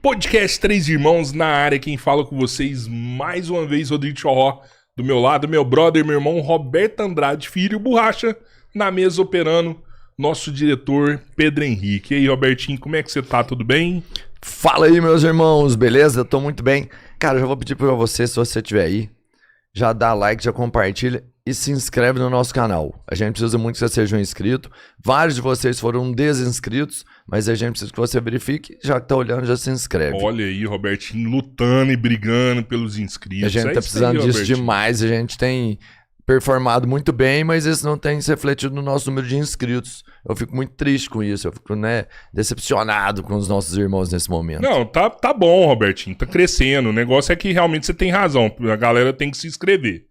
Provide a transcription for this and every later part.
Podcast Três Irmãos na área, quem fala com vocês mais uma vez, Rodrigo Chorró, do meu lado, meu brother, meu irmão Roberto Andrade Filho, Borracha, na mesa operando, nosso diretor Pedro Henrique. E aí, Robertinho, como é que você tá? Tudo bem? Fala aí, meus irmãos, beleza? Eu tô muito bem. Cara, já vou pedir pra você, se você estiver aí, já dá like, já compartilha e se inscreve no nosso canal. A gente precisa muito que você seja um inscrito. Vários de vocês foram desinscritos, mas a gente precisa que você verifique. Já que tá olhando, já se inscreve. Olha aí, Robertinho, lutando e brigando pelos inscritos. A gente tá precisando disso demais. A gente tem performado muito bem, mas isso não tem se refletido no nosso número de inscritos. Eu fico muito triste com isso. Eu fico, decepcionado com os nossos irmãos nesse momento. Não, tá bom, Robertinho. Tá crescendo. O negócio é que realmente você tem razão. A galera tem que se inscrever.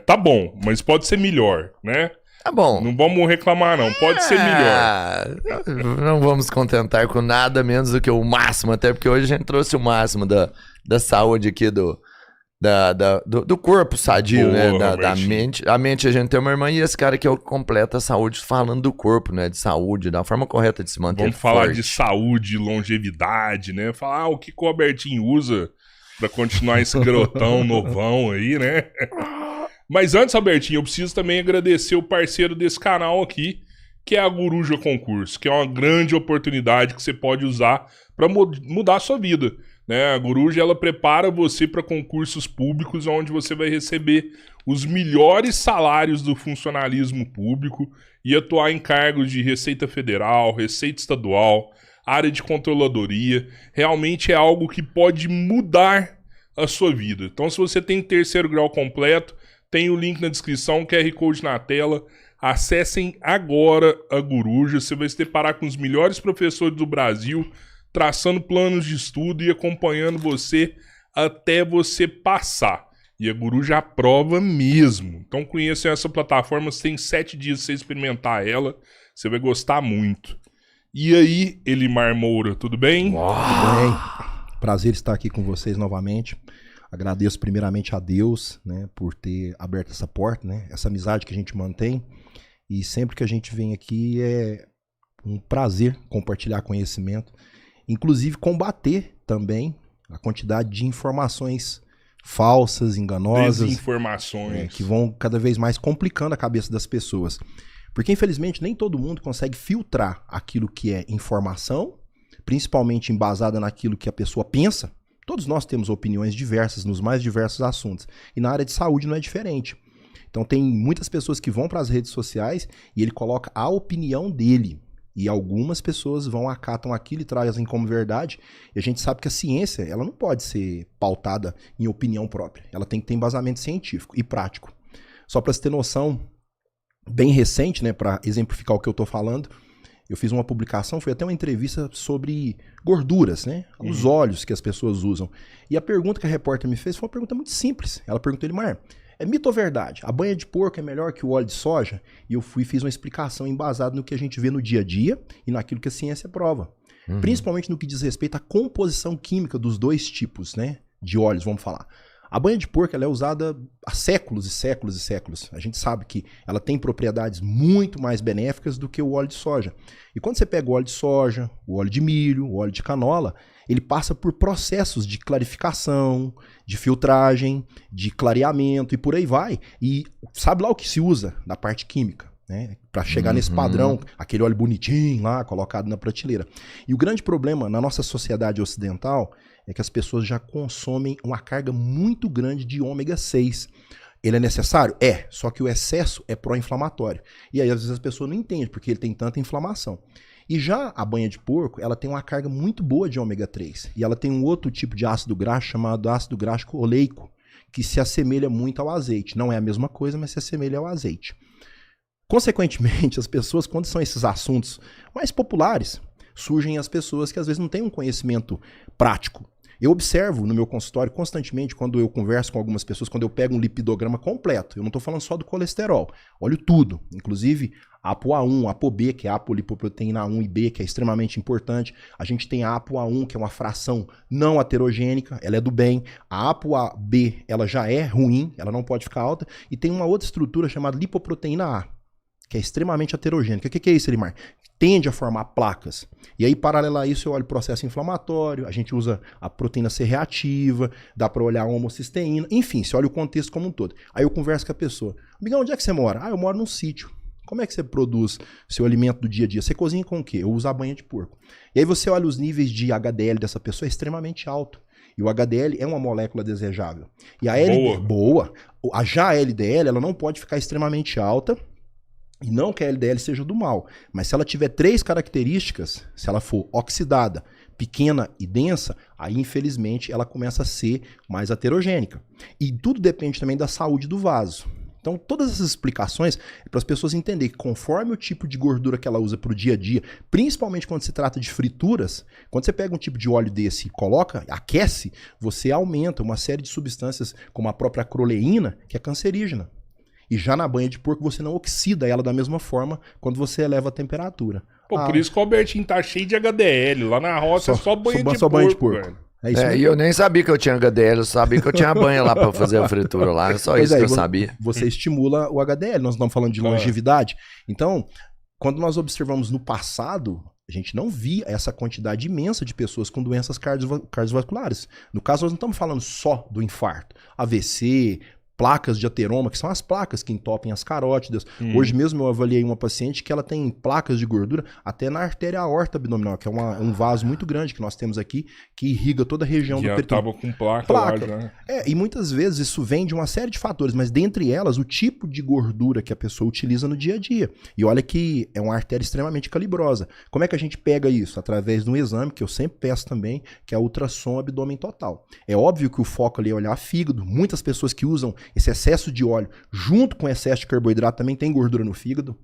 Tá bom, mas pode ser melhor, né? Tá bom. Não vamos reclamar, não. Pode ser melhor. Não vamos contentar com nada menos do que o máximo, até porque hoje a gente trouxe o máximo da saúde aqui do corpo sadio, boa, da mente. A mente a gente tem uma irmã e esse cara aqui é o que completa a saúde falando do corpo, né? De saúde, da forma correta de se manter Vamos forte. falar de saúde, longevidade, né? Falar o que o Robertinho usa pra continuar esse grotão novão aí, né? Mas antes, Robertinho, eu preciso também agradecer o parceiro desse canal aqui, que é a Guruja Concurso, que é uma grande oportunidade que você pode usar para mudar a sua vida, né? A Guruja, ela prepara você para concursos públicos, onde você vai receber os melhores salários do funcionalismo público e atuar em cargos de Receita Federal, Receita Estadual, área de controladoria. Realmente é algo que pode mudar a sua vida. Então, se você tem terceiro grau completo, tem o link na descrição, QR Code na tela. Acessem agora a Guruja. Você vai se deparar com os melhores professores do Brasil, traçando planos de estudo e acompanhando você até você passar. E a Guruja aprova mesmo. Então conheçam essa plataforma, você tem 7 dias pra você experimentar ela. Você vai gostar muito. E aí, Elimar Moura, tudo bem? Tudo bem. Prazer estar aqui com vocês novamente. Agradeço primeiramente a Deus, né, por ter aberto essa porta, né, essa amizade que a gente mantém. E sempre que a gente vem aqui é um prazer compartilhar conhecimento, inclusive combater também a quantidade de informações falsas, enganosas, desinformações, que vão cada vez mais complicando a cabeça das pessoas. Porque infelizmente nem todo mundo consegue filtrar aquilo que é informação, principalmente embasada naquilo que a pessoa pensa. Todos nós temos opiniões diversas nos mais diversos assuntos. E na área de saúde não é diferente. Então tem muitas pessoas que vão para as redes sociais e ele coloca a opinião dele. E algumas pessoas acatam aquilo e trazem como verdade. E a gente sabe que a ciência, ela não pode ser pautada em opinião própria. Ela tem que ter embasamento científico e prático. Só para você ter noção, bem recente, né, para exemplificar o que eu estou falando, eu fiz uma publicação, foi até uma entrevista sobre gorduras, né? Os óleos que as pessoas usam. E a pergunta que a repórter me fez foi uma pergunta muito simples. Ela perguntou, Elimar, é mito ou verdade? A banha de porco é melhor que o óleo de soja? E eu fiz uma explicação embasada no que a gente vê no dia a dia e naquilo que a ciência prova. Principalmente no que diz respeito à composição química dos dois tipos, né, de óleos, vamos falar. A banha de porco ela é usada há séculos e séculos e séculos. A gente sabe que ela tem propriedades muito mais benéficas do que o óleo de soja. E quando você pega o óleo de soja, o óleo de milho, o óleo de canola, ele passa por processos de clarificação, de filtragem, de clareamento e por aí vai. E sabe lá o que se usa na parte química, né? Para chegar nesse padrão, aquele óleo bonitinho lá, colocado na prateleira. E o grande problema na nossa sociedade ocidental é que as pessoas já consomem uma carga muito grande de ômega 6. Ele é necessário? É, só que o excesso é pró-inflamatório. E aí às vezes as pessoas não entendem porque ele tem tanta inflamação. E já a banha de porco, ela tem uma carga muito boa de ômega 3. E ela tem um outro tipo de ácido graxo chamado ácido graxo oleico, que se assemelha muito ao azeite. Não é a mesma coisa, mas se assemelha ao azeite. Consequentemente, as pessoas, quando são esses assuntos mais populares, surgem as pessoas que às vezes não têm um conhecimento prático. Eu observo no meu consultório constantemente, quando eu converso com algumas pessoas, quando eu pego um lipidograma completo, eu não estou falando só do colesterol, olho tudo, inclusive ApoA1, ApoB, que é a apolipoproteína 1 e B, que é extremamente importante. A gente tem a ApoA1, que é uma fração não aterogênica, ela é do bem. A ApoB, ela já é ruim, ela não pode ficar alta. E tem uma outra estrutura chamada lipoproteína A, que é extremamente aterogênica. O que é isso, Elimar? tende a formar placas. E aí, paralelo a isso, eu olho o processo inflamatório, a gente usa a proteína C reativa, dá para olhar a homocisteína, enfim, você olha o contexto como um todo. Aí eu converso com a pessoa. Amigão, onde é que você mora? Ah, eu moro num sítio. Como é que você produz seu alimento do dia a dia? Você cozinha com o quê? Eu uso a banha de porco. E aí você olha os níveis de HDL dessa pessoa, é extremamente alto. E o HDL é uma molécula desejável. E a LDL, boa. Já a LDL, ela não pode ficar extremamente alta, e não que a LDL seja do mal, mas se ela tiver 3 características, se ela for oxidada, pequena e densa, aí infelizmente ela começa a ser mais aterogênica. E tudo depende também da saúde do vaso. Então todas essas explicações é para as pessoas entenderem que conforme o tipo de gordura que ela usa para o dia a dia, principalmente quando se trata de frituras, quando você pega um tipo de óleo desse e coloca, aquece, você aumenta uma série de substâncias como a própria acroleína, que é cancerígena. E já na banha de porco você não oxida ela da mesma forma quando você eleva a temperatura. Pô, por isso que o Albertinho tá cheio de HDL. Lá na roça é só banha de porco, velho. É isso e eu nem sabia que eu tinha HDL, eu sabia que eu tinha banha lá pra fazer a fritura lá, é só isso que eu sabia. Você estimula o HDL, nós estamos falando de longevidade. Então, quando nós observamos no passado, a gente não via essa quantidade imensa de pessoas com doenças cardiovasculares. No caso, nós não estamos falando só do infarto. AVC, placas de ateroma, que são as placas que entopem as carótidas. Hoje mesmo eu avaliei uma paciente que ela tem placas de gordura até na artéria aorta abdominal, que é um vaso muito grande que nós temos aqui, que irriga toda a região do peritônio. Já tava com placa. Lá, né? E muitas vezes isso vem de uma série de fatores, mas dentre elas o tipo de gordura que a pessoa utiliza no dia a dia. E olha que é uma artéria extremamente calibrosa. Como é que a gente pega isso? Através de um exame que eu sempre peço também, que é a ultrassom abdômen total. É óbvio que o foco ali é olhar fígado. Muitas pessoas que usam esse excesso de óleo junto com excesso de carboidrato também tem gordura no fígado.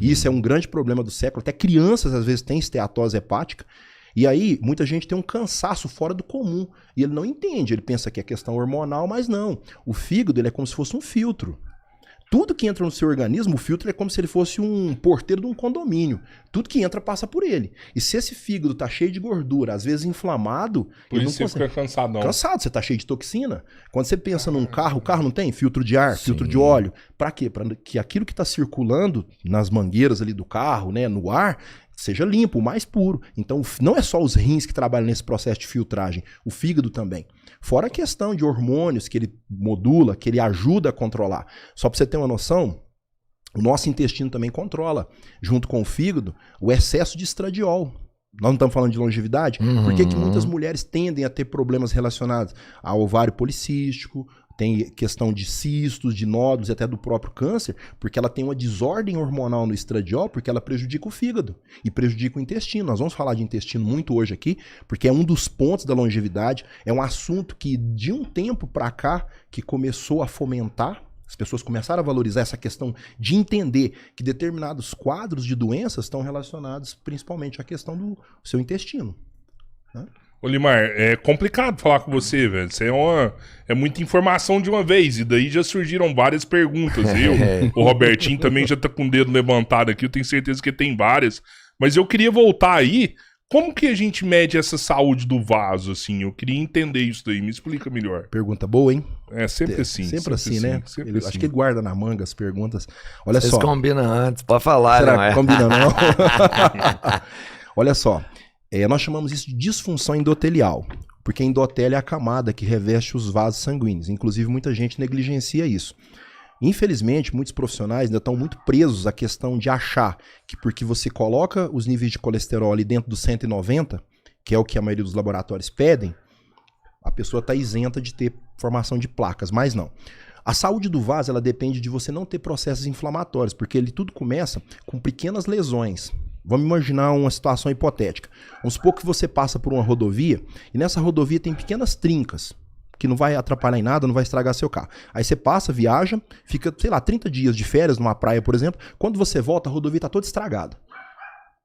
E isso é um grande problema do século. Até crianças às vezes têm esteatose hepática. E aí muita gente tem um cansaço fora do comum. E ele não entende. Ele pensa que é questão hormonal, mas não. O fígado ele é como se fosse um filtro. Tudo que entra no seu organismo, o filtro é como se ele fosse um porteiro de um condomínio. Tudo que entra passa por ele. E se esse fígado tá cheio de gordura, às vezes inflamado... Por isso você fica cansadão. Cansado, você tá cheio de toxina. Quando você pensa num carro, o carro não tem filtro de ar, filtro de óleo. Pra quê? Pra que aquilo que tá circulando nas mangueiras ali do carro, né, no ar... seja limpo, o mais puro. Então, não é só os rins que trabalham nesse processo de filtragem, o fígado também. Fora a questão de hormônios que ele modula, que ele ajuda a controlar. Só para você ter uma noção, o nosso intestino também controla, junto com o fígado, o excesso de estradiol. Nós não estamos falando de longevidade? Por que muitas mulheres tendem a ter problemas relacionados ao ovário policístico, tem questão de cistos, de nódulos e até do próprio câncer, porque ela tem uma desordem hormonal no estradiol, porque ela prejudica o fígado e prejudica o intestino. Nós vamos falar de intestino muito hoje aqui, porque é um dos pontos da longevidade, é um assunto que de um tempo para cá que começou a fomentar, as pessoas começaram a valorizar essa questão de entender que determinados quadros de doenças estão relacionados principalmente à questão do seu intestino, né? Olimar, é complicado falar com você, velho. Você é muita informação de uma vez. E daí já surgiram várias perguntas. O Robertinho também já tá com o dedo levantado aqui. Eu tenho certeza que tem várias. Mas eu queria voltar aí. Como que a gente mede essa saúde do vaso, assim? Eu queria entender isso daí. Me explica melhor. Pergunta boa, hein? É sempre assim. Sempre assim, né? Sempre assim. Acho que ele guarda na manga as perguntas. Olha Vocês só. combinam antes, pode falar, Será não é? que combina, não? Olha só. Nós chamamos isso de disfunção endotelial, porque a endotélio é a camada que reveste os vasos sanguíneos. Inclusive, muita gente negligencia isso. Infelizmente, muitos profissionais ainda estão muito presos à questão de achar que porque você coloca os níveis de colesterol ali dentro dos 190, que é o que a maioria dos laboratórios pedem, a pessoa está isenta de ter formação de placas, mas não. A saúde do vaso ela depende de você não ter processos inflamatórios, porque ele tudo começa com pequenas lesões. Vamos imaginar uma situação hipotética. Vamos supor que você passa por uma rodovia e nessa rodovia tem pequenas trincas que não vai atrapalhar em nada, não vai estragar seu carro. Aí você passa, viaja, fica, 30 dias de férias numa praia, por exemplo. Quando você volta, a rodovia está toda estragada,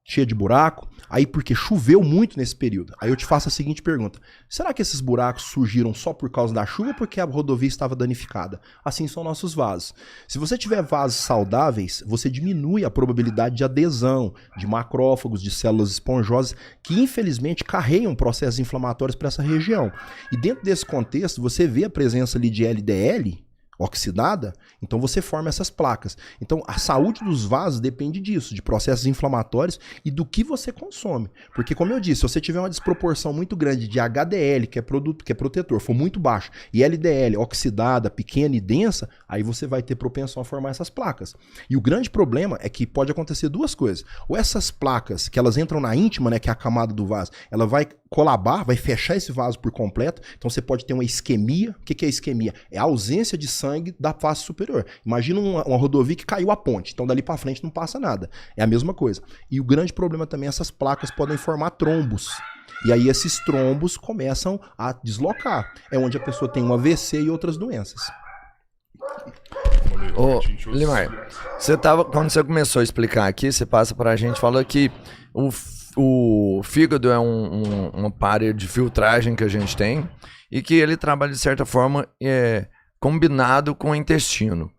cheia de buraco. Aí porque choveu muito nesse período. Aí eu te faço a seguinte pergunta. Será que esses buracos surgiram só por causa da chuva ou porque a rodovia estava danificada? Assim são nossos vasos. Se você tiver vasos saudáveis, você diminui a probabilidade de adesão de macrófagos, de células esponjosas, que infelizmente carregam processos inflamatórios para essa região. E dentro desse contexto, você vê a presença ali de LDL, oxidada, então você forma essas placas. Então a saúde dos vasos depende disso, de processos inflamatórios e do que você consome. Porque como eu disse, se você tiver uma desproporção muito grande de HDL, que é produto, que é protetor, for muito baixo, e LDL oxidada, pequena e densa, aí você vai ter propensão a formar essas placas. E o grande problema é que pode acontecer duas coisas. Ou essas placas, que elas entram na íntima, né, que é a camada do vaso, ela vai colabar, vai fechar esse vaso por completo, então você pode ter uma isquemia. O que é isquemia? É a ausência de sangue da face superior. Imagina uma rodovia que caiu a ponte, então dali para frente não passa nada. É a mesma coisa. E o grande problema também é essas placas podem formar trombos. E aí esses trombos começam a deslocar. É onde a pessoa tem um AVC e outras doenças. Ô, Limar, quando você começou a explicar aqui, você passa pra gente, fala que o fígado é um aparelho de filtragem que a gente tem e que ele trabalha de certa forma combinado com o intestino.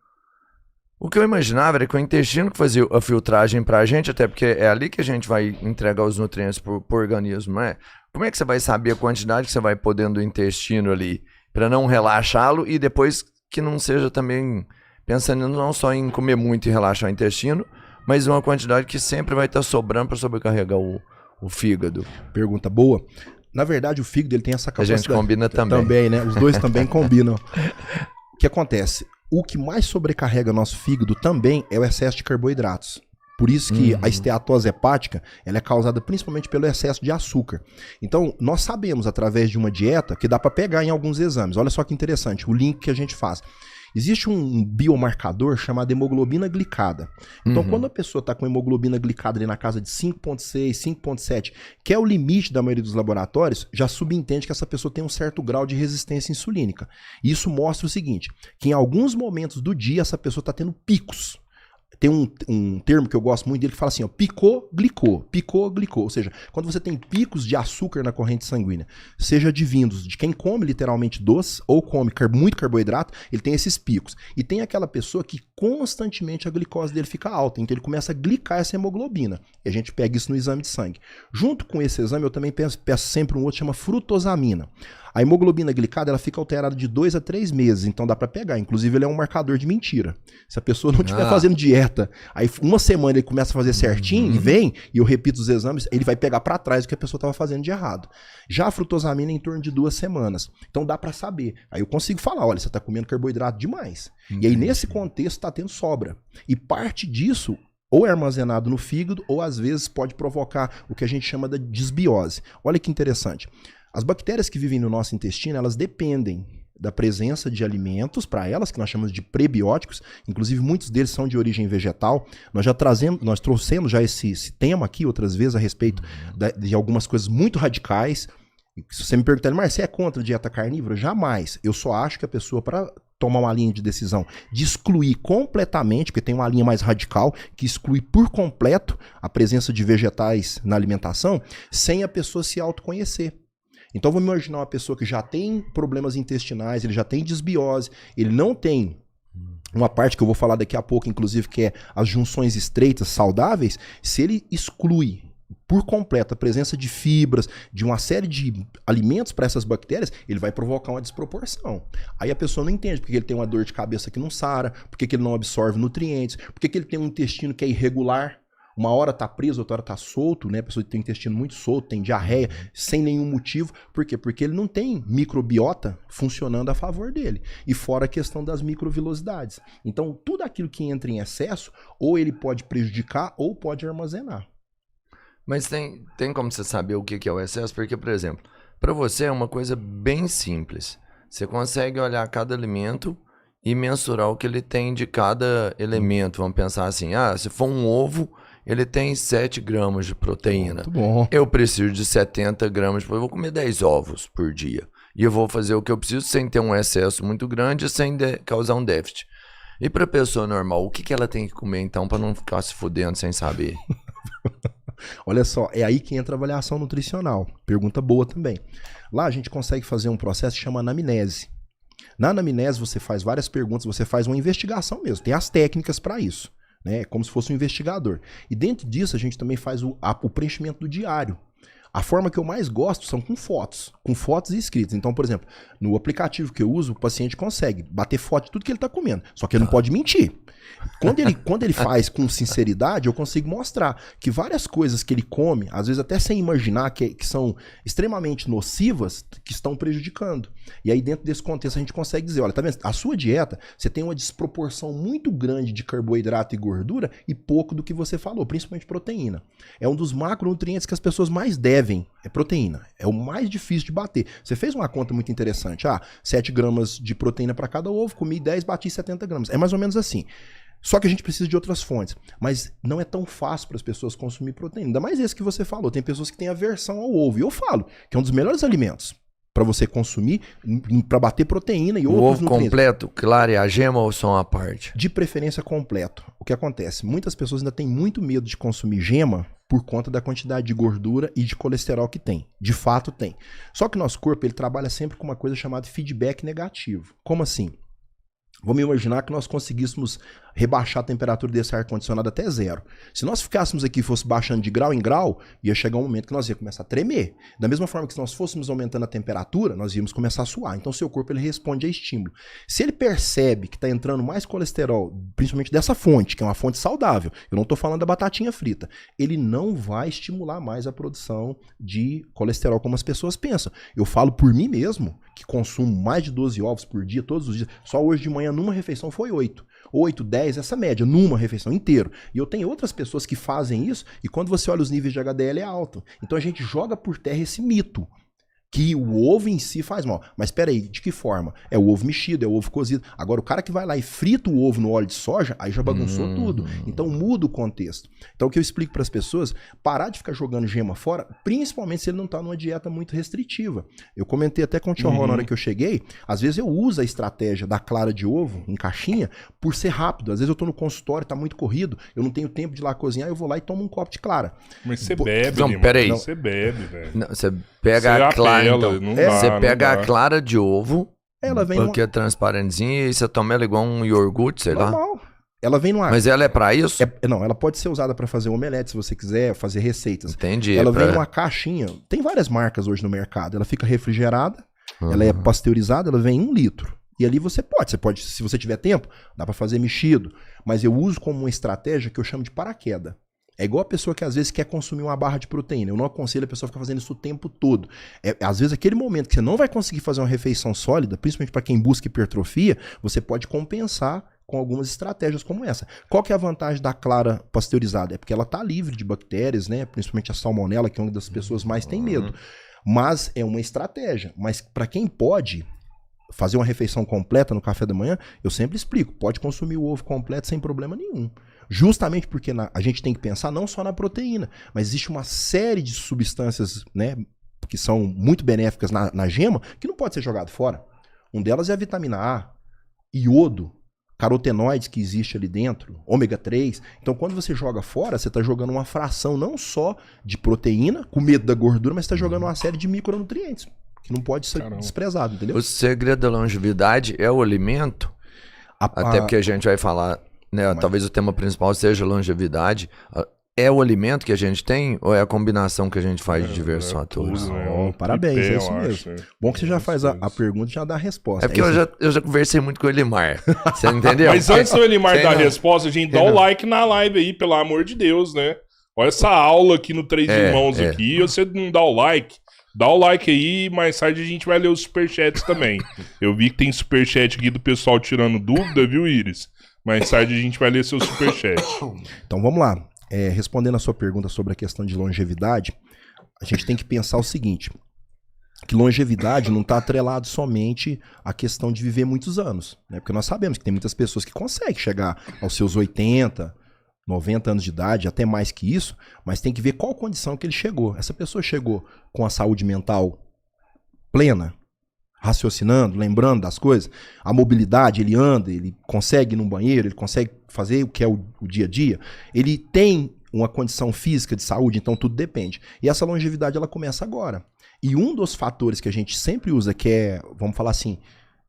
O que eu imaginava era que o intestino que fazia a filtragem pra gente, até porque é ali que a gente vai entregar os nutrientes pro organismo, não é? Como é que você vai saber a quantidade que você vai pôr dentro do intestino ali pra não relaxá-lo e depois que não seja também pensando não só em comer muito e relaxar o intestino, mas uma quantidade que sempre vai estar sobrando para sobrecarregar o fígado? Pergunta boa. Na verdade, o fígado ele tem essa capacidade. A gente combina também. Também, né? Os dois também combinam. O que acontece? O que mais sobrecarrega nosso fígado também é o excesso de carboidratos. Por isso que a esteatose hepática ela é causada principalmente pelo excesso de açúcar. Então, nós sabemos, através de uma dieta, que dá para pegar em alguns exames. Olha só que interessante, o link que a gente faz. Existe um biomarcador chamado hemoglobina glicada. Então, quando a pessoa está com hemoglobina glicada ali na casa de 5,6, 5,7, que é o limite da maioria dos laboratórios, já subentende que essa pessoa tem um certo grau de resistência insulínica. E isso mostra o seguinte, que em alguns momentos do dia essa pessoa está tendo picos. Tem um termo que eu gosto muito dele que fala assim, ó, picoglicou, ou seja, quando você tem picos de açúcar na corrente sanguínea, seja advindos de quem come literalmente doce ou come muito carboidrato, ele tem esses picos. E tem aquela pessoa que constantemente a glicose dele fica alta, então ele começa a glicar essa hemoglobina. E a gente pega isso no exame de sangue. Junto com esse exame, eu também peço sempre um outro, chama frutosamina. A hemoglobina glicada ela fica alterada de 2 a 3 meses, então dá para pegar. Inclusive, ele é um marcador de mentira. Se a pessoa não estiver fazendo dieta, aí uma semana ele começa a fazer certinho e vem, e eu repito os exames, ele vai pegar para trás o que a pessoa estava fazendo de errado. Já a frutosamina é em torno de 2 semanas. Então dá para saber. Aí eu consigo falar, olha, você está comendo carboidrato demais. E aí nesse contexto está tendo sobra. E parte disso ou é armazenado no fígado, ou às vezes pode provocar o que a gente chama de disbiose. Olha que interessante. As bactérias que vivem no nosso intestino, elas dependem da presença de alimentos para elas, que nós chamamos de prebióticos, inclusive muitos deles são de origem vegetal. Nós trouxemos já esse tema aqui outras vezes a respeito de algumas coisas muito radicais. Se você me perguntar, mas você é contra a dieta carnívora? Jamais. Eu só acho que a pessoa, para tomar uma linha de decisão de excluir completamente, porque tem uma linha mais radical, que exclui por completo a presença de vegetais na alimentação, sem a pessoa se autoconhecer. Então vamos imaginar uma pessoa que já tem problemas intestinais, ele já tem disbiose, ele não tem uma parte que eu vou falar daqui a pouco, inclusive, que é as junções estreitas saudáveis. Se ele exclui por completo a presença de fibras, de uma série de alimentos para essas bactérias, ele vai provocar uma desproporção. Aí a pessoa não entende porque ele tem uma dor de cabeça que não sara, porque ele não absorve nutrientes, porque ele tem um intestino que é irregular. Uma hora tá preso, outra hora tá solto, né? A pessoa tem o intestino muito solto, tem diarreia, sem nenhum motivo. Por quê? Porque ele não tem microbiota funcionando a favor dele. E fora a questão das microvilosidades. Então, tudo aquilo que entra em excesso, ou ele pode prejudicar, ou pode armazenar. Mas tem como você saber o que é o excesso? Porque, por exemplo, para você é uma coisa bem simples. Você consegue olhar cada alimento e mensurar o que ele tem de cada elemento. Vamos pensar assim, se for um ovo, ele tem 7 gramas de proteína. Muito bom. Eu preciso de 70 gramas, eu vou comer 10 ovos por dia. E eu vou fazer o que eu preciso sem ter um excesso muito grande e sem causar um déficit. E para a pessoa normal, o que ela tem que comer então para não ficar se fudendo sem saber? Olha só, é aí que entra a avaliação nutricional. Pergunta boa também. Lá a gente consegue fazer um processo que chama anamnese. Na anamnese você faz várias perguntas, você faz uma investigação mesmo. Tem as técnicas para isso. Né? É como se fosse um investigador. E dentro disso a gente também faz o preenchimento do diário. A forma que eu mais gosto são com fotos e escritos. Então, por exemplo, no aplicativo que eu uso, o paciente consegue bater foto de tudo que ele está comendo, só que ele não pode mentir. Quando ele faz com sinceridade, eu consigo mostrar que várias coisas que ele come, às vezes até sem imaginar que são extremamente nocivas, que estão prejudicando. E aí dentro desse contexto a gente consegue dizer, olha, tá vendo? A sua dieta, você tem uma desproporção muito grande de carboidrato e gordura e pouco do que você falou, principalmente proteína. É um dos macronutrientes que as pessoas mais devem, é proteína. É o mais difícil de bater. Você fez uma conta muito interessante, 7 gramas de proteína para cada ovo, comi 10, bati 70 gramas. É mais ou menos assim. Só que a gente precisa de outras fontes. Mas não é tão fácil para as pessoas consumir proteína. Ainda mais esse que você falou. Tem pessoas que têm aversão ao ovo. E eu falo que é um dos melhores alimentos para você consumir, para bater proteína e outros ovo nutrientes. Completo, claro, e a gema ou só uma parte? De preferência completo. O que acontece? Muitas pessoas ainda têm muito medo de consumir gema por conta da quantidade de gordura e de colesterol que tem. De fato tem. Só que o nosso corpo ele trabalha sempre com uma coisa chamada feedback negativo. Como assim? Vamos imaginar que nós conseguíssemos rebaixar a temperatura desse ar-condicionado até 0. Se nós ficássemos aqui e fosse baixando de grau em grau, ia chegar um momento que nós ia começar a tremer. Da mesma forma que se nós fôssemos aumentando a temperatura, nós íamos começar a suar. Então, seu corpo ele responde a estímulo. Se ele percebe que está entrando mais colesterol, principalmente dessa fonte, que é uma fonte saudável, eu não estou falando da batatinha frita, ele não vai estimular mais a produção de colesterol como as pessoas pensam. Eu falo por mim mesmo, que consumo mais de 12 ovos por dia, todos os dias. Só hoje de manhã, numa refeição, foi 8. 8, 10, essa média, numa refeição inteira. E eu tenho outras pessoas que fazem isso, e quando você olha os níveis de HDL é alto. Então a gente joga por terra esse mito, que o ovo em si faz mal. Mas espera aí, de que forma? É o ovo mexido, é o ovo cozido. Agora o cara que vai lá e frita o ovo no óleo de soja, aí já bagunçou tudo. Então muda o contexto. Então o que eu explico para as pessoas, parar de ficar jogando gema fora, principalmente se ele não está numa dieta muito restritiva. Eu comentei até com o tio Ron na hora que eu cheguei, às vezes eu uso a estratégia da clara de ovo em caixinha por ser rápido. Às vezes eu estou no consultório, está muito corrido, eu não tenho tempo de ir lá cozinhar, eu vou lá e tomo um copo de clara. Mas você bebe, não, Lima. peraí. Você bebe, velho. Você pega a clara, então. Você pega a clara de ovo, ela vem porque é transparentezinha, e você toma ela igual um iogurte, sei lá. normal. Ela vem numa... Mas ela é pra isso? Não, ela pode ser usada para fazer omelete, se você quiser, fazer receitas. Entendi. Ela vem numa caixinha, tem várias marcas hoje no mercado, ela fica refrigerada, ela é pasteurizada, ela vem em 1 litro. E ali você pode, se você tiver tempo, dá para fazer mexido. Mas eu uso como uma estratégia que eu chamo de paraquedas. É igual a pessoa que às vezes quer consumir uma barra de proteína. Eu não aconselho a pessoa ficar fazendo isso o tempo todo. Às vezes aquele momento que você não vai conseguir fazer uma refeição sólida, principalmente para quem busca hipertrofia, você pode compensar com algumas estratégias como essa. Qual que é a vantagem da clara pasteurizada? É porque ela está livre de bactérias, né? Principalmente a salmonela, que é uma das pessoas mais tem medo. Mas é uma estratégia. Mas para quem pode fazer uma refeição completa no café da manhã, eu sempre explico, pode consumir o ovo completo sem problema nenhum. Justamente porque a gente tem que pensar não só na proteína, mas existe uma série de substâncias, né, que são muito benéficas na gema, que não pode ser jogado fora. Um delas é a vitamina A, iodo, carotenoides que existe ali dentro, ômega 3. Então, quando você joga fora, você está jogando uma fração não só de proteína, com medo da gordura, mas está jogando uma série de micronutrientes, que não pode ser desprezado, entendeu? O segredo da longevidade é o alimento, até porque a gente vai falar, né, talvez o tema principal seja longevidade. É o alimento que a gente tem ou é a combinação que a gente faz de diversos fatores? Parabéns, é isso mesmo. Bom que você já faz a pergunta e já dá a resposta. É porque eu já conversei muito com o Elimar, você entendeu? Mas antes do Elimar dar a resposta, a gente dá o like na live aí, pelo amor de Deus, né? Olha essa aula aqui no Três Irmãos aqui, e você não dá o like... Dá o like aí, mais tarde a gente vai ler os superchats também. Eu vi que tem superchat aqui do pessoal tirando dúvida, viu, Iris? Mais tarde a gente vai ler seu superchat. Então vamos lá. Respondendo a sua pergunta sobre a questão de longevidade, a gente tem que pensar o seguinte, que longevidade não está atrelado somente à questão de viver muitos anos, né? Porque nós sabemos que tem muitas pessoas que conseguem chegar aos seus 80, 90 anos de idade, até mais que isso, mas tem que ver qual condição que ele chegou. Essa pessoa chegou com a saúde mental plena, raciocinando, lembrando das coisas, a mobilidade, ele anda, ele consegue ir no banheiro, ele consegue fazer o que é o dia a dia, ele tem uma condição física de saúde, então tudo depende. E essa longevidade ela começa agora. E um dos fatores que a gente sempre usa, que é, vamos falar assim,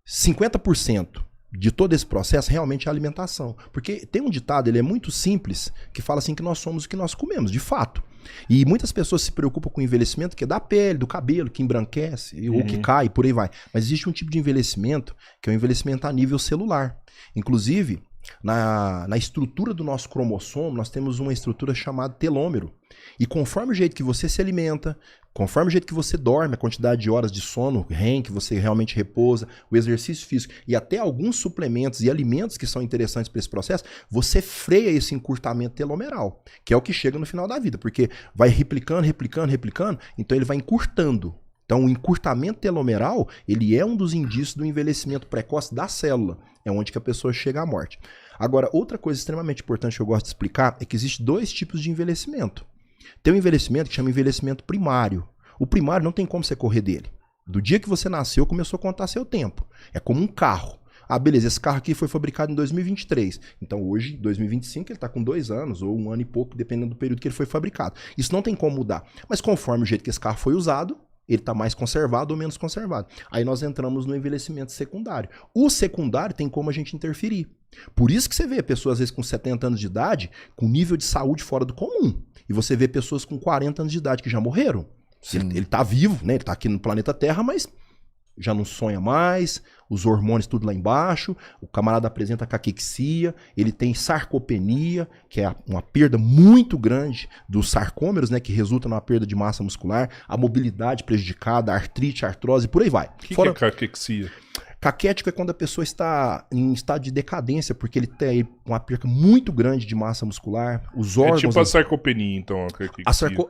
50% de todo esse processo realmente é a alimentação. Porque tem um ditado, ele é muito simples, que fala assim que nós somos o que nós comemos, de fato. E muitas pessoas se preocupam com o envelhecimento que é da pele, do cabelo, que embranquece, ou que cai, por aí vai. Mas existe um tipo de envelhecimento que é o envelhecimento a nível celular. Inclusive, na estrutura do nosso cromossomo, nós temos uma estrutura chamada telômero. E conforme o jeito que você se alimenta, conforme o jeito que você dorme, a quantidade de horas de sono, REM, que você realmente repousa, o exercício físico e até alguns suplementos e alimentos que são interessantes para esse processo, você freia esse encurtamento telomeral, que é o que chega no final da vida, porque vai replicando, então ele vai encurtando. Então o encurtamento telomeral, ele é um dos indícios do envelhecimento precoce da célula, é onde que a pessoa chega à morte. Agora, outra coisa extremamente importante que eu gosto de explicar é que existem 2 tipos de envelhecimento. Tem um envelhecimento que chama envelhecimento primário. O primário não tem como você correr dele. Do dia que você nasceu, começou a contar seu tempo. É como um carro. Ah, beleza, esse carro aqui foi fabricado em 2023. Então hoje, 2025, ele está com 2 anos ou 1 ano e pouco, dependendo do período que ele foi fabricado. Isso não tem como mudar. Mas conforme o jeito que esse carro foi usado, ele está mais conservado ou menos conservado. Aí nós entramos no envelhecimento secundário. O secundário tem como a gente interferir. Por isso que você vê pessoas, às vezes, com 70 anos de idade, com nível de saúde fora do comum. E você vê pessoas com 40 anos de idade que já morreram. Ele tá vivo, né? Ele tá aqui no planeta Terra, mas já não sonha mais, os hormônios tudo lá embaixo, o camarada apresenta caquexia, ele tem sarcopenia, que é uma perda muito grande dos sarcômeros, né? Que resulta numa perda de massa muscular, a mobilidade prejudicada, a artrite, a artrose, por aí vai. O que é caquexia? Caquético é quando a pessoa está em estado de decadência, porque ele tem uma perca muito grande de massa muscular, os órgãos... É tipo a sarcopenia, então.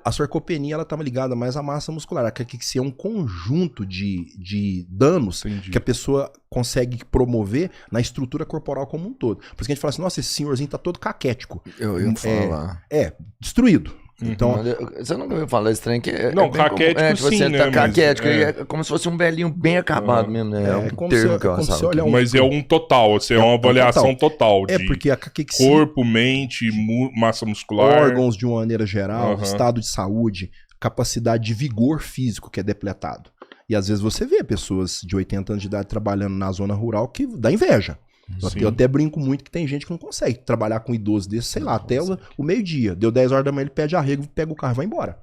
A sarcopenia, ela tá ligada mais à massa muscular. A caquexia é um conjunto de danos que a pessoa consegue promover na estrutura corporal como um todo. Por isso que a gente fala assim, nossa, esse senhorzinho tá todo caquético. Eu ia falar. Destruído. Então, você nunca ouviu falar esse trem que não, caquético tipo, sim, você né? Tá caquético, é como se fosse um velhinho bem acabado mesmo, né? É um como termo se, que eu como se achava. olhar Mas é um total, assim, é uma avaliação total de porque a caquexia, corpo, mente, massa muscular, órgãos de uma maneira geral, estado de saúde, capacidade de vigor físico que é depletado. E às vezes você vê pessoas de 80 anos de idade trabalhando na zona rural que dá inveja. Eu até brinco muito que tem gente que não consegue trabalhar com idoso desse, sei lá, até o meio-dia. Deu 10 horas da manhã, ele pede arrego, pega o carro e vai embora.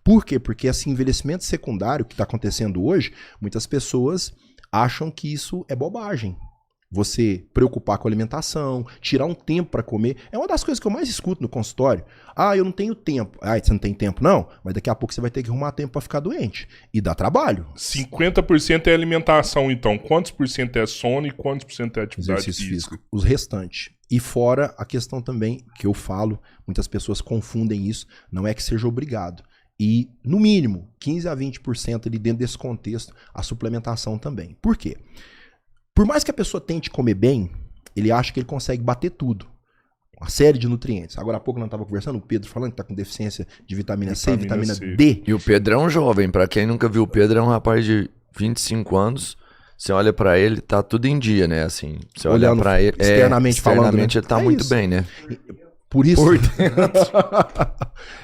Por quê? Porque esse envelhecimento secundário que está acontecendo hoje, muitas pessoas acham que isso é bobagem. Você preocupar com a alimentação, tirar um tempo para comer. É uma das coisas que eu mais escuto no consultório. Ah, eu não tenho tempo. Ah, você não tem tempo? Não, mas daqui a pouco você vai ter que arrumar tempo para ficar doente. E dá trabalho. 50% é alimentação, então. Quantos por cento é sono e quantos por cento é atividade física? Os restantes. E fora a questão também, que eu falo, muitas pessoas confundem isso, não é que seja obrigado. E, no mínimo, 15 a 20% ali dentro desse contexto, a suplementação também. Por quê? Por mais que a pessoa tente comer bem, ele acha que ele consegue bater tudo. Uma série de nutrientes. Agora há pouco nós estávamos conversando, o Pedro falando que está com deficiência de vitamina C, vitamina D. E o Pedro é um jovem, para quem nunca viu o Pedro, é um rapaz de 25 anos. Você olha pra ele, tá tudo em dia, né? Assim, você olha pra ele, externamente falando, né? ele tá muito bem, né? Por isso,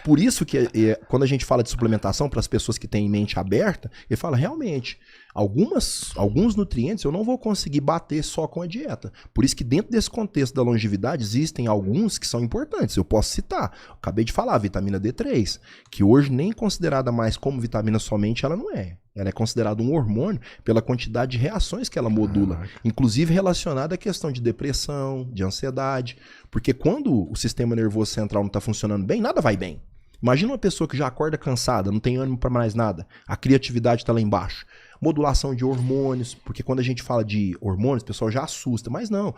por isso que quando a gente fala de suplementação para as pessoas que têm mente aberta, ele fala realmente, alguns nutrientes eu não vou conseguir bater só com a dieta. Por isso que dentro desse contexto da longevidade existem alguns que são importantes. Eu posso citar, acabei de falar, a vitamina D3, que hoje nem considerada mais como vitamina somente, ela não é. Ela é considerada um hormônio pela quantidade de reações que ela modula, inclusive relacionada à questão de depressão, de ansiedade, porque quando o sistema nervoso central não está funcionando bem, nada vai bem. Imagina uma pessoa que já acorda cansada, não tem ânimo para mais nada, a criatividade está lá embaixo. Modulação de hormônios, porque quando a gente fala de hormônios, o pessoal já assusta, mas não.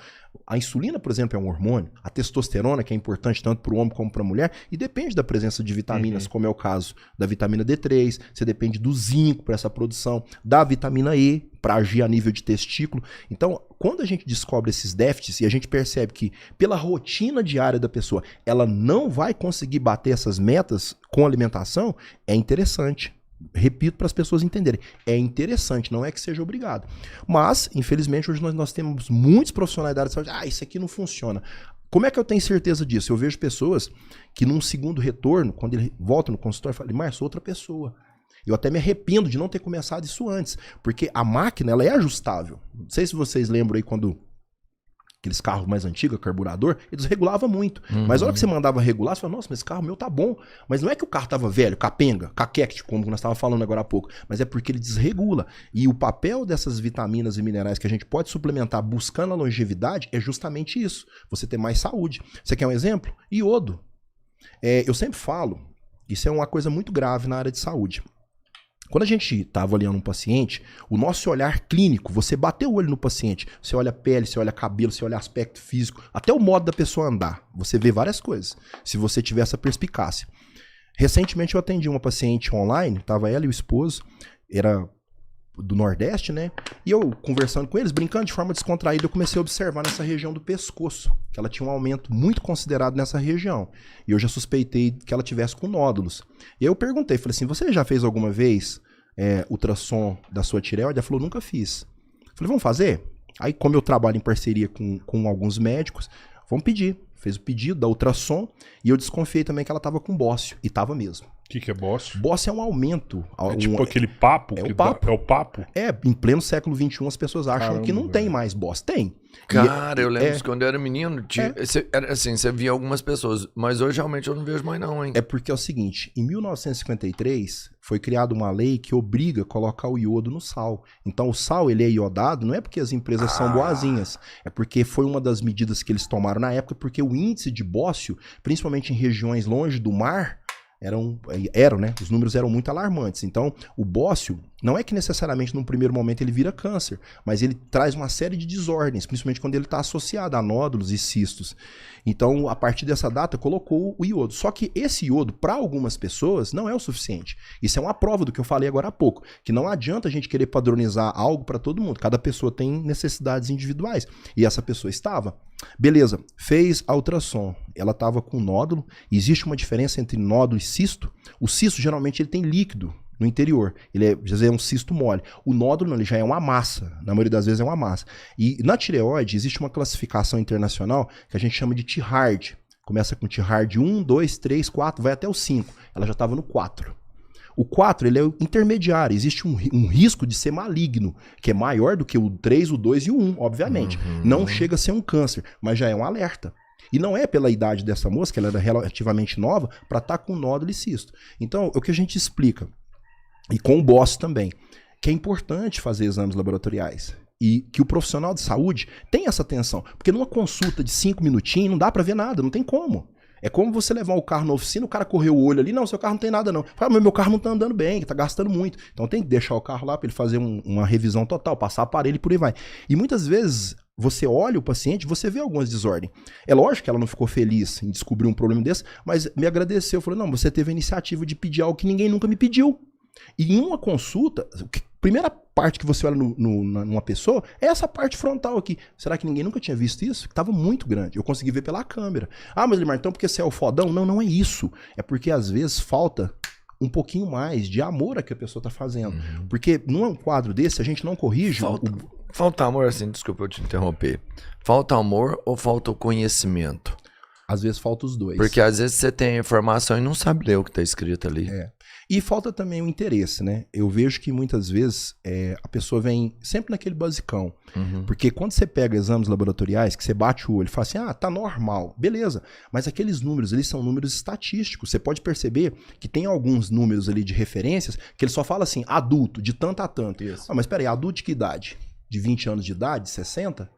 A insulina, por exemplo, é um hormônio, a testosterona, que é importante tanto para o homem como para a mulher, e depende da presença de vitaminas, como é o caso da vitamina D3, você depende do zinco para essa produção, da vitamina E para agir a nível de testículo. Então, quando a gente descobre esses déficits e a gente percebe que pela rotina diária da pessoa, ela não vai conseguir bater essas metas com alimentação, é interessante. Repito para as pessoas entenderem, é interessante, não é que seja obrigado. Mas, infelizmente, hoje nós temos muitos profissionais da área de saúde, isso aqui não funciona. Como é que eu tenho certeza disso? Eu vejo pessoas que num segundo retorno, quando ele volta no consultório, falam, mas sou outra pessoa. Eu até me arrependo de não ter começado isso antes, porque a máquina ela é ajustável. Não sei se vocês lembram aí quando aqueles carros mais antigos, carburador, ele desregulava muito. Mas a hora que você mandava regular, você falava, nossa, mas esse carro meu tá bom. Mas não é que o carro tava velho, capenga, caquete, como nós estávamos falando agora há pouco, mas é porque ele desregula. E o papel dessas vitaminas e minerais que a gente pode suplementar buscando a longevidade é justamente isso, você ter mais saúde. Você quer um exemplo? Iodo. Eu sempre falo, isso é uma coisa muito grave na área de saúde. Quando a gente está avaliando um paciente, o nosso olhar clínico, você bater o olho no paciente, você olha a pele, você olha cabelo, você olha aspecto físico, até o modo da pessoa andar. Você vê várias coisas, se você tiver essa perspicácia. Recentemente eu atendi uma paciente online, estava ela e o esposo, era do Nordeste, né? E eu conversando com eles, brincando de forma descontraída, eu comecei a observar nessa região do pescoço, que ela tinha um aumento muito considerado nessa região. E eu já suspeitei que ela tivesse com nódulos. E aí eu perguntei, falei assim, você já fez alguma vez ultrassom da sua tireoide? Ela falou, nunca fiz. Falei, vamos fazer? Aí, como eu trabalho em parceria com alguns médicos, vamos pedir. Fez o pedido da ultrassom e eu desconfiei também que ela estava com bócio. E estava mesmo. O que é bócio? Bócio é um aumento. É tipo aquele papo? É o papo. É o papo? Em pleno século XXI as pessoas acham que não tem mais bócio. Tem. Cara, eu lembro que quando eu era menino, era assim, você via algumas pessoas, mas hoje realmente eu não vejo mais não, hein? É porque é o seguinte, em 1953 foi criada uma lei que obriga a colocar o iodo no sal. Então o sal, ele é iodado, não é porque as empresas são boazinhas, é porque foi uma das medidas que eles tomaram na época, porque o índice de bócio, principalmente em regiões longe do mar, eram, né? Os números eram muito alarmantes. Então, o bócio, não é que necessariamente num primeiro momento ele vira câncer, mas ele traz uma série de desordens, principalmente quando ele está associado a nódulos e cistos. Então, a partir dessa data, colocou o iodo. Só que esse iodo, para algumas pessoas, não é o suficiente. Isso é uma prova do que eu falei agora há pouco, que não adianta a gente querer padronizar algo para todo mundo. Cada pessoa tem necessidades individuais. E essa pessoa estava. Beleza, fez a ultrassom. Ela estava com nódulo. Existe uma diferença entre nódulo e cisto. O cisto, geralmente, ele tem líquido no interior. Ele é um cisto mole. O nódulo, não, ele já é uma massa. Na maioria das vezes é uma massa. E na tireoide existe uma classificação internacional que a gente chama de THARD. Começa com THARD 1, 2, 3, 4, vai até o 5. Ela já estava no 4. O 4, ele é o intermediário. Existe um risco de ser maligno, que é maior do que o 3, o 2 e o 1, obviamente. Não chega a ser um câncer, mas já é um alerta. E não é pela idade dessa moça, que ela era relativamente nova, para estar com nódulo e cisto. Então, o que a gente explica, e com o bócio também, que é importante fazer exames laboratoriais. E que o profissional de saúde tem essa atenção. Porque numa consulta de 5 minutinhos não dá para ver nada, não tem como. É como você levar o carro na oficina, o cara correu o olho ali, não, seu carro não tem nada não. Fala, mas meu carro não tá andando bem, tá gastando muito. Então tem que deixar o carro lá para ele fazer uma revisão total, passar aparelho e por aí vai. E muitas vezes você olha o paciente, você vê algumas desordens. É lógico que ela não ficou feliz em descobrir um problema desse, mas me agradeceu, falou, não, você teve a iniciativa de pedir algo que ninguém nunca me pediu. E em uma consulta, a primeira parte que você olha numa pessoa é essa parte frontal aqui. Será que ninguém nunca tinha visto isso? Estava muito grande. Eu consegui ver pela câmera. Ah, mas Limar, então porque você é o fodão? Não, não é isso. É porque às vezes falta um pouquinho mais de amor a que a pessoa está fazendo. Porque num quadro desse, a gente não corrige... Falta amor, assim, desculpa eu te interromper. Falta amor ou falta o conhecimento? Às vezes falta os dois. Porque às vezes você tem a informação e não sabe ler o que está escrito ali. E falta também o interesse, né? Eu vejo que muitas vezes a pessoa vem sempre naquele basicão. Porque quando você pega exames laboratoriais, que você bate o olho e fala assim, ah, tá normal, beleza. Mas aqueles números, eles são números estatísticos. Você pode perceber que tem alguns números ali de referências que ele só fala assim, adulto, de tanto a tanto. Ah, mas peraí, adulto de que idade? De 20 anos de idade? 60?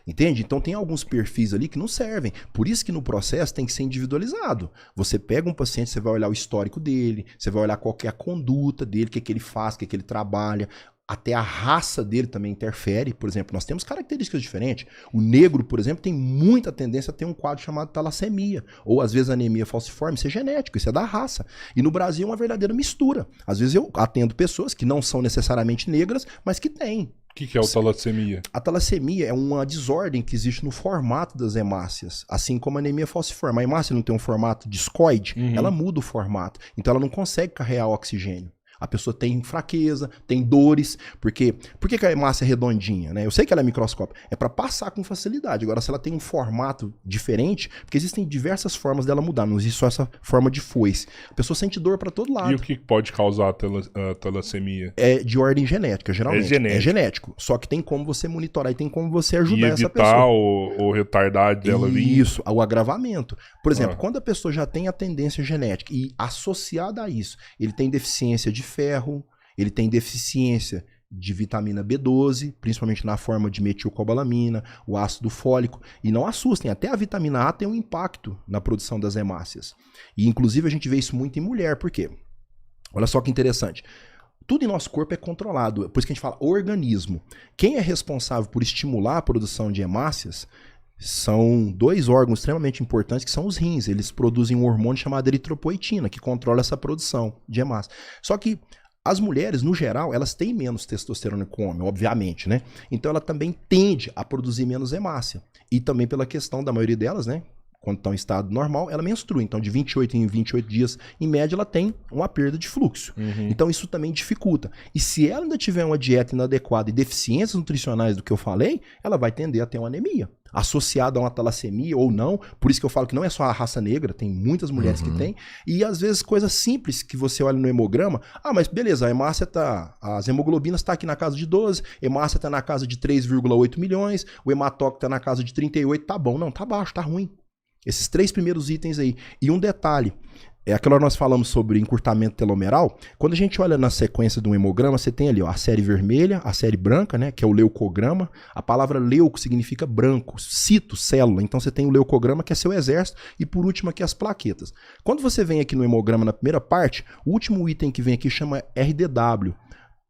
Entende? Então tem alguns perfis ali que não servem. Por isso que no processo tem que ser individualizado. Você pega um paciente, você vai olhar o histórico dele, você vai olhar qual que é a conduta dele, o que é que ele faz, o que é que ele trabalha. Até a raça dele também interfere. Por exemplo, nós temos características diferentes. O negro, por exemplo, tem muita tendência a ter um quadro chamado talassemia. Ou às vezes anemia falciforme. Isso é genético, isso é da raça. E no Brasil é uma verdadeira mistura. Às vezes eu atendo pessoas que não são necessariamente negras, mas que têm. O que é o talassemia? A talassemia é uma desordem que existe no formato das hemácias, assim como a anemia falciforme. A hemácia não tem um formato discoide, ela muda o formato, então ela não consegue carregar oxigênio. A pessoa tem fraqueza, tem dores, porque... Por que a hemácia é redondinha, né? Eu sei que ela é microscópica, é para passar com facilidade. Agora, se ela tem um formato diferente, porque existem diversas formas dela mudar, não existe só essa forma de foice. A pessoa sente dor para todo lado. E o que pode causar a talassemia? É de ordem genética, geralmente. É genético. Só que tem como você monitorar e tem como você ajudar e essa evitar pessoa. o retardar dela vir. Isso, o agravamento. Por exemplo, quando a pessoa já tem a tendência genética e associada a isso, ele tem deficiência de ferro, ele tem deficiência de vitamina B12, principalmente na forma de metilcobalamina, o ácido fólico. E não assustem, até a vitamina A tem um impacto na produção das hemácias. E inclusive a gente vê isso muito em mulher, por quê? Olha só que interessante. Tudo em nosso corpo é controlado, por isso que a gente fala organismo. Quem é responsável por estimular a produção de hemácias são dois órgãos extremamente importantes, que são os rins. Eles produzem um hormônio chamado eritropoetina, que controla essa produção de hemácia. Só que as mulheres, no geral, elas têm menos testosterona que o homem, obviamente, né? Então ela também tende a produzir menos hemácia. E também pela questão da maioria delas, né? Quando estão em estado normal, ela menstrua. Então, de 28 em 28 dias, em média, ela tem uma perda de fluxo. Então, isso também dificulta. E se ela ainda tiver uma dieta inadequada e deficiências nutricionais do que eu falei, ela vai tender a ter uma anemia. Associada a uma talassemia ou não. Por isso que eu falo que não é só a raça negra, tem muitas mulheres que têm. E, às vezes, coisas simples que você olha no hemograma. Ah, mas beleza, a hemácia tá... As hemoglobinas estão aqui na casa de 12, a hemácia está na casa de 3,8 milhões, o hematócrito está na casa de 38, tá bom. Não, tá baixo, tá ruim. Esses 3 primeiros itens aí. E um detalhe, é aquela hora nós falamos sobre encurtamento telomeral. Quando a gente olha na sequência de um hemograma, você tem ali ó, a série vermelha, a série branca, né, que é o leucograma. A palavra leuco significa branco, cito, célula. Então você tem o leucograma, que é seu exército, e por último aqui as plaquetas. Quando você vem aqui no hemograma na primeira parte, o último item que vem aqui chama RDW.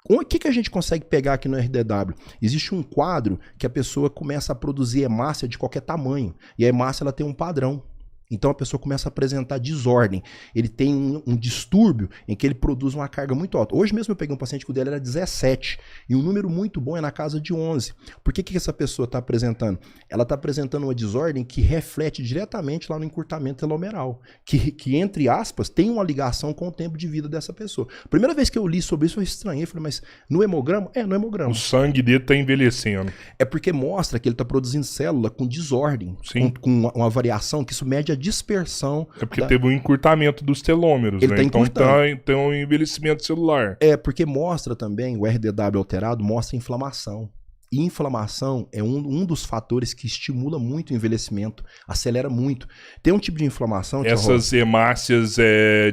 O que a gente consegue pegar aqui no RDW? Existe um quadro que a pessoa começa a produzir hemácia de qualquer tamanho. E a hemácia ela tem um padrão. Então a pessoa começa a apresentar desordem. Ele tem um distúrbio em que ele produz uma carga muito alta. Hoje mesmo eu peguei um paciente que o dele era 17. E um número muito bom é na casa de 11. Por que essa pessoa está apresentando? Ela está apresentando uma desordem que reflete diretamente lá no encurtamento telomeral. Que, entre aspas, tem uma ligação com o tempo de vida dessa pessoa. Primeira vez que eu li sobre isso eu estranhei. Falei, mas no hemograma? É, no hemograma. O sangue dele está envelhecendo. É porque mostra que ele está produzindo célula com desordem. Sim. Com uma variação que isso mede a dispersão. É porque teve um encurtamento dos telômeros, ele né? Tá então tem um envelhecimento celular. É, porque mostra também, o RDW alterado mostra inflamação. E inflamação é um dos fatores que estimula muito o envelhecimento, acelera muito. Tem um tipo de inflamação... Essas hemácias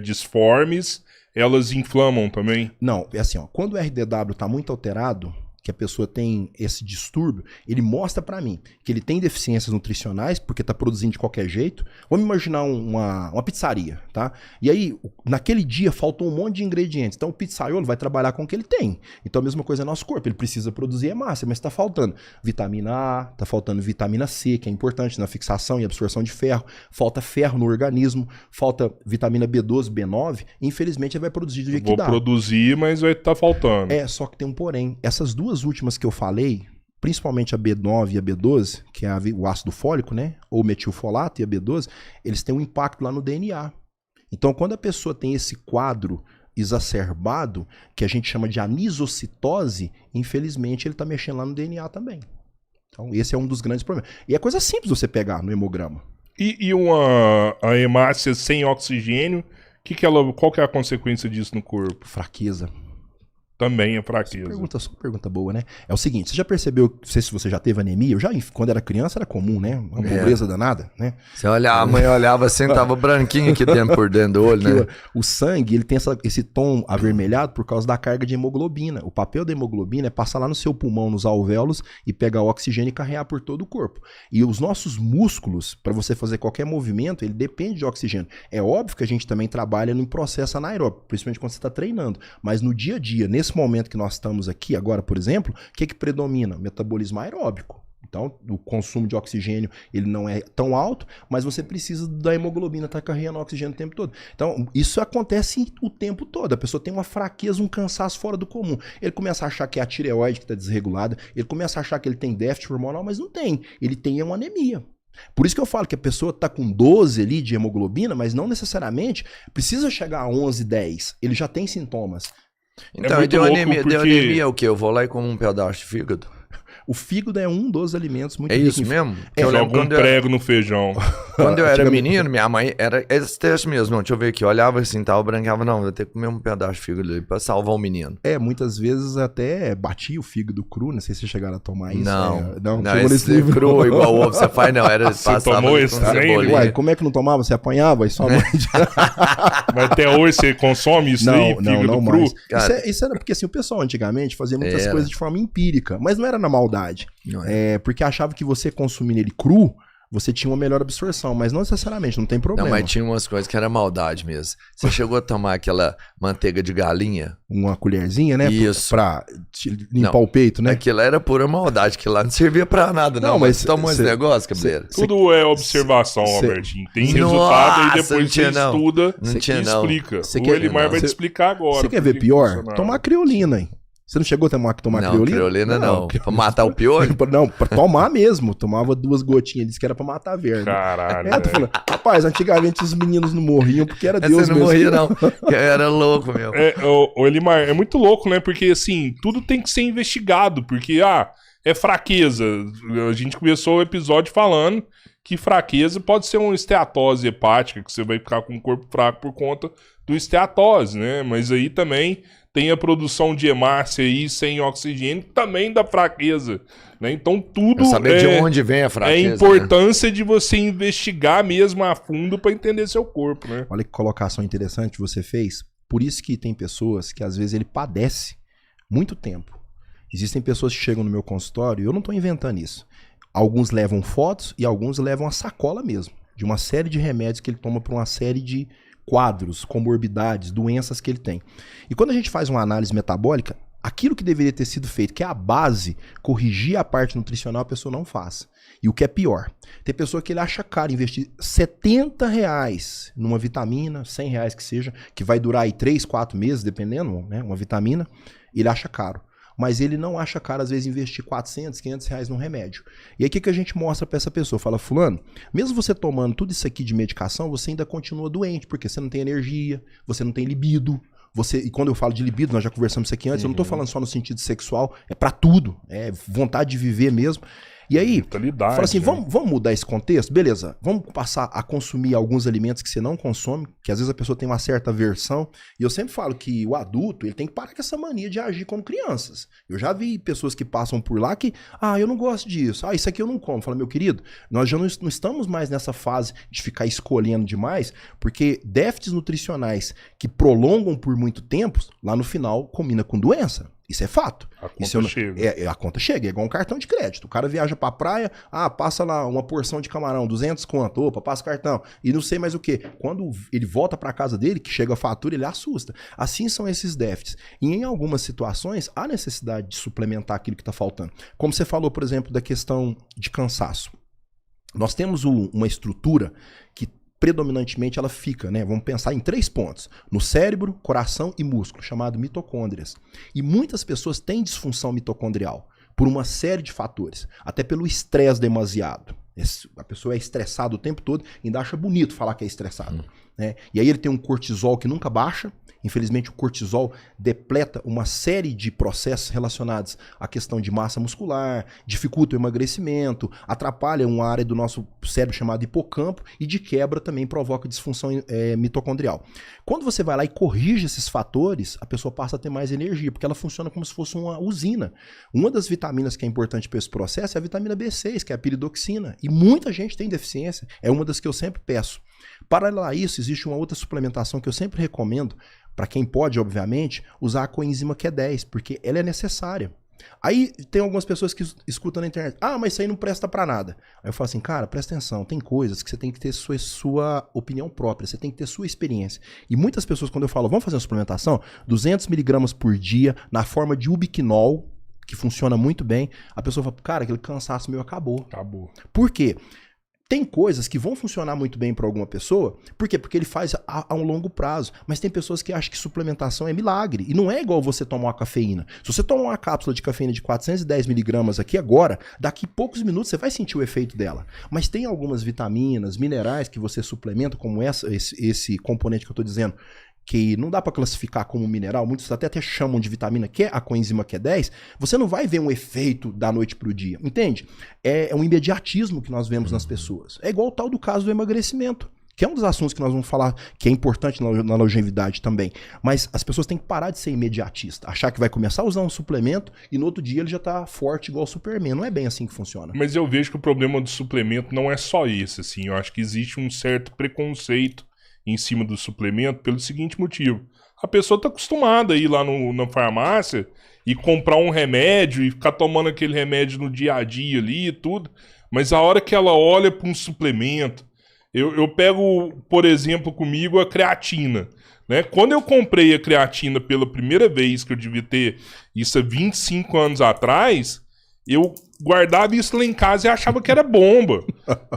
disformes, elas inflamam também? Não, é assim, ó, quando o RDW está muito alterado, que a pessoa tem esse distúrbio, ele mostra pra mim que ele tem deficiências nutricionais, porque tá produzindo de qualquer jeito. Vamos imaginar uma pizzaria, tá? E aí, naquele dia, faltou um monte de ingredientes. Então, o pizzaiolo vai trabalhar com o que ele tem. Então, a mesma coisa é nosso corpo. Ele precisa produzir hemácia, mas tá faltando vitamina A, tá faltando vitamina C, que é importante na fixação e absorção de ferro. Falta ferro no organismo, falta vitamina B12, B9. E, infelizmente, ele vai produzir do jeito que dá. Vou produzir, mas vai estar faltando. É, só que tem um porém. Essas duas últimas que eu falei, principalmente a B9 e a B12, que é o ácido fólico, né? Ou metilfolato e a B12, eles têm um impacto lá no DNA. Então, quando a pessoa tem esse quadro exacerbado, que a gente chama de anisocitose, infelizmente ele está mexendo lá no DNA também. Então, esse é um dos grandes problemas. E é coisa simples você pegar no hemograma. E a hemácia sem oxigênio, qual que é a consequência disso no corpo? Fraqueza. Também é fraqueza. Pergunta boa, né? É o seguinte, você já percebeu, não sei se você já teve anemia, quando era criança era comum, né? Uma pobreza danada, né? Você olhava, a mãe olhava assim, tava branquinho aqui dentro por dentro do olho, né? O sangue, ele tem esse tom avermelhado por causa da carga de hemoglobina. O papel da hemoglobina é passar lá no seu pulmão, nos alvéolos, e pegar o oxigênio e carregar por todo o corpo. E os nossos músculos, para você fazer qualquer movimento, ele depende de oxigênio. É óbvio que a gente também trabalha no processo anaeróbico, principalmente quando você está treinando. Mas no dia a dia, nesse momento que nós estamos aqui agora, por exemplo, o que predomina? Metabolismo aeróbico. Então, o consumo de oxigênio ele não é tão alto, mas você precisa da hemoglobina estar carregando oxigênio o tempo todo. Então, isso acontece o tempo todo. A pessoa tem uma fraqueza, um cansaço fora do comum. Ele começa a achar que é a tireoide que está desregulada, ele começa a achar que ele tem déficit hormonal, mas não tem. Ele tem uma anemia. Por isso que eu falo que a pessoa está com 12 ali de hemoglobina, mas não necessariamente precisa chegar a 11, 10. Ele já tem sintomas. Então, muito deu louco anemia, porque- deu anemia é o quê? Eu vou lá e como um pedaço de fígado? O fígado é um dos alimentos muito É ricos isso em- mesmo? Que eu lembro Joga um quando eu, prego no feijão. quando eu era Antigamente- menino, minha mãe era esse teste mesmo. Não, deixa eu ver aqui. Eu olhava assim, tal, eu brancava, não, vou ter que comer um pedaço de fígado ali pra salvar o menino. Muitas vezes até batia o fígado cru, não sei se vocês chegaram a tomar isso. Não, não não, chegou nesse esse nível. cru igual o ovo você faz, não. Era Você passava tomou ali esse com trem? cebolinha. Ué, como é que não tomava? Você apanhava e sua mãe... Mas até hoje você consome isso aí, fígado cru? mais. Cara. Isso era porque assim, o pessoal antigamente fazia muitas Era. coisas de forma empírica, mas não era na maldade. Não é. Porque achava que você consumindo ele cru, você tinha uma melhor absorção, mas não necessariamente, não tem problema. Não, mas tinha umas coisas que era maldade mesmo. Você chegou a tomar aquela manteiga de galinha? Uma colherzinha, né? Isso. Pra limpar Não. o peito, né? Aquilo era pura maldade, que lá não servia pra nada, não. Não, mas mas você tomou esse cê- negócio, cabeleiro? Tudo é observação, Robertinho. Tem resultado Nossa, e não depois você tinha, não. estuda Não e tinha, não. explica. Cê O quer- Elimar vai te Cê- explicar agora. Você quer por ver que pior? funcionava. Tomar criolina, hein? Você não chegou a tomar Não, criolina? criolina não. Pra matar o piolho? Não, pra tomar mesmo. Tomava 2 gotinhas, disse que era pra matar a verme. Caralho, Tô velho. falando, rapaz, antigamente os meninos não morriam porque era Essa Deus não mesmo. morria, não. Eu era louco, meu. O Elimar, é muito louco, né? Porque, assim, tudo tem que ser investigado. Porque, é fraqueza. A gente começou o episódio falando que fraqueza pode ser uma esteatose hepática, que você vai ficar com o corpo fraco por conta do esteatose, né? Mas aí também tem a produção de hemácia aí sem oxigênio, que também dá fraqueza, né? Então tudo Saber de onde vem a fraqueza. é a importância de você investigar mesmo a fundo pra entender seu corpo, né? Olha que colocação interessante você fez. Por isso que tem pessoas que às vezes ele padece muito tempo. Existem pessoas que chegam no meu consultório e eu não estou inventando isso. Alguns levam fotos e alguns levam a sacola mesmo, de uma série de remédios que ele toma para uma série de quadros, comorbidades, doenças que ele tem. E quando a gente faz uma análise metabólica, aquilo que deveria ter sido feito, que é a base, corrigir a parte nutricional, a pessoa não faz. E o que é pior, tem pessoa que ele acha caro investir R$70 numa vitamina, R$100 que seja, que vai durar aí 3, 4 meses, dependendo, né, uma vitamina, ele acha caro. Mas ele não acha caro, às vezes, investir R$400, R$500 num remédio. E aí, o que a gente mostra pra essa pessoa? Fala, fulano, mesmo você tomando tudo isso aqui de medicação, você ainda continua doente, porque você não tem energia, você não tem libido. E quando eu falo de libido, nós já conversamos isso aqui antes, eu não tô falando só no sentido sexual, é pra tudo, é vontade de viver mesmo. E aí, Vitalidade, fala assim, né? vamos mudar esse contexto? Beleza, vamos passar a consumir alguns alimentos que você não consome, que às vezes a pessoa tem uma certa aversão. E eu sempre falo que o adulto, ele tem que parar com essa mania de agir como crianças. Eu já vi pessoas que passam por lá que, eu não gosto disso, isso aqui eu não como. Fala, meu querido, nós já não estamos mais nessa fase de ficar escolhendo demais, porque déficits nutricionais que prolongam por muito tempo, lá no final, combina com doença. Isso é fato. A conta Isso chega. a conta chega, é igual um cartão de crédito. O cara viaja pra praia, passa lá uma porção de camarão, 200 conto, opa, passa cartão, e não sei mais o que. Quando ele volta pra casa dele, que chega a fatura, ele assusta. Assim são esses déficits. E em algumas situações, há necessidade de suplementar aquilo que tá faltando. Como você falou, por exemplo, da questão de cansaço. Nós temos uma estrutura que predominantemente ela fica, né? Vamos pensar em 3 pontos: no cérebro, coração e músculo, chamado mitocôndrias. E muitas pessoas têm disfunção mitocondrial por uma série de fatores, até pelo estresse demasiado. A pessoa é estressada o tempo todo e ainda acha bonito falar que é estressado. Né? E aí ele tem um cortisol que nunca baixa. Infelizmente o cortisol depleta uma série de processos relacionados à questão de massa muscular, dificulta o emagrecimento, atrapalha uma área do nosso cérebro chamada hipocampo e de quebra também provoca disfunção mitocondrial. Quando você vai lá e corrige esses fatores, a pessoa passa a ter mais energia, porque ela funciona como se fosse uma usina. Uma das vitaminas que é importante para esse processo é a vitamina B6, que é a piridoxina, e muita gente tem deficiência, é uma das que eu sempre peço. Paralelo a isso, existe uma outra suplementação que eu sempre recomendo, para quem pode, obviamente, usar a coenzima Q10, porque ela é necessária. Aí tem algumas pessoas que escutam na internet, mas isso aí não presta para nada. Aí eu falo assim, cara, presta atenção, tem coisas que você tem que ter sua opinião própria, você tem que ter sua experiência. E muitas pessoas, quando eu falo, vamos fazer uma suplementação, 200 mg por dia, na forma de ubiquinol, que funciona muito bem, a pessoa fala, cara, aquele cansaço meu acabou. Por quê? Tem coisas que vão funcionar muito bem para alguma pessoa, por quê? Porque ele faz a um longo prazo, mas tem pessoas que acham que suplementação é milagre, e não é igual você tomar uma cafeína. Se você tomar uma cápsula de cafeína de 410 mg aqui agora, daqui poucos minutos você vai sentir o efeito dela. Mas tem algumas vitaminas, minerais que você suplementa, como esse componente que eu estou dizendo, que não dá para classificar como mineral, muitos até chamam de vitamina Q, a coenzima Q10, você não vai ver um efeito da noite pro dia, entende? É um imediatismo que nós vemos nas pessoas. É igual o tal do caso do emagrecimento, que é um dos assuntos que nós vamos falar, que é importante na longevidade também. Mas as pessoas têm que parar de ser imediatista, achar que vai começar a usar um suplemento e no outro dia ele já tá forte igual o Superman. Não é bem assim que funciona. Mas eu vejo que o problema do suplemento não é só esse, assim. Eu acho que existe um certo preconceito em cima do suplemento pelo seguinte motivo. A pessoa tá acostumada a ir lá na farmácia e comprar um remédio e ficar tomando aquele remédio no dia a dia ali e tudo. Mas a hora que ela olha para um suplemento, eu pego, por exemplo, comigo a creatina, né? Quando eu comprei a creatina pela primeira vez, que eu devia ter isso há 25 anos atrás, eu guardava isso lá em casa e achava que era bomba,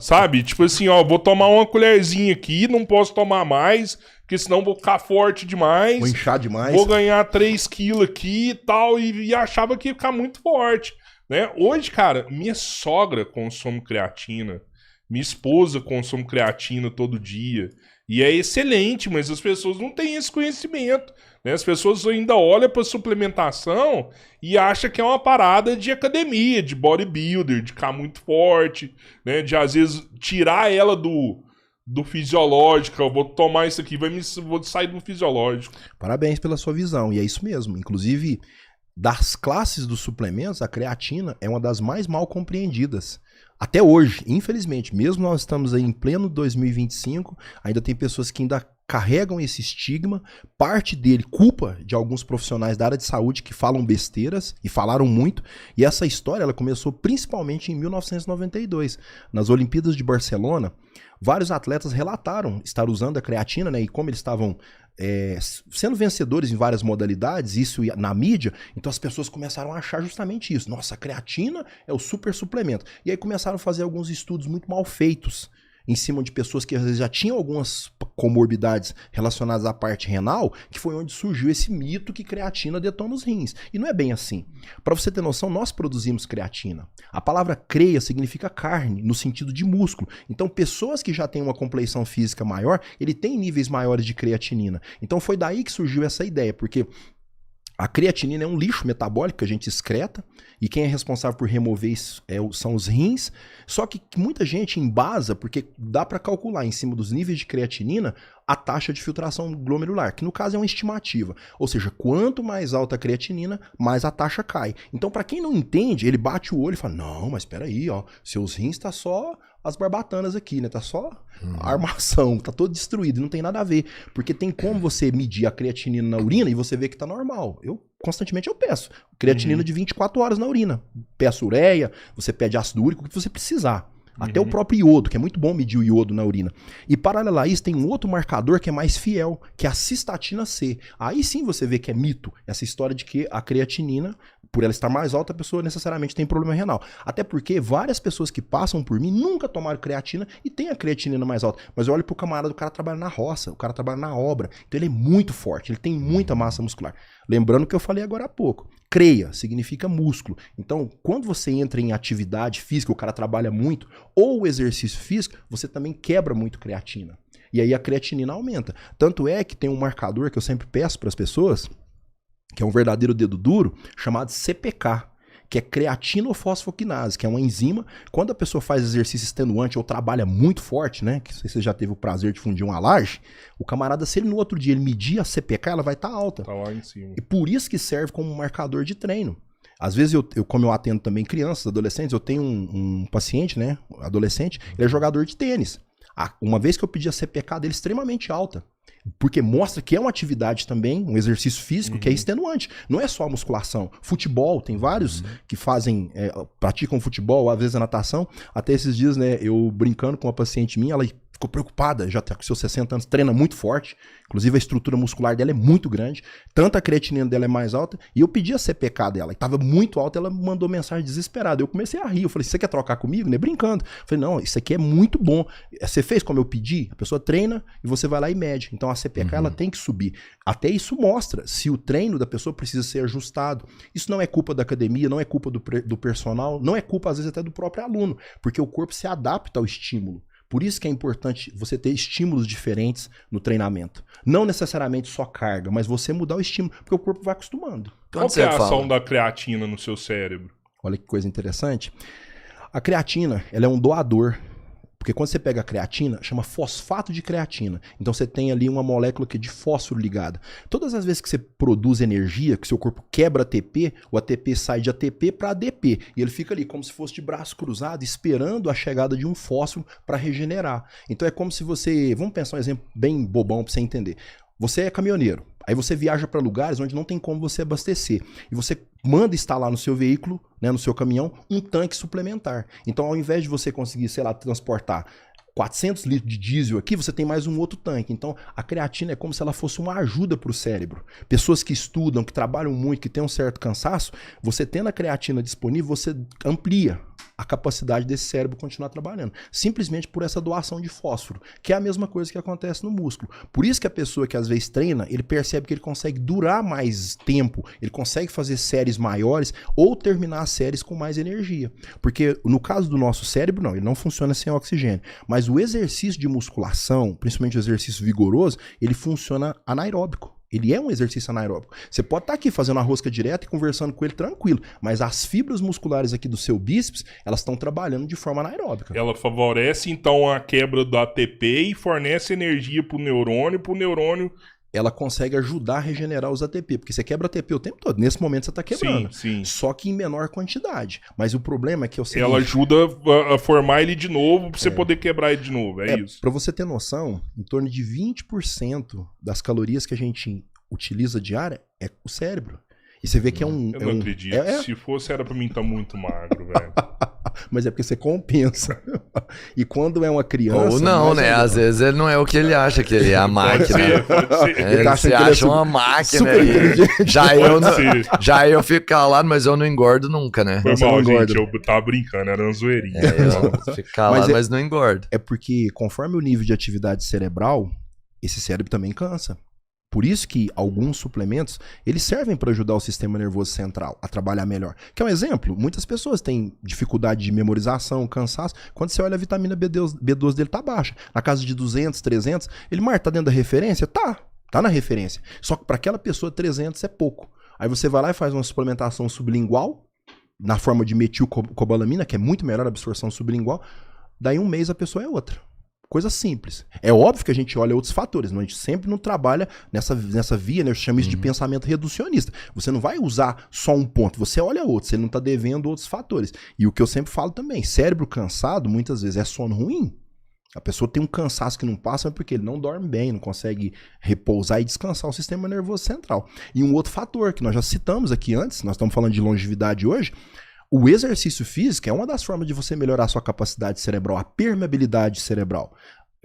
sabe? Tipo assim, ó, vou tomar uma colherzinha aqui, não posso tomar mais, porque senão vou ficar forte demais. Vou inchar demais. Vou ganhar 3 quilos aqui e tal, e achava que ia ficar muito forte, né? Hoje, cara, minha sogra consome creatina. Minha esposa consome creatina todo dia. E é excelente, mas as pessoas não têm esse conhecimento, né? As pessoas ainda olham para suplementação e acham que é uma parada de academia, de bodybuilder, de ficar muito forte, né? De às vezes tirar ela do fisiológico. Eu vou tomar isso aqui, vou sair do fisiológico. Parabéns pela sua visão, e é isso mesmo. Inclusive, das classes dos suplementos, a creatina é uma das mais mal compreendidas. Até hoje, infelizmente, mesmo nós estamos aí em pleno 2025, ainda tem pessoas que ainda carregam esse estigma, parte dele culpa de alguns profissionais da área de saúde que falam besteiras, e falaram muito, e essa história ela começou principalmente em 1992, nas Olimpíadas de Barcelona. Vários atletas relataram estar usando a creatina, né, e como eles estavam sendo vencedores em várias modalidades, isso na mídia, então as pessoas começaram a achar justamente isso. Nossa, a creatina é o super suplemento. E aí começaram a fazer alguns estudos muito mal feitos em cima de pessoas que às vezes já tinham algumas comorbidades relacionadas à parte renal, que foi onde surgiu esse mito que creatina detona os rins. E não é bem assim. Para você ter noção, nós produzimos creatina. A palavra creia significa carne, no sentido de músculo. Então, pessoas que já têm uma compleição física maior, ele tem níveis maiores de creatinina. Então, foi daí que surgiu essa ideia, porque a creatinina é um lixo metabólico que a gente excreta, e quem é responsável por remover isso são os rins. Só que muita gente embasa, porque dá para calcular em cima dos níveis de creatinina a taxa de filtração glomerular, que no caso é uma estimativa. Ou seja, quanto mais alta a creatinina, mais a taxa cai. Então, para quem não entende, ele bate o olho e fala, não, mas espera aí, ó, seus rins tá só as barbatanas aqui, né? Tá só a armação, tá todo destruído, não tem nada a ver. Porque tem como você medir a creatinina na urina e você vê que tá normal. Constantemente eu peço creatinina de 24 horas na urina. Peço ureia, você pede ácido úrico, o que você precisar. Até o próprio iodo, que é muito bom medir o iodo na urina. E paralelo a isso, tem um outro marcador que é mais fiel, que é a cistatina C. Aí sim você vê que é mito, essa história de que a creatinina, por ela estar mais alta, a pessoa necessariamente tem problema renal. Até porque várias pessoas que passam por mim nunca tomaram creatina e tem a creatinina mais alta. Mas eu olho pro camarada, o cara trabalha na roça, o cara trabalha na obra. Então ele é muito forte, ele tem muita massa muscular. Lembrando que eu falei agora há pouco. Creia significa músculo. Então, quando você entra em atividade física, o cara trabalha muito, ou exercício físico, você também quebra muito creatina. E aí a creatinina aumenta. Tanto é que tem um marcador que eu sempre peço para as pessoas, que é um verdadeiro dedo duro, chamado CPK, que é creatinofosfoquinase, que é uma enzima. Quando a pessoa faz exercício extenuante ou trabalha muito forte, né, que você já teve o prazer de fundir uma laje, o camarada, se ele no outro dia ele medir a CPK, ela vai estar alta. Tá lá em cima. E por isso que serve como marcador de treino. Às vezes, como eu atendo também crianças, adolescentes, eu tenho um paciente, né, adolescente, ele é jogador de tênis. Uma vez que eu pedi a CPK dele extremamente alta, porque mostra que é uma atividade também, um exercício físico que é extenuante. Não é só a musculação. Futebol, tem vários que fazem, praticam futebol, às vezes a natação. Até esses dias, né, eu brincando com uma paciente minha, ela ficou preocupada, já tá com seus 60 anos, treina muito forte, inclusive a estrutura muscular dela é muito grande, tanto a creatinina dela é mais alta, e eu pedi a CPK dela, e tava muito alta, ela mandou mensagem desesperada, eu comecei a rir, eu falei, você quer trocar comigo, né, brincando, eu falei, não, isso aqui é muito bom, você fez como eu pedi, a pessoa treina, e você vai lá e mede, então a CPK ela tem que subir, até isso mostra se o treino da pessoa precisa ser ajustado, isso não é culpa da academia, não é culpa do personal, não é culpa às vezes até do próprio aluno, porque o corpo se adapta ao estímulo. Por isso que é importante você ter estímulos diferentes no treinamento. Não necessariamente só carga, mas você mudar o estímulo, porque o corpo vai acostumando. Qual que é a ação da creatina no seu cérebro? Olha que coisa interessante. A creatina, ela é um doador. Porque quando você pega a creatina, chama fosfato de creatina. Então você tem ali uma molécula que é de fósforo ligada. Todas as vezes que você produz energia, que seu corpo quebra ATP, o ATP sai de ATP para ADP. E ele fica ali como se fosse de braço cruzado, esperando a chegada de um fósforo para regenerar. Então é como se você... Vamos pensar um exemplo bem bobão para você entender. Você é caminhoneiro. Aí você viaja para lugares onde não tem como você abastecer. E você manda instalar no seu veículo, né, no seu caminhão, um tanque suplementar. Então, ao invés de você conseguir, sei lá, transportar 400 litros de diesel aqui, você tem mais um outro tanque. Então, a creatina é como se ela fosse uma ajuda para o cérebro. Pessoas que estudam, que trabalham muito, que têm um certo cansaço, você tendo a creatina disponível, você amplia a capacidade desse cérebro continuar trabalhando. Simplesmente por essa doação de fósforo, que é a mesma coisa que acontece no músculo. Por isso que a pessoa que às vezes treina, ele percebe que ele consegue durar mais tempo, ele consegue fazer séries maiores ou terminar as séries com mais energia. Porque no caso do nosso cérebro, não, ele não funciona sem oxigênio. Mas o exercício de musculação, principalmente o exercício vigoroso, ele funciona anaeróbico. Ele é um exercício anaeróbico. Você pode estar aqui fazendo a rosca direta e conversando com ele tranquilo, mas as fibras musculares aqui do seu bíceps, elas estão trabalhando de forma anaeróbica. Ela favorece, então, a quebra do ATP e fornece energia pro neurônio... Ela consegue ajudar a regenerar os ATP, porque você quebra ATP o tempo todo. Nesse momento você está quebrando. Sim. Só que em menor quantidade. Mas o problema é que... Ela ajuda a formar ele de novo para você poder quebrar ele de novo, é isso. Para você ter noção, em torno de 20% das calorias que a gente utiliza diária é o cérebro. E você vê que é um... Eu não acredito. Se fosse, era para mim estar muito magro, velho. Mas é porque você compensa. E quando é uma criança... Ou não, né? Às vezes ele não é o que ele acha que ele é, a máquina. Pode ser. Ele se acha uma máquina. Já eu fico calado, mas eu não engordo nunca, né? Foi mal, gente. Eu tava brincando, era uma zoeirinha. Eu fico calado, mas não engordo. É porque conforme o nível de atividade cerebral, esse cérebro também cansa. Por isso que alguns suplementos, eles servem para ajudar o sistema nervoso central a trabalhar melhor. Que é um exemplo, muitas pessoas têm dificuldade de memorização, cansaço. Quando você olha a vitamina B12 dele tá baixa. Na casa de 200, 300, ele, tá dentro da referência? Tá na referência. Só que para aquela pessoa 300 é pouco. Aí você vai lá e faz uma suplementação sublingual, na forma de metilcobalamina, que é muito melhor a absorção sublingual. Daí um mês a pessoa é outra. Coisa simples. É óbvio que a gente olha outros fatores, mas a gente sempre não trabalha nessa via, né? Eu chamo isso de pensamento reducionista. Você não vai usar só um ponto, você olha outro, você não está devendo outros fatores. E o que eu sempre falo também, cérebro cansado, muitas vezes é sono ruim. A pessoa tem um cansaço que não passa porque ele não dorme bem, não consegue repousar e descansar o sistema nervoso central. E um outro fator que nós já citamos aqui antes, nós estamos falando de longevidade hoje, o exercício físico é uma das formas de você melhorar a sua capacidade cerebral, a permeabilidade cerebral.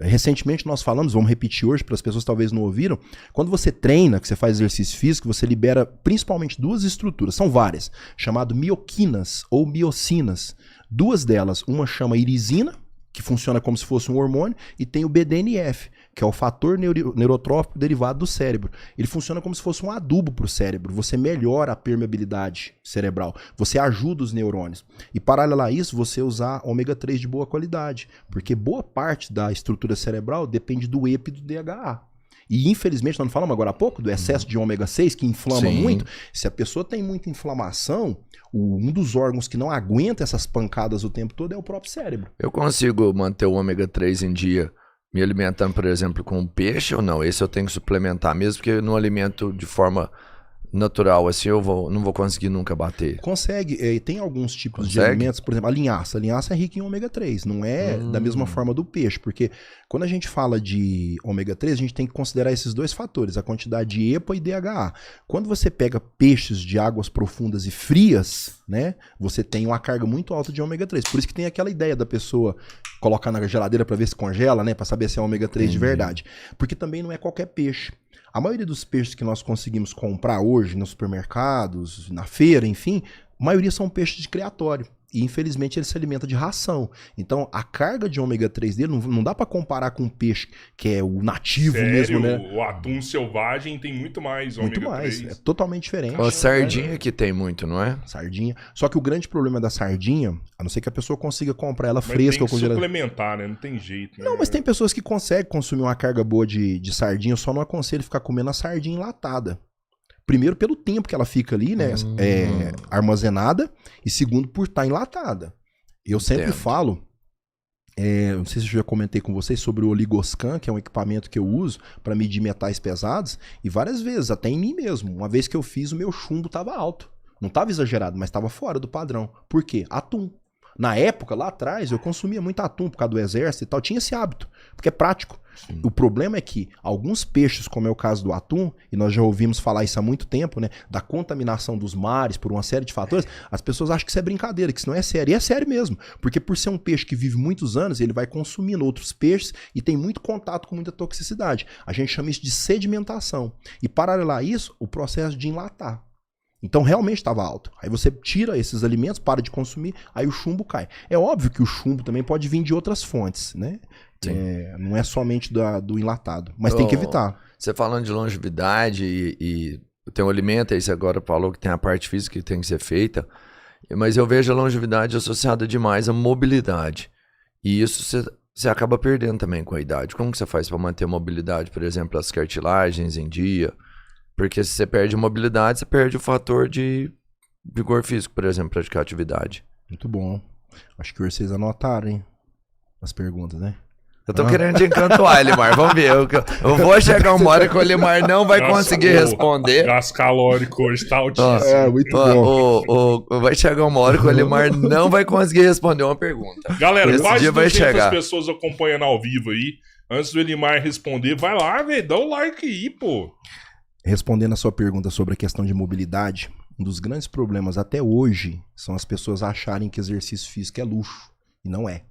Recentemente nós falamos, vamos repetir hoje para as pessoas que talvez não ouviram, quando você treina, que você faz exercício físico, você libera principalmente duas estruturas, são várias, chamado mioquinas ou miocinas. Duas delas, uma chama irisina, que funciona como se fosse um hormônio, e tem o BDNF, que é o fator neurotrófico derivado do cérebro. Ele funciona como se fosse um adubo para o cérebro. Você melhora a permeabilidade cerebral, você ajuda os neurônios. E paralelo a isso, você usar ômega 3 de boa qualidade, porque boa parte da estrutura cerebral depende do EPA e do DHA. E infelizmente, nós não falamos agora há pouco do excesso de ômega 6, que inflama muito. Se a pessoa tem muita inflamação, um dos órgãos que não aguenta essas pancadas o tempo todo é o próprio cérebro. Eu consigo manter o ômega 3 em dia me alimentando, por exemplo, com peixe ou não? Esse eu tenho que suplementar, mesmo que eu não alimento de forma natural, assim eu não vou conseguir nunca bater. Consegue, tem alguns tipos de alimentos, por exemplo, a linhaça. A linhaça é rica em ômega 3, não é da mesma forma do peixe, porque quando a gente fala de ômega 3, a gente tem que considerar esses dois fatores, a quantidade de EPA e DHA. Quando você pega peixes de águas profundas e frias, né, você tem uma carga muito alta de ômega 3. Por isso que tem aquela ideia da pessoa colocar na geladeira para ver se congela, né, para saber se é ômega 3 de verdade. Porque também não é qualquer peixe. A maioria dos peixes que nós conseguimos comprar hoje nos supermercados, na feira, enfim, a maioria são peixes de criatório. e infelizmente ele se alimenta de ração. Então a carga de ômega 3 dele não dá pra comparar com um peixe que é o nativo mesmo, né? O atum selvagem tem muito mais ômega 3. Muito mais, é totalmente diferente. A sardinha que tem muito, não é? Sardinha. Só que o grande problema da sardinha, a não ser que a pessoa consiga comprar ela Mas fresca tem ou que congelada. suplementar, né? Não tem jeito, né? Não, mas tem pessoas que conseguem consumir uma carga boa de sardinha, eu só não aconselho ficar comendo a sardinha enlatada. Primeiro, pelo tempo que ela fica ali, né? Armazenada. E segundo, por estar enlatada. Eu sempre falo, não sei se eu já comentei com vocês sobre o Oligoscan, que é um equipamento que eu uso para medir metais pesados. E várias vezes, até em mim mesmo. Uma vez que eu fiz, o meu chumbo estava alto. Não estava exagerado, mas estava fora do padrão. Por quê? Atum. Na época, lá atrás, eu consumia muito atum por causa do exército e tal. Tinha esse hábito, porque é prático. Sim. O problema é que alguns peixes, como é o caso do atum, e nós já ouvimos falar isso há muito tempo, né? Da contaminação dos mares por uma série de fatores, as pessoas acham que isso é brincadeira, que isso não é sério. E é sério mesmo, porque por ser um peixe que vive muitos anos, ele vai consumindo outros peixes e tem muito contato com muita toxicidade. A gente chama isso de sedimentação. E paralelo a isso, o processo de enlatar. Então realmente estava alto. Aí você tira esses alimentos, para de consumir, aí o chumbo cai. É óbvio que o chumbo também pode vir de outras fontes, né? Não é somente do enlatado, mas tem que evitar. Você falando de longevidade e tem um alimento, aí você agora falou que tem a parte física que tem que ser feita, mas eu vejo a longevidade associada demais à mobilidade. E isso você acaba perdendo também com a idade. Como que você faz para manter a mobilidade, por exemplo, as cartilagens em dia? Porque se você perde a mobilidade, você perde o fator de vigor físico, por exemplo, praticar atividade. Muito bom. Acho que vocês anotaram, hein? As perguntas, né? Eu tô querendo te encantar, Elimar. Vamos ver. Eu vou chegar uma hora que o Elimar não vai conseguir responder. O gás calórico hoje tá altíssimo. Muito bom. Vai chegar uma hora que o Elimar não vai conseguir responder uma pergunta. Galera, quase 200 pessoas acompanhando ao vivo aí. Antes do Elimar responder, vai lá, velho. Dá o like aí, pô. Respondendo a sua pergunta sobre a questão de mobilidade, um dos grandes problemas até hoje são as pessoas acharem que exercício físico é luxo, e não é.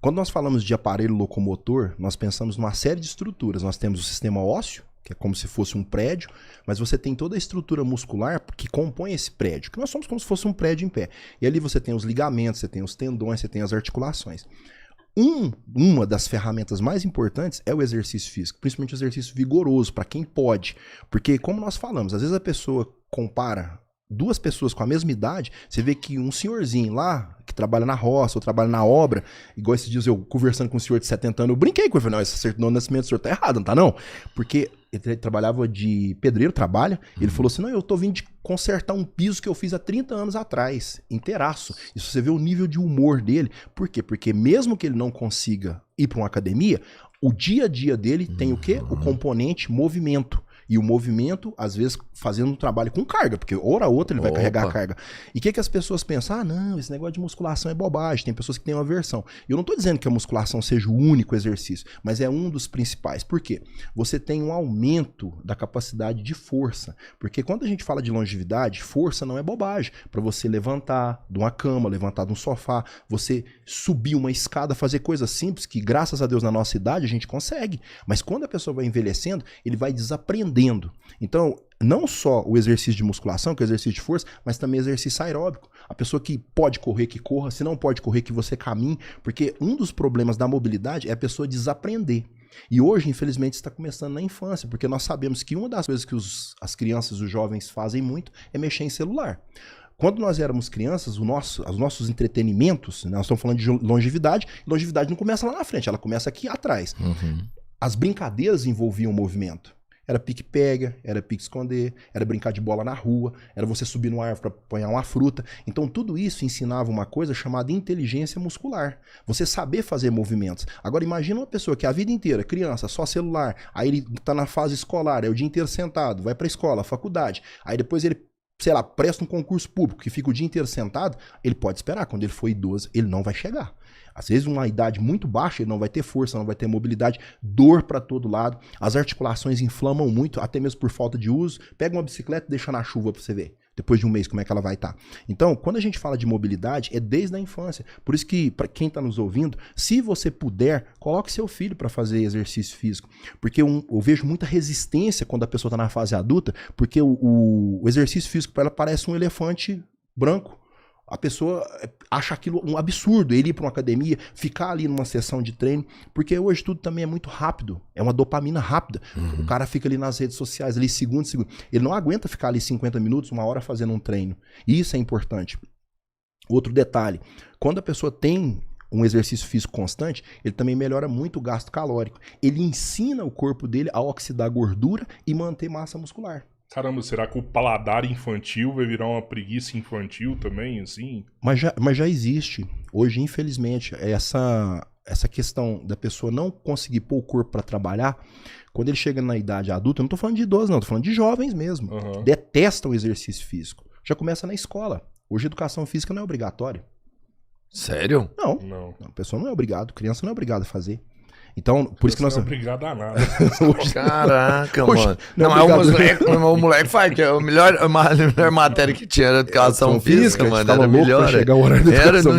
Quando nós falamos de aparelho locomotor, nós pensamos numa série de estruturas. Nós temos o sistema ósseo, que é como se fosse um prédio, mas você tem toda a estrutura muscular que compõe esse prédio, que nós somos como se fosse um prédio em pé. E ali você tem os ligamentos, você tem os tendões, você tem as articulações. Uma das ferramentas mais importantes é o exercício físico, principalmente o exercício vigoroso, para quem pode. Porque, como nós falamos, às vezes a pessoa compara duas pessoas com a mesma idade, você vê que um senhorzinho lá, que trabalha na roça ou trabalha na obra, igual esses dias eu conversando com um senhor de 70 anos, eu brinquei com ele, falei, não, esse certidão de nascimento do senhor tá errado, não tá não? Porque ele trabalhava de pedreiro, ele falou assim, não, eu tô vindo de consertar um piso que eu fiz há 30 anos atrás, inteiraço. Isso você vê o nível de humor dele. Por quê? Porque mesmo que ele não consiga ir para uma academia, o dia a dia dele tem o quê? O componente movimento. E o movimento, às vezes, fazendo um trabalho com carga, porque hora ou outra ele vai carregar a carga. E o que as pessoas pensam? Ah, não, esse negócio de musculação é bobagem. Tem pessoas que têm uma aversão. E eu não estou dizendo que a musculação seja o único exercício, mas é um dos principais. Por quê? Você tem um aumento da capacidade de força. Porque quando a gente fala de longevidade, força não é bobagem. Para você levantar de uma cama, levantar de um sofá, você subir uma escada, fazer coisas simples que, graças a Deus, na nossa idade, a gente consegue. Mas quando a pessoa vai envelhecendo, ele vai desaprendendo. Então, não só o exercício de musculação, que é o exercício de força, mas também exercício aeróbico. A pessoa que pode correr, que corra, se não pode correr, que você caminhe, porque um dos problemas da mobilidade é a pessoa desaprender. E hoje, infelizmente, está começando na infância, porque nós sabemos que uma das coisas que as crianças e os jovens fazem muito é mexer em celular. Quando nós éramos crianças, os nossos entretenimentos, nós estamos falando de longevidade não começa lá na frente, ela começa aqui atrás. As brincadeiras envolviam movimento. Era pique-pega, era pique-esconder, era brincar de bola na rua, era você subir no árvore para apanhar uma fruta. Então tudo isso ensinava uma coisa chamada inteligência muscular. Você saber fazer movimentos. Agora imagina uma pessoa que a vida inteira, criança, só celular, aí ele tá na fase escolar, é o dia inteiro sentado, vai pra escola, faculdade, aí depois ele, sei lá, presta um concurso público que fica o dia inteiro sentado, ele pode esperar, quando ele for idoso, ele não vai chegar. Às vezes, uma idade muito baixa, ele não vai ter força, não vai ter mobilidade, dor para todo lado, as articulações inflamam muito, até mesmo por falta de uso. Pega uma bicicleta e deixa na chuva para você ver, depois de um mês, como é que ela vai estar. Então, quando a gente fala de mobilidade, é desde a infância. Por isso que, para quem está nos ouvindo, se você puder, coloque seu filho para fazer exercício físico. Porque eu vejo muita resistência quando a pessoa está na fase adulta, porque o exercício físico para ela parece um elefante branco. A pessoa acha aquilo um absurdo, ele ir para uma academia, ficar ali numa sessão de treino, porque hoje tudo também é muito rápido, é uma dopamina rápida. O cara fica ali nas redes sociais, ali segundo. Ele não aguenta ficar ali 50 minutos, uma hora fazendo um treino. E isso é importante. Outro detalhe, quando a pessoa tem um exercício físico constante, ele também melhora muito o gasto calórico. Ele ensina o corpo dele a oxidar gordura e manter massa muscular. Caramba, será que o paladar infantil vai virar uma preguiça infantil também, assim? Mas já existe. Hoje, infelizmente, essa questão da pessoa não conseguir pôr o corpo para trabalhar, quando ele chega na idade adulta, eu não tô falando de idosos, não, tô falando de jovens mesmo. Detestam o exercício físico. Já começa na escola. Hoje, a educação física não é obrigatória. Sério? Não. A pessoa não é obrigada, criança não é obrigada a fazer. Então, por isso que nós... Não é obrigado a nada. Caraca, Hoje, mano. não, O moleque faz que a melhor matéria que tinha era educação física, mano. Era melhor.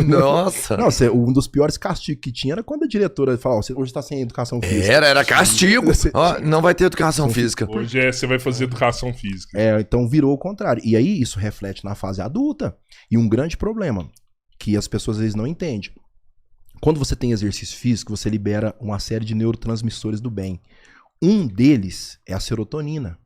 Nossa. Não, um dos piores castigos que tinha era quando a diretora falava, você hoje tá sem educação física. Era castigo. Ó, não vai ter educação física. Hoje você vai fazer educação física. Então virou o contrário. E aí isso reflete na fase adulta. E um grande problema que as pessoas às vezes não entendem. Quando você tem exercício físico, você libera uma série de neurotransmissores do bem. Um deles é a serotonina,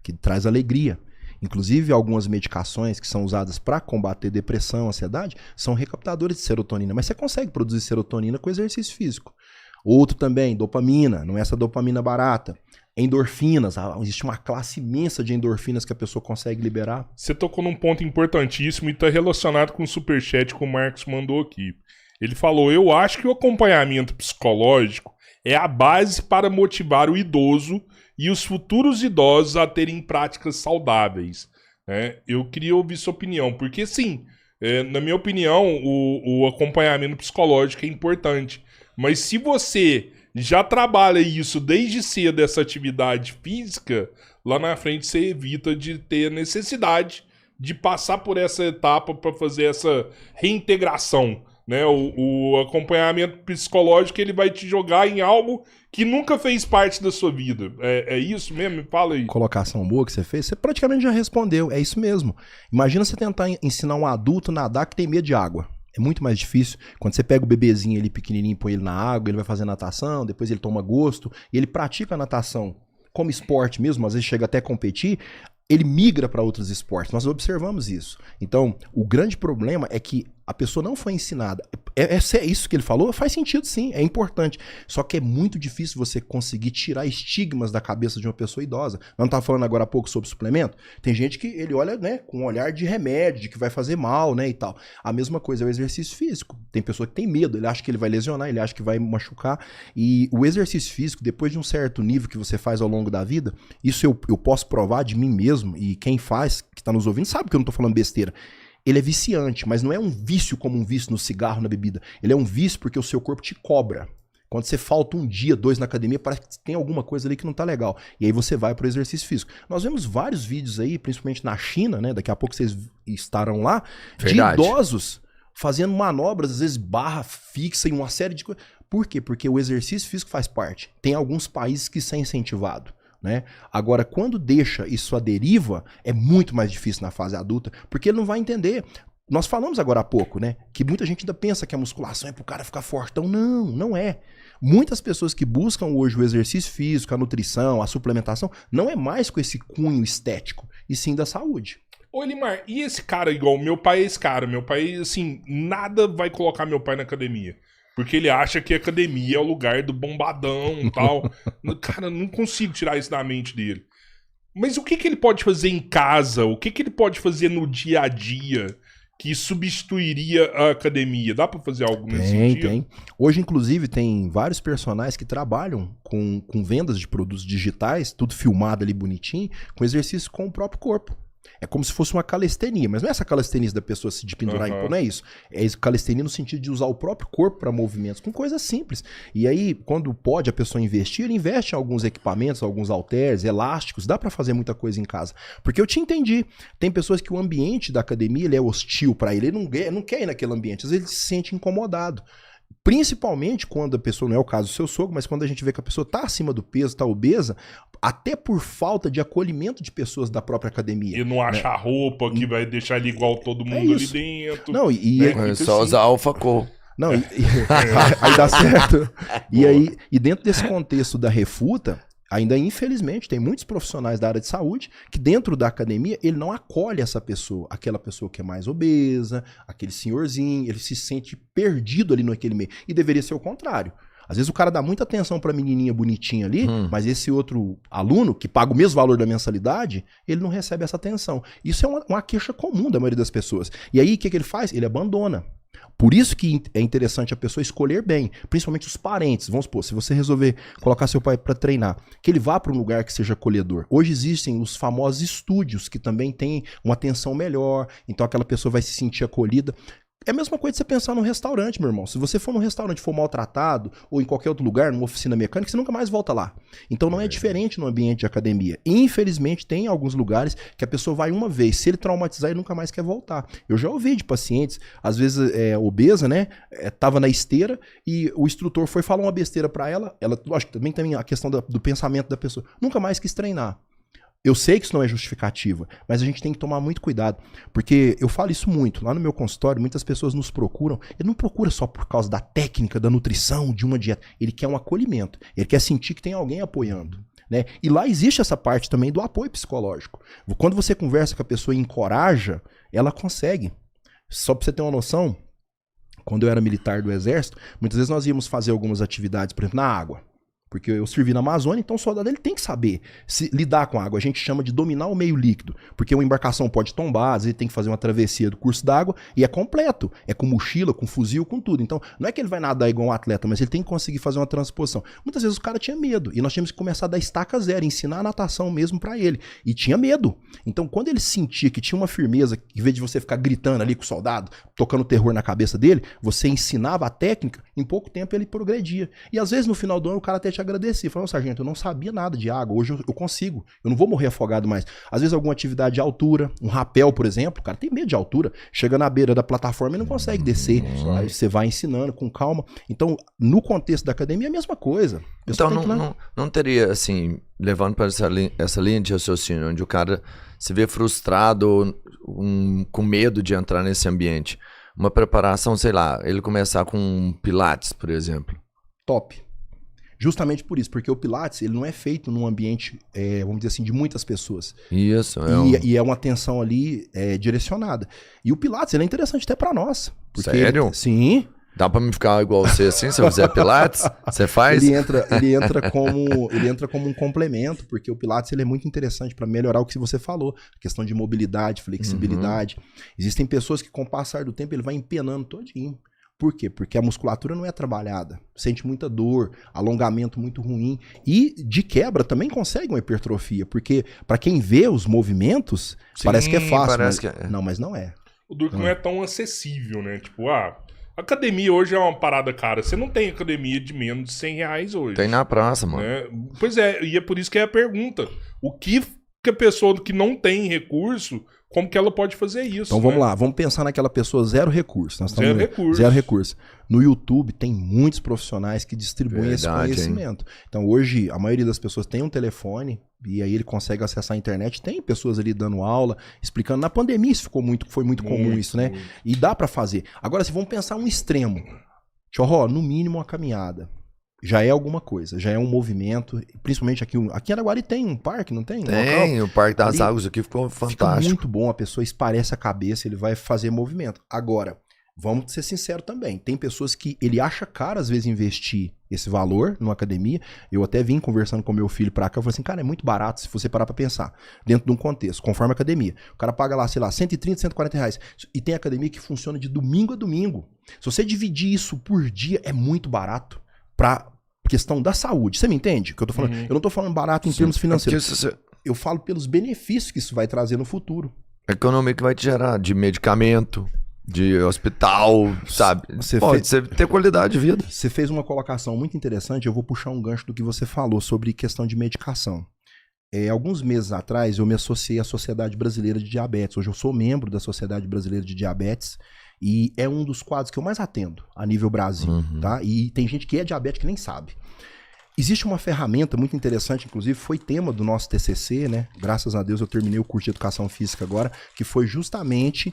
que traz alegria. Inclusive, algumas medicações que são usadas para combater depressão, ansiedade, são recaptadores de serotonina. Mas você consegue produzir serotonina com exercício físico. Outro também, dopamina, não é essa dopamina barata. Endorfinas, existe uma classe imensa de endorfinas que a pessoa consegue liberar. Você tocou num ponto importantíssimo e está relacionado com o superchat que o Marcos mandou aqui. Ele falou, eu acho que o acompanhamento psicológico é a base para motivar o idoso e os futuros idosos a terem práticas saudáveis. Eu queria ouvir sua opinião, porque sim, na minha opinião, o acompanhamento psicológico é importante. Mas se você já trabalha isso desde cedo, essa atividade física, lá na frente você evita de ter necessidade de passar por essa etapa para fazer essa reintegração. Né? O acompanhamento psicológico ele vai te jogar em algo que nunca fez parte da sua vida. É isso mesmo? Me fala aí. Colocação boa que você fez, você praticamente já respondeu. É isso mesmo. Imagina você tentar ensinar um adulto a nadar que tem medo de água. É muito mais difícil. Quando você pega o bebezinho ali pequenininho, põe ele na água, ele vai fazer natação, depois ele toma gosto, e ele pratica a natação como esporte mesmo, às vezes chega até a competir, ele migra para outros esportes. Nós observamos isso. Então, o grande problema é que a pessoa não foi ensinada. É isso que ele falou? Faz sentido sim, é importante. Só que é muito difícil você conseguir tirar estigmas da cabeça de uma pessoa idosa. Nós não estávamos falando agora há pouco sobre suplemento? Tem gente que ele olha, né, com um olhar de remédio, de que vai fazer mal, né, e tal. A mesma coisa é o exercício físico. Tem pessoa que tem medo, ele acha que ele vai lesionar, ele acha que vai machucar. E o exercício físico, depois de um certo nível que você faz ao longo da vida, isso eu posso provar de mim mesmo, e quem faz, que está nos ouvindo, sabe que eu não estou falando besteira. Ele é viciante, mas não é um vício como um vício no cigarro, na bebida. Ele é um vício porque o seu corpo te cobra. Quando você falta um dia, 2 na academia, parece que tem alguma coisa ali que não tá legal. E aí você vai pro exercício físico. Nós vemos vários vídeos aí, principalmente na China, né? Daqui a pouco vocês estarão lá, Verdade. De idosos fazendo manobras, às vezes barra fixa e uma série de coisas. Por quê? Porque o exercício físico faz parte. Tem alguns países que isso é incentivado. Né? Agora, quando deixa isso à deriva, é muito mais difícil na fase adulta, porque ele não vai entender. Nós falamos agora há pouco, né? Que muita gente ainda pensa que a musculação é pro cara ficar fortão. Não, não é. Muitas pessoas que buscam hoje o exercício físico, a nutrição, a suplementação, não é mais com esse cunho estético, e sim da saúde. Ô, Elimar, e esse cara igual? Meu pai é esse cara. Meu pai, assim, nada vai colocar meu pai na academia. Porque ele acha que a academia é o lugar do bombadão e tal. Cara, não consigo tirar isso da mente dele. Mas o que ele pode fazer em casa? O que ele pode fazer no dia a dia que substituiria a academia? Dá pra fazer algo nesse sentido? Tem. Hoje, inclusive, tem vários personagens que trabalham com vendas de produtos digitais, tudo filmado ali bonitinho, com exercício com o próprio corpo. É como se fosse uma calistenia, mas não é essa calistenia da pessoa se de pendurar em pô, não é isso. É calistenia no sentido de usar o próprio corpo para movimentos, com coisas simples. E aí, quando pode a pessoa investir, ele investe em alguns equipamentos, alguns halteres, elásticos, dá para fazer muita coisa em casa. Porque eu te entendi, tem pessoas que o ambiente da academia ele é hostil para ele, ele não quer ir naquele ambiente, às vezes ele se sente incomodado. Principalmente quando a pessoa, não é o caso do seu sogro, mas quando a gente vê que a pessoa tá acima do peso, tá obesa, até por falta de acolhimento de pessoas da própria academia. E não achar roupa que vai deixar ele igual todo mundo ali isso. dentro. Não, É só usar AlphaCo. Não, aí dá certo. E dentro desse contexto da refuta, ainda infelizmente tem muitos profissionais da área de saúde que dentro da academia ele não acolhe essa pessoa, aquela pessoa que é mais obesa, aquele senhorzinho, ele se sente perdido ali naquele meio. E deveria ser o contrário. Às vezes o cara dá muita atenção pra menininha bonitinha ali, mas esse outro aluno, que paga o mesmo valor da mensalidade, ele não recebe essa atenção. Isso é uma queixa comum da maioria das pessoas. E aí o que ele faz? Ele abandona. Por isso que é interessante a pessoa escolher bem, principalmente os parentes. Vamos supor, se você resolver colocar seu pai para treinar, que ele vá para um lugar que seja acolhedor. Hoje existem os famosos estúdios que também têm uma atenção melhor, então aquela pessoa vai se sentir acolhida. É a mesma coisa de você pensar num restaurante, meu irmão. Se você for num restaurante e for maltratado, ou em qualquer outro lugar, numa oficina mecânica, você nunca mais volta lá. Então não é diferente no ambiente de academia. Infelizmente, tem alguns lugares que a pessoa vai uma vez. Se ele traumatizar, ele nunca mais quer voltar. Eu já ouvi de pacientes, às vezes obesa, né? Tava na esteira e o instrutor foi falar uma besteira pra ela. Ela, lógico, também tem a questão do pensamento da pessoa. Nunca mais quis treinar. Eu sei que isso não é justificativa, mas a gente tem que tomar muito cuidado, porque eu falo isso muito. Lá no meu consultório, muitas pessoas nos procuram. Ele não procura só por causa da técnica, da nutrição, de uma dieta. Ele quer um acolhimento. Ele quer sentir que tem alguém apoiando. Né? E lá existe essa parte também do apoio psicológico. Quando você conversa com a pessoa e encoraja, ela consegue. Só para você ter uma noção, quando eu era militar do Exército, muitas vezes nós íamos fazer algumas atividades, por exemplo, na água. Porque eu servi na Amazônia, então o soldado ele tem que saber se lidar com a água. A gente chama de dominar o meio líquido. Porque uma embarcação pode tombar, às vezes ele tem que fazer uma travessia do curso d'água e é completo. É com mochila, com fuzil, com tudo. Então não é que ele vai nadar igual um atleta, mas ele tem que conseguir fazer uma transposição. Muitas vezes o cara tinha medo e nós tínhamos que começar da estaca zero, ensinar a natação mesmo pra ele. E tinha medo. Então quando ele sentia que tinha uma firmeza, em vez de você ficar gritando ali com o soldado, tocando terror na cabeça dele, você ensinava a técnica, em pouco tempo ele progredia. E às vezes no final do ano o cara até te agradecer, falando, sargento, eu não sabia nada de água, hoje eu consigo, eu não vou morrer afogado mais. Às vezes alguma atividade de altura, um rapel, por exemplo, o cara tem medo de altura, chega na beira da plataforma e não consegue descer, aí você vai ensinando com calma. Então, no contexto da academia é a mesma coisa. Então não teria, assim, levando para essa linha de raciocínio, onde o cara se vê frustrado, com medo de entrar nesse ambiente, uma preparação, sei lá, ele começar com um Pilates, por exemplo. Top. Justamente por isso, porque o Pilates ele não é feito num ambiente, vamos dizer assim, de muitas pessoas. Isso. E é uma atenção ali direcionada. E o Pilates ele é interessante até pra nós. Sério? Sim. Dá pra me ficar igual você assim, se eu fizer Pilates? Você faz? Ele entra como um complemento, porque o Pilates ele é muito interessante para melhorar o que você falou, questão de mobilidade, flexibilidade. Existem pessoas que com o passar do tempo ele vai empenando todinho. Por quê? Porque a musculatura não é trabalhada, sente muita dor, alongamento muito ruim e de quebra também consegue uma hipertrofia, porque para quem vê os movimentos, parece que é fácil, mas não é. O duro que não é tão acessível, né? Tipo, academia hoje é uma parada cara. Você não tem academia de menos de R$100 hoje. Tem na praça, mano. Né? Pois é, e é por isso que é a pergunta. O que a pessoa que não tem recurso, como que ela pode fazer isso? Então vamos lá, vamos pensar naquela pessoa zero recurso. Zero recurso. No YouTube tem muitos profissionais que distribuem esse conhecimento. Então hoje a maioria das pessoas tem um telefone e aí ele consegue acessar a internet. Tem pessoas ali dando aula, explicando. Na pandemia isso foi muito comum isso, né? E dá pra fazer. Agora, se vamos pensar um extremo, Chorró, no mínimo uma caminhada. Já é alguma coisa, já é um movimento, principalmente aqui em Araguari tem um parque, não tem? Tem, o Parque das Águas aqui ficou fantástico. Fica muito bom, a pessoa esparece a cabeça, ele vai fazer movimento. Agora, vamos ser sinceros também, tem pessoas que ele acha caro às vezes investir esse valor numa academia. Eu até vim conversando com meu filho pra cá, eu falei assim, cara, é muito barato se você parar pra pensar, dentro de um contexto, conforme a academia. O cara paga lá, sei lá, 130, 140 reais. E tem academia que funciona de domingo a domingo. Se você dividir isso por dia, é muito barato pra questão da saúde. Você me entende o que eu tô falando? Eu não tô falando barato em termos financeiros. Eu falo pelos benefícios que isso vai trazer no futuro. A economia que vai te gerar de medicamento, de hospital, sabe? Você ter qualidade de vida. Você fez uma colocação muito interessante, eu vou puxar um gancho do que você falou sobre questão de medicação. Alguns meses atrás eu me associei à Sociedade Brasileira de Diabetes. Hoje eu sou membro da Sociedade Brasileira de Diabetes E é um dos quadros que eu mais atendo a nível Brasil, tá? E tem gente que é diabético que nem sabe. Existe uma ferramenta muito interessante, inclusive foi tema do nosso TCC, né? Graças a Deus eu terminei o curso de Educação Física agora, que foi justamente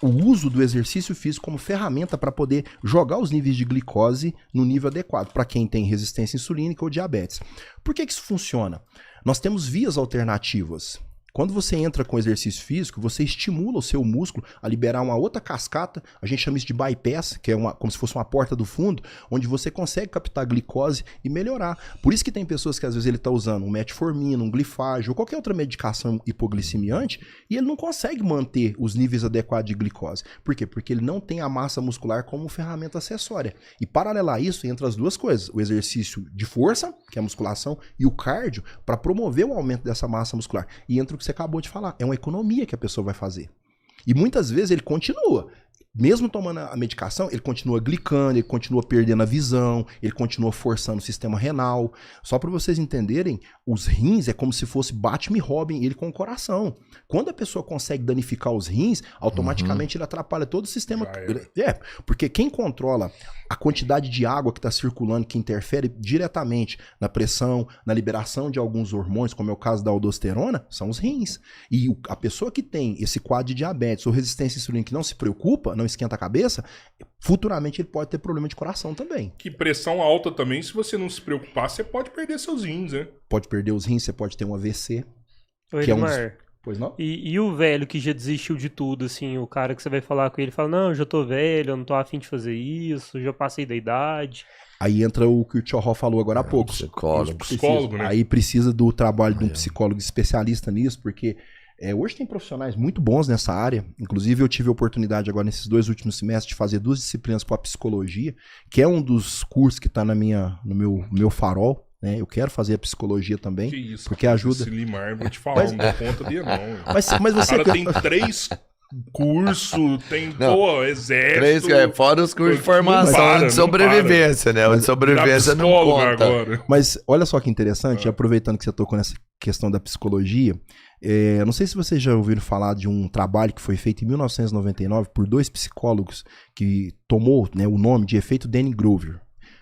o uso do exercício físico como ferramenta para poder jogar os níveis de glicose no nível adequado, para quem tem resistência insulínica ou diabetes. Por que isso funciona? Nós temos vias alternativas. Quando você entra com exercício físico, você estimula o seu músculo a liberar uma outra cascata, a gente chama isso de bypass, que é como se fosse uma porta do fundo, onde você consegue captar glicose e melhorar. Por isso que tem pessoas que às vezes ele está usando um metformina, um glifage ou qualquer outra medicação hipoglicemiante e ele não consegue manter os níveis adequados de glicose. Por quê? Porque ele não tem a massa muscular como ferramenta acessória. E paralelo a isso, entra as duas coisas, o exercício de força, que é a musculação, e o cardio, para promover o aumento dessa massa muscular. E entra o que você acabou de falar, é uma economia que a pessoa vai fazer. E muitas vezes ele continua, mesmo tomando a medicação, ele continua glicando, ele continua perdendo a visão, ele continua forçando o sistema renal. Só para vocês entenderem, os rins é como se fosse Batman e Robin, ele com o coração. Quando a pessoa consegue danificar os rins, automaticamente ele atrapalha todo o sistema. Porque quem controla a quantidade de água que está circulando, que interfere diretamente na pressão, na liberação de alguns hormônios, como é o caso da aldosterona, são os rins. E a pessoa que tem esse quadro de diabetes ou resistência insulínica que não se preocupa, não esquenta a cabeça, futuramente ele pode ter problema de coração também. Que pressão alta também, se você não se preocupar, você pode perder seus rins, né? Pode perder os rins, você pode ter um AVC. Oi, que Edmar. Pois não? E o velho que já desistiu de tudo, assim, o cara que você vai falar com ele fala, não, eu já tô velho, eu não tô afim de fazer isso, já passei da idade. Aí entra o que o Tchorró falou agora há pouco. Psicólogo, né? Aí precisa do trabalho de um psicólogo especialista nisso, porque hoje tem profissionais muito bons nessa área. Inclusive eu tive a oportunidade agora nesses 2 últimos semestres de fazer 2 disciplinas com a psicologia, que é um dos cursos que está no meu farol. Né? Eu quero fazer a psicologia também, que isso, porque ajuda. Esse Limar, vou te falar, não dá conta dele não. Mas você... O cara tem 3 cursos, tem, exército... 3, fora os cursos de formação de sobrevivência, né? O de sobrevivência não conta. Agora. Mas olha só que interessante, aproveitando que você tocou nessa questão da psicologia, não sei se vocês já ouviram falar de um trabalho que foi feito em 1999 por 2 psicólogos que tomou, né, o nome de efeito Dunning-Kruger.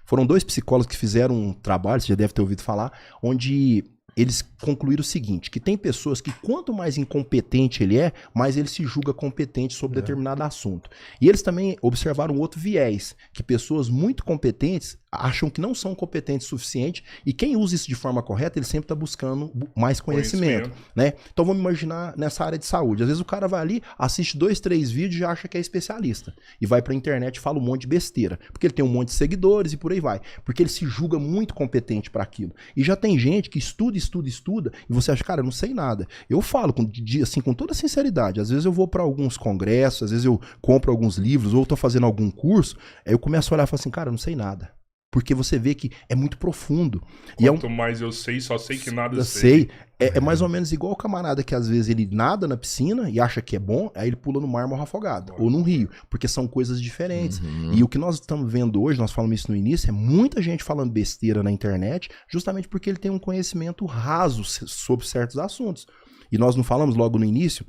Foram 2 psicólogos que fizeram um trabalho, você já deve ter ouvido falar, onde eles concluíram o seguinte, que tem pessoas que quanto mais incompetente ele é, mais ele se julga competente sobre determinado assunto. E eles também observaram outro viés, que pessoas muito competentes acham que não são competentes o suficiente, e quem usa isso de forma correta, ele sempre está buscando mais conhecimento. Né? Então vamos imaginar nessa área de saúde. Às vezes o cara vai ali, assiste 2, 3 vídeos e acha que é especialista. E vai pra internet e fala um monte de besteira. Porque ele tem um monte de seguidores e por aí vai. Porque ele se julga muito competente para aquilo. E já tem gente que estuda, e você acha, cara, eu não sei nada. Eu falo assim, com toda sinceridade. Às vezes eu vou para alguns congressos, às vezes eu compro alguns livros, ou tô fazendo algum curso, aí eu começo a olhar e falo assim, cara, eu não sei nada. Porque você vê que é muito profundo. Quanto mais eu sei, só sei que nada eu sei. É mais ou menos igual o camarada que às vezes ele nada na piscina e acha que é bom, aí ele pula no mar, morre afogado. Ou num rio, porque são coisas diferentes. E o que nós estamos vendo hoje, nós falamos isso no início, é muita gente falando besteira na internet, justamente porque ele tem um conhecimento raso sobre certos assuntos. E nós não falamos logo no início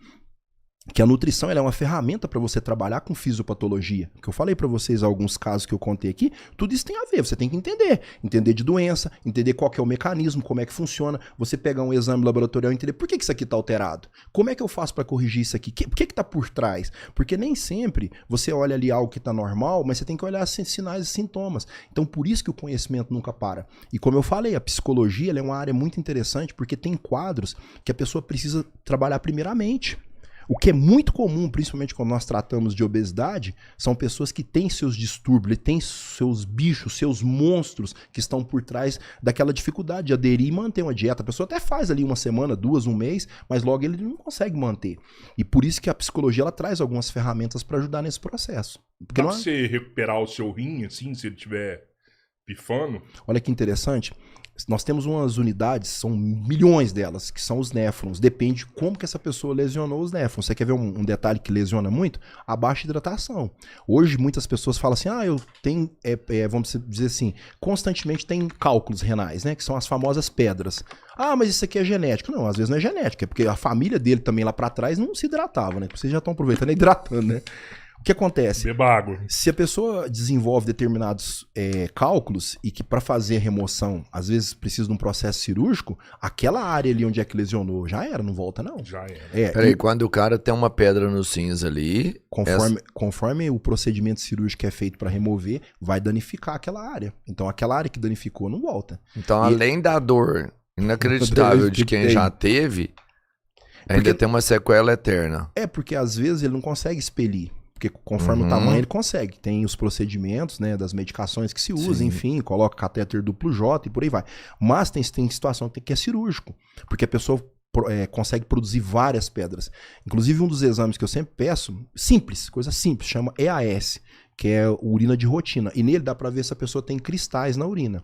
que a nutrição ela é uma ferramenta para você trabalhar com fisiopatologia. Que eu falei para vocês alguns casos que eu contei aqui, tudo isso tem a ver, você tem que entender de doença, entender qual que é o mecanismo, como é que funciona, você pegar um exame laboratorial e entender por que isso aqui está alterado, como é que eu faço para corrigir isso aqui, por que está por trás, porque nem sempre você olha ali algo que está normal, mas você tem que olhar sinais e sintomas. Então por isso que o conhecimento nunca para. E como eu falei, a psicologia ela é uma área muito interessante porque tem quadros que a pessoa precisa trabalhar primeiramente. O que é muito comum, principalmente quando nós tratamos de obesidade, são pessoas que têm seus distúrbios, têm seus bichos, seus monstros que estão por trás daquela dificuldade de aderir e manter uma dieta. A pessoa até faz ali 1 semana, 2, 1 mês, mas logo ele não consegue manter. E por isso que a psicologia ela traz algumas ferramentas para ajudar nesse processo. Dá pra você recuperar o seu rim, assim, se ele estiver pifando? Olha que interessante. Nós temos umas unidades, são milhões delas, que são os néfrons. Depende de como que essa pessoa lesionou os néfrons. Você quer ver um detalhe que lesiona muito? A baixa hidratação. Hoje, muitas pessoas falam assim, eu tenho, vamos dizer assim, constantemente tem cálculos renais, né? Que são as famosas pedras. Mas isso aqui é genético. Não, às vezes não é genético, é porque a família dele também lá pra trás não se hidratava, né? Vocês já estão aproveitando e hidratando, né? O que acontece? Beba água. Se a pessoa desenvolve determinados cálculos e que para fazer a remoção, às vezes precisa de um processo cirúrgico, aquela área ali onde é que lesionou, já era, não volta não. Já era. Peraí, quando o cara tem uma pedra nos rins ali... Conforme o procedimento cirúrgico é feito para remover, vai danificar aquela área. Então aquela área que danificou não volta. Então, além da dor inacreditável de quem já teve, ainda tem uma sequela eterna. Porque às vezes ele não consegue expelir. Porque conforme o tamanho ele consegue. Tem os procedimentos, né, das medicações que se usam, enfim, coloca catéter duplo J e por aí vai. Mas tem situação que é cirúrgico. Porque a pessoa consegue produzir várias pedras. Inclusive um dos exames que eu sempre peço, simples, coisa simples, chama EAS, que é urina de rotina. E nele dá pra ver se a pessoa tem cristais na urina.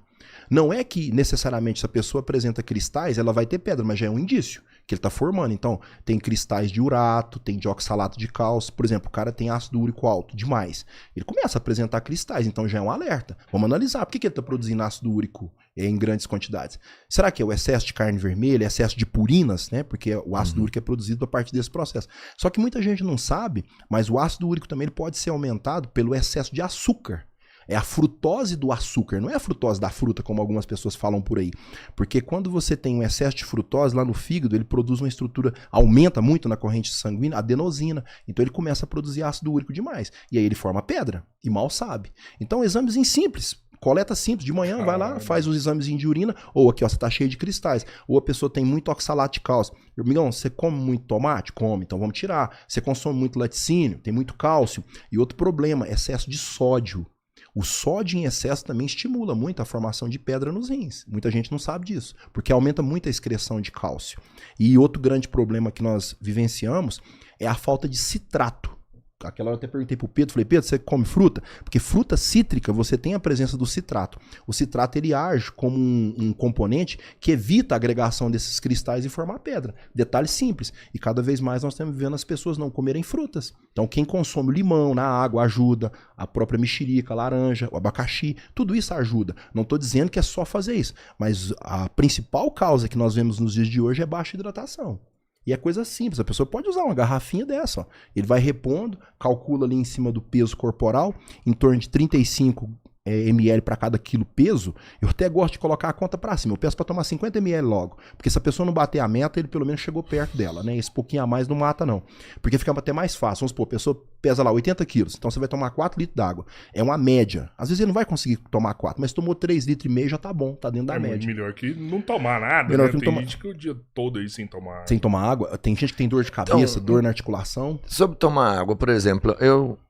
Não é que necessariamente se a pessoa apresenta cristais, ela vai ter pedra, mas já é um indício que ele está formando. Então, tem cristais de urato, tem de oxalato de cálcio. Por exemplo, o cara tem ácido úrico alto demais. Ele começa a apresentar cristais, então já é um alerta. Vamos analisar. Por que ele está produzindo ácido úrico em grandes quantidades? Será que é o excesso de carne vermelha, excesso de purinas, né? Porque o ácido úrico é produzido a partir desse processo. Só que muita gente não sabe, mas o ácido úrico também ele pode ser aumentado pelo excesso de açúcar. É a frutose do açúcar, não é a frutose da fruta, como algumas pessoas falam por aí. Porque quando você tem um excesso de frutose lá no fígado, ele produz uma estrutura, aumenta muito na corrente sanguínea, adenosina. Então ele começa a produzir ácido úrico demais. E aí ele forma pedra, e mal sabe. Então exames simples. Coleta simples, de manhã vai lá, faz os exames de urina, ou aqui ó, você tá cheio de cristais, ou a pessoa tem muito oxalato de cálcio. Amigão, você come muito tomate? Come, então vamos tirar. Você consome muito laticínio? Tem muito cálcio. E outro problema, excesso de sódio. O sódio em excesso também estimula muito a formação de pedra nos rins. Muita gente não sabe disso, porque aumenta muito a excreção de cálcio. E outro grande problema que nós vivenciamos é a falta de citrato. Aquela hora eu até perguntei pro Pedro, falei, Pedro, você come fruta? Porque fruta cítrica, você tem a presença do citrato. O citrato, ele age como um componente que evita a agregação desses cristais e formar pedra. Detalhe simples. E cada vez mais nós estamos vendo as pessoas não comerem frutas. Então, quem consome o limão na água ajuda, a própria mexerica, a laranja, o abacaxi, tudo isso ajuda. Não estou dizendo que é só fazer isso, mas a principal causa que nós vemos nos dias de hoje é baixa hidratação. E é coisa simples, a pessoa pode usar uma garrafinha dessa, ó. Ele vai repondo, calcula ali em cima do peso corporal, em torno de 35 ml para cada quilo peso. Eu até gosto de colocar a conta para cima, eu peço para tomar 50 ml logo, porque se a pessoa não bater a meta, ele pelo menos chegou perto dela, né? Esse pouquinho a mais não mata não, porque fica até mais fácil. Vamos supor, a pessoa pesa lá 80 quilos, então você vai tomar 4 litros d'água, é uma média. Às vezes ele não vai conseguir tomar 4, mas tomou 3,5 litros já tá bom, tá dentro da média. É muito melhor que não tomar nada, melhor né? que não Tem tomar... gente que o dia todo aí sem tomar água. Sem tomar água, tem gente que tem dor de cabeça, Então, dor na articulação. Sobre tomar água, por exemplo,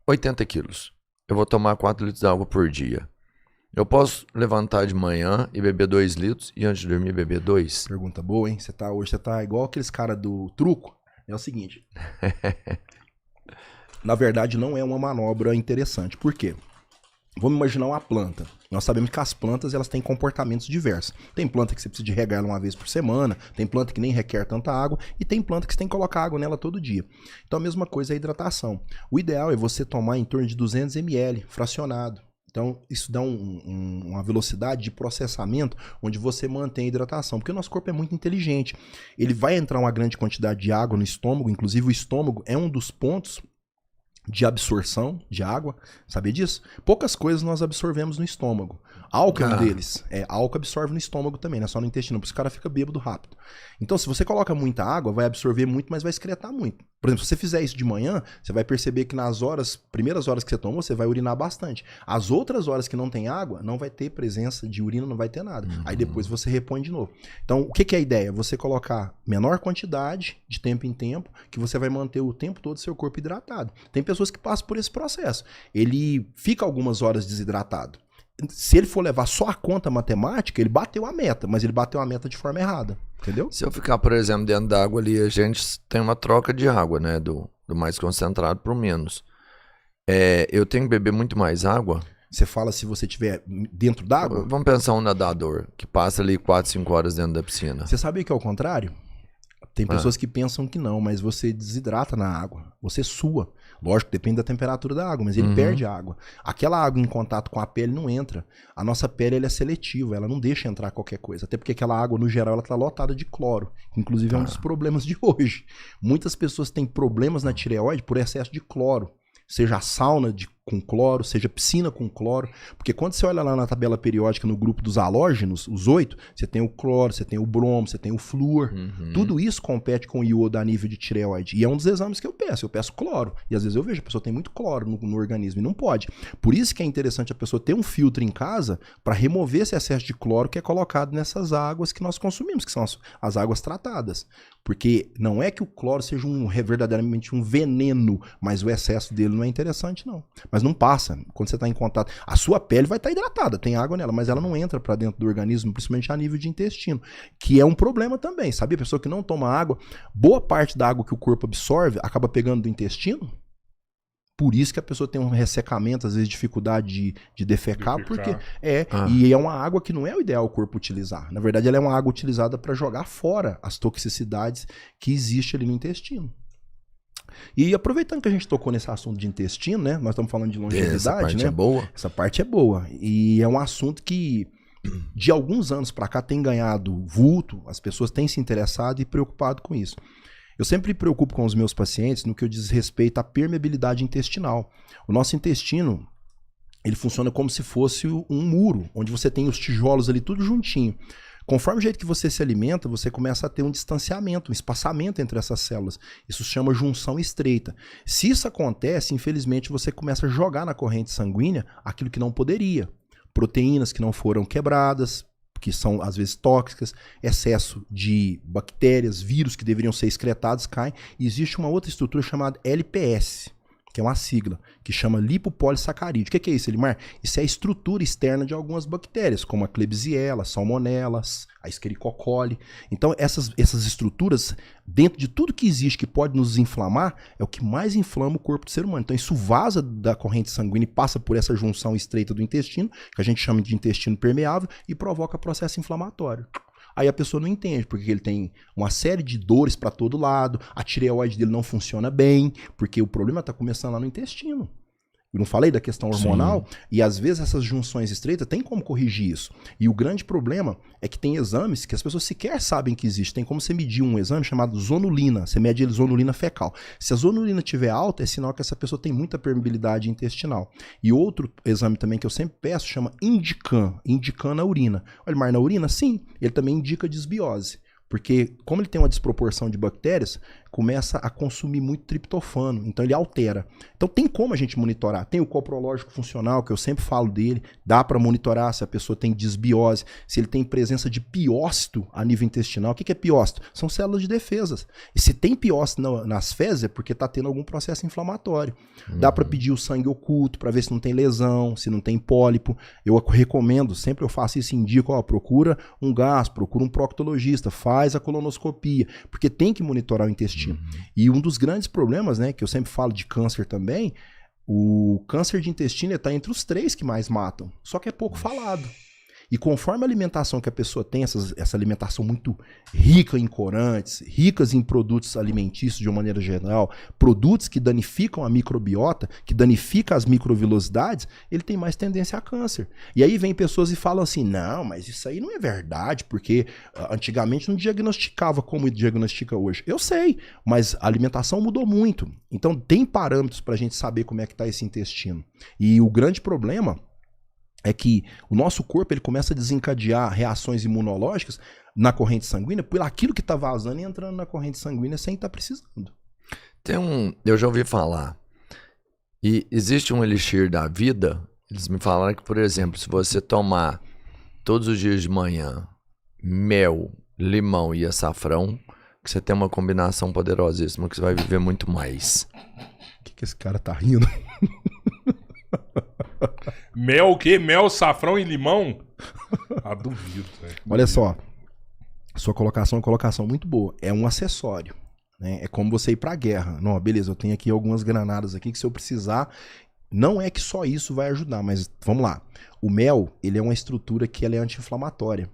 80 quilos, eu vou tomar 4 litros de água por dia. Eu posso levantar de manhã e beber 2 litros e antes de dormir beber 2? Pergunta boa, hein? Hoje você tá igual aqueles caras do truco. É o seguinte. Na verdade, não é uma manobra interessante. Por quê? Vamos imaginar uma planta. Nós sabemos que as plantas elas têm comportamentos diversos. Tem planta que você precisa de regar ela uma vez por semana, tem planta que nem requer tanta água, e tem planta que você tem que colocar água nela todo dia. Então a mesma coisa é a hidratação. O ideal é você tomar em torno de 200 ml, fracionado. Então, isso dá uma velocidade de processamento onde você mantém a hidratação, porque o nosso corpo é muito inteligente. Ele vai entrar uma grande quantidade de água no estômago, inclusive o estômago é um dos pontos de absorção de água, sabia disso? Poucas coisas nós absorvemos no estômago. Álcool é um deles. Álcool absorve no estômago também, não é só no intestino, por isso o cara fica bêbado rápido. Então, se você coloca muita água, vai absorver muito, mas vai excretar muito. Por exemplo, se você fizer isso de manhã, você vai perceber que nas primeiras horas que você toma, você vai urinar bastante. As outras horas que não tem água, não vai ter presença de urina, não vai ter nada. Aí depois você repõe de novo. Então, o que é a ideia? Você colocar menor quantidade de tempo em tempo, que você vai manter o tempo todo seu corpo hidratado. Tem pessoas que passam por esse processo. Ele fica algumas horas desidratado. Se ele for levar só a conta matemática, ele bateu a meta, mas ele bateu a meta de forma errada, entendeu? Se eu ficar, por exemplo, dentro da água ali, a gente tem uma troca de água, né? Do mais concentrado para o menos. Eu tenho que beber muito mais água? Você fala se você estiver dentro d'água? Vamos pensar um nadador que passa ali 4, 5 horas dentro da piscina. Você sabia que é o contrário? Tem pessoas que pensam que não, mas você desidrata na água, você sua. Lógico, depende da temperatura da água, mas ele perde a água. Aquela água em contato com a pele não entra. A nossa pele ela é seletiva, ela não deixa entrar qualquer coisa. Até porque aquela água, no geral, ela está lotada de cloro. Inclusive é um dos problemas de hoje. Muitas pessoas têm problemas na tireoide por excesso de cloro. seja a sauna com cloro, seja piscina com cloro, porque quando você olha lá na tabela periódica no grupo dos halógenos, os 8, você tem o cloro, você tem o bromo, você tem o flúor, tudo isso compete com o iodo a nível de tireoide, e é um dos exames que eu peço cloro, e às vezes eu vejo a pessoa tem muito cloro no organismo e não pode, por isso que é interessante a pessoa ter um filtro em casa para remover esse excesso de cloro que é colocado nessas águas que nós consumimos, que são as águas tratadas, porque não é que o cloro seja verdadeiramente um veneno, mas o excesso dele não é interessante não. Mas não passa. Quando você está em contato, a sua pele vai estar hidratada, tem água nela, mas ela não entra para dentro do organismo, principalmente a nível de intestino, que é um problema também. Sabia? A pessoa que não toma água, boa parte da água que o corpo absorve acaba pegando do intestino. Por isso que a pessoa tem um ressecamento, às vezes dificuldade de defecar, porque e é uma água que não é o ideal o corpo utilizar. Na verdade, ela é uma água utilizada para jogar fora as toxicidades que existem ali no intestino. E aproveitando que a gente tocou nesse assunto de intestino, né? Nós estamos falando de longevidade, essa parte né? é boa. Essa parte é boa. E é um assunto que, de alguns anos para cá, tem ganhado vulto, as pessoas têm se interessado e preocupado com isso. Eu sempre me preocupo com os meus pacientes no que diz respeito à permeabilidade intestinal. O nosso intestino, ele funciona como se fosse um muro, onde você tem os tijolos ali tudo juntinho. Conforme o jeito que você se alimenta, você começa a ter um distanciamento, um espaçamento entre essas células. Isso se chama junção estreita. Se isso acontece, infelizmente, você começa a jogar na corrente sanguínea aquilo que não poderia. Proteínas que não foram quebradas, que são às vezes tóxicas, excesso de bactérias, vírus que deveriam ser excretados caem. E existe uma outra estrutura chamada LPS, que é uma sigla, que chama lipopolissacarídeo. O que é isso, Elimar? Isso é a estrutura externa de algumas bactérias, como a Klebsiella, Salmonella, a Escherichia coli. Então, essas estruturas, dentro de tudo que existe que pode nos inflamar, é o que mais inflama o corpo do ser humano. Então, isso vaza da corrente sanguínea e passa por essa junção estreita do intestino, que a gente chama de intestino permeável, e provoca processo inflamatório. Aí a pessoa não entende, porque ele tem uma série de dores para todo lado, a tireoide dele não funciona bem, porque o problema está começando lá no intestino. Eu não falei da questão hormonal? Sim. E às vezes essas junções estreitas tem como corrigir isso. E o grande problema é que tem exames que as pessoas sequer sabem que existe. Tem como você medir um exame chamado zonulina. Você mede zonulina fecal. Se a zonulina estiver alta, é sinal que essa pessoa tem muita permeabilidade intestinal. E outro exame também que eu sempre peço chama Indican. Indican na urina. Olha, mas na urina, sim, ele também indica desbiose. Porque como ele tem uma desproporção de bactérias, começa a consumir muito triptofano, então ele altera. Então tem como a gente monitorar. Tem o coprológico funcional, que eu sempre falo dele, dá para monitorar se a pessoa tem desbiose, se ele tem presença de piócito a nível intestinal. O que é piócito? São células de defesas. E se tem piócito nas fezes é porque está tendo algum processo inflamatório. Dá para pedir o sangue oculto para ver se não tem lesão, se não tem pólipo. Eu recomendo, sempre eu faço isso e indico, procura um gastro, procura um proctologista, faz a colonoscopia, porque tem que monitorar o intestino. E um dos grandes problemas, né, que eu sempre falo de câncer também, o câncer de intestino está entre os 3 que mais matam, só que é pouco falado. E conforme a alimentação que a pessoa tem, essa alimentação muito rica em corantes, ricas em produtos alimentícios de uma maneira geral, produtos que danificam a microbiota, que danificam as microvilosidades, ele tem mais tendência a câncer. E aí vem pessoas e falam assim, não, mas isso aí não é verdade, porque antigamente não diagnosticava como diagnostica hoje. Eu sei, mas a alimentação mudou muito. Então tem parâmetros para a gente saber como é que está esse intestino. E o grande problema é que o nosso corpo ele começa a desencadear reações imunológicas na corrente sanguínea por aquilo que está vazando e entrando na corrente sanguínea sem estar precisando. Eu já ouvi falar, e existe um elixir da vida, eles me falaram que, por exemplo, se você tomar todos os dias de manhã mel, limão e açafrão, que você tem uma combinação poderosíssima, que você vai viver muito mais. O que esse cara tá rindo? Mel o quê? Mel, safrão e limão? Ah, duvido. Olha só, sua colocação é uma colocação muito boa. É um acessório, né? É como você ir pra guerra. Não, beleza, eu tenho aqui algumas granadas aqui que se eu precisar... Não é que só isso vai ajudar, mas vamos lá. O mel, ele é uma estrutura que ela é anti-inflamatória,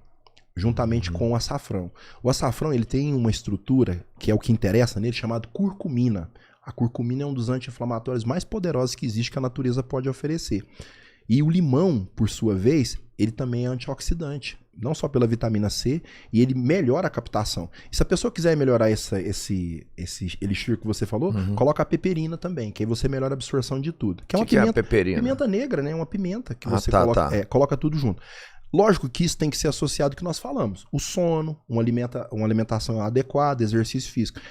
juntamente com o açafrão. O açafrão, ele tem uma estrutura, que é o que interessa nele, chamado curcumina. A curcumina é um dos anti-inflamatórios mais poderosos que existe, que a natureza pode oferecer. E o limão, por sua vez, ele também é antioxidante. não só pela vitamina C, e ele melhora a captação. E se a pessoa quiser melhorar esse elixir que você falou, coloca a peperina também, que aí você melhora a absorção de tudo. Que é uma que é a pimenta, peperina? pimenta negra, né? Uma pimenta que você tá. coloca tudo junto. Lógico que isso tem que ser associado ao que nós falamos. O sono, uma alimentação adequada, exercício físico.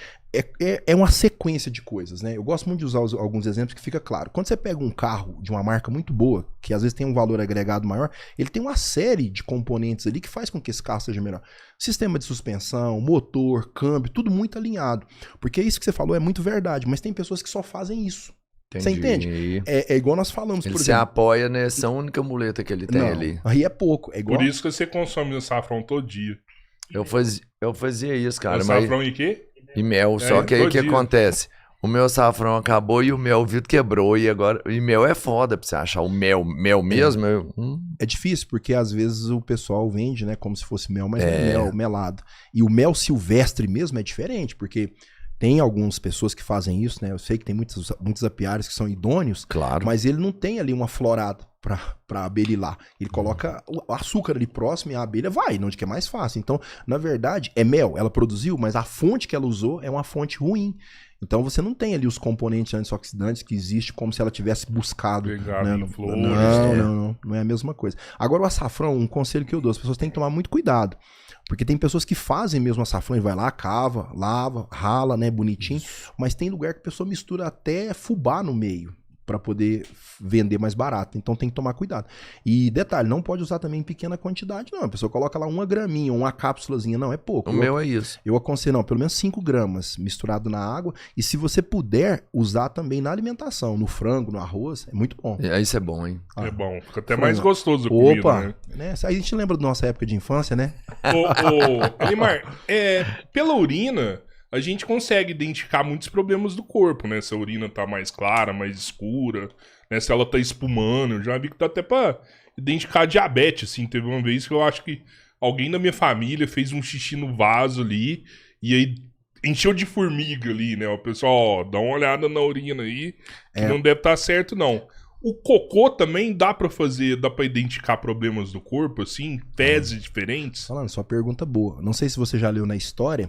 É uma sequência de coisas, né? Eu gosto muito de usar alguns exemplos que fica claro. Quando você pega um carro de uma marca muito boa, que às vezes tem um valor agregado maior, ele tem uma série de componentes ali que faz com que esse carro seja melhor. Sistema de suspensão, motor, câmbio, tudo muito alinhado. Porque isso que você falou é muito verdade, mas tem pessoas que só fazem isso. Você entende? É igual nós falamos, ele por se exemplo. apoia nessa única muleta que ele tem ali. Aí é pouco. É igual... Por isso que você consome o açafrão todo dia. Eu fazia isso, cara. Açafrão e quê? E mel. Só que aí o que dia. acontece? O meu açafrão acabou e o mel o vidro quebrou. E mel é foda pra você achar. O mel mesmo. É difícil, porque às vezes o pessoal vende, né, como se fosse mel, mas não é mel, melado. E o mel silvestre mesmo é diferente, porque tem algumas pessoas que fazem isso, né? Eu sei que tem muitos apiários que são idôneos, claro. Mas ele não tem ali uma florada pra abelha ir lá. Ele coloca o açúcar ali próximo e a abelha vai, onde que é mais fácil. Então, na verdade, é mel, ela produziu, mas a fonte que ela usou é uma fonte ruim. Então você não tem ali os componentes antioxidantes que existem como se ela tivesse buscado. Né? Em flores, não é a mesma coisa. Agora o açafrão, um conselho que eu dou, as pessoas têm que tomar muito cuidado. Porque tem pessoas que fazem mesmo açafrão e vai lá, cava, lava, rala, né, bonitinho. Mas tem lugar que a pessoa mistura até fubá no meio para poder vender mais barato. Então tem que tomar cuidado. E detalhe, não pode usar também em pequena quantidade, não. A pessoa coloca lá 1 graminha, uma cápsulazinha, não, é pouco. O meu é isso. Eu aconselho, não, pelo menos 5 gramas misturado na água. E se você puder, usar também na alimentação, no frango, no arroz, é muito bom. Isso é bom, hein? É bom, fica até mais gostoso a comida, né? Aí a gente lembra da nossa época de infância, né? Elimar, pela urina, a gente consegue identificar muitos problemas do corpo, né? Se a urina tá mais clara, mais escura, né? Se ela tá espumando. Eu já vi que dá até pra identificar diabetes, assim. Teve uma vez que eu acho que alguém da minha família fez um xixi no vaso ali e aí encheu de formiga ali, né? O pessoal, dá uma olhada na urina aí, que não deve estar certo, não. O cocô também dá pra identificar problemas do corpo, assim, fezes diferentes? Falando, só pergunta boa. Não sei se você já leu na história,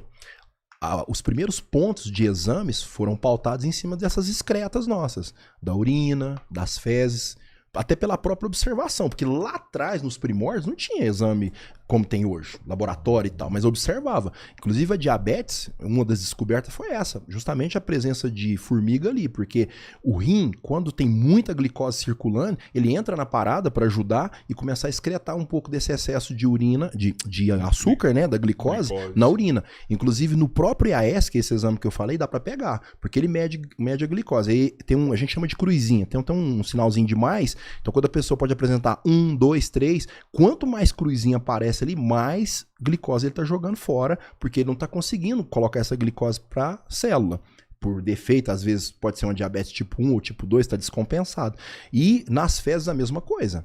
os primeiros pontos de exames foram pautados em cima dessas excretas nossas, da urina, das fezes, até pela própria observação, porque lá atrás, nos primórdios, não tinha exame como tem hoje, laboratório e tal, mas observava. Inclusive a diabetes, uma das descobertas foi essa, justamente a presença de formiga ali, porque o rim, quando tem muita glicose circulando, ele entra na parada para ajudar e começar a excretar um pouco desse excesso de urina, de açúcar, né, da glicose, na urina. Inclusive no próprio IAS, que é esse exame que eu falei, dá para pegar, porque ele mede a glicose. Aí a gente chama de cruzinha, tem um sinalzinho de mais, então quando a pessoa pode apresentar 1, 2, 3, quanto mais cruzinha aparece ali, mais glicose ele tá jogando fora, porque ele não tá conseguindo colocar essa glicose pra célula. Por defeito, às vezes pode ser uma diabetes tipo 1 ou tipo 2, tá descompensado. E nas fezes a mesma coisa.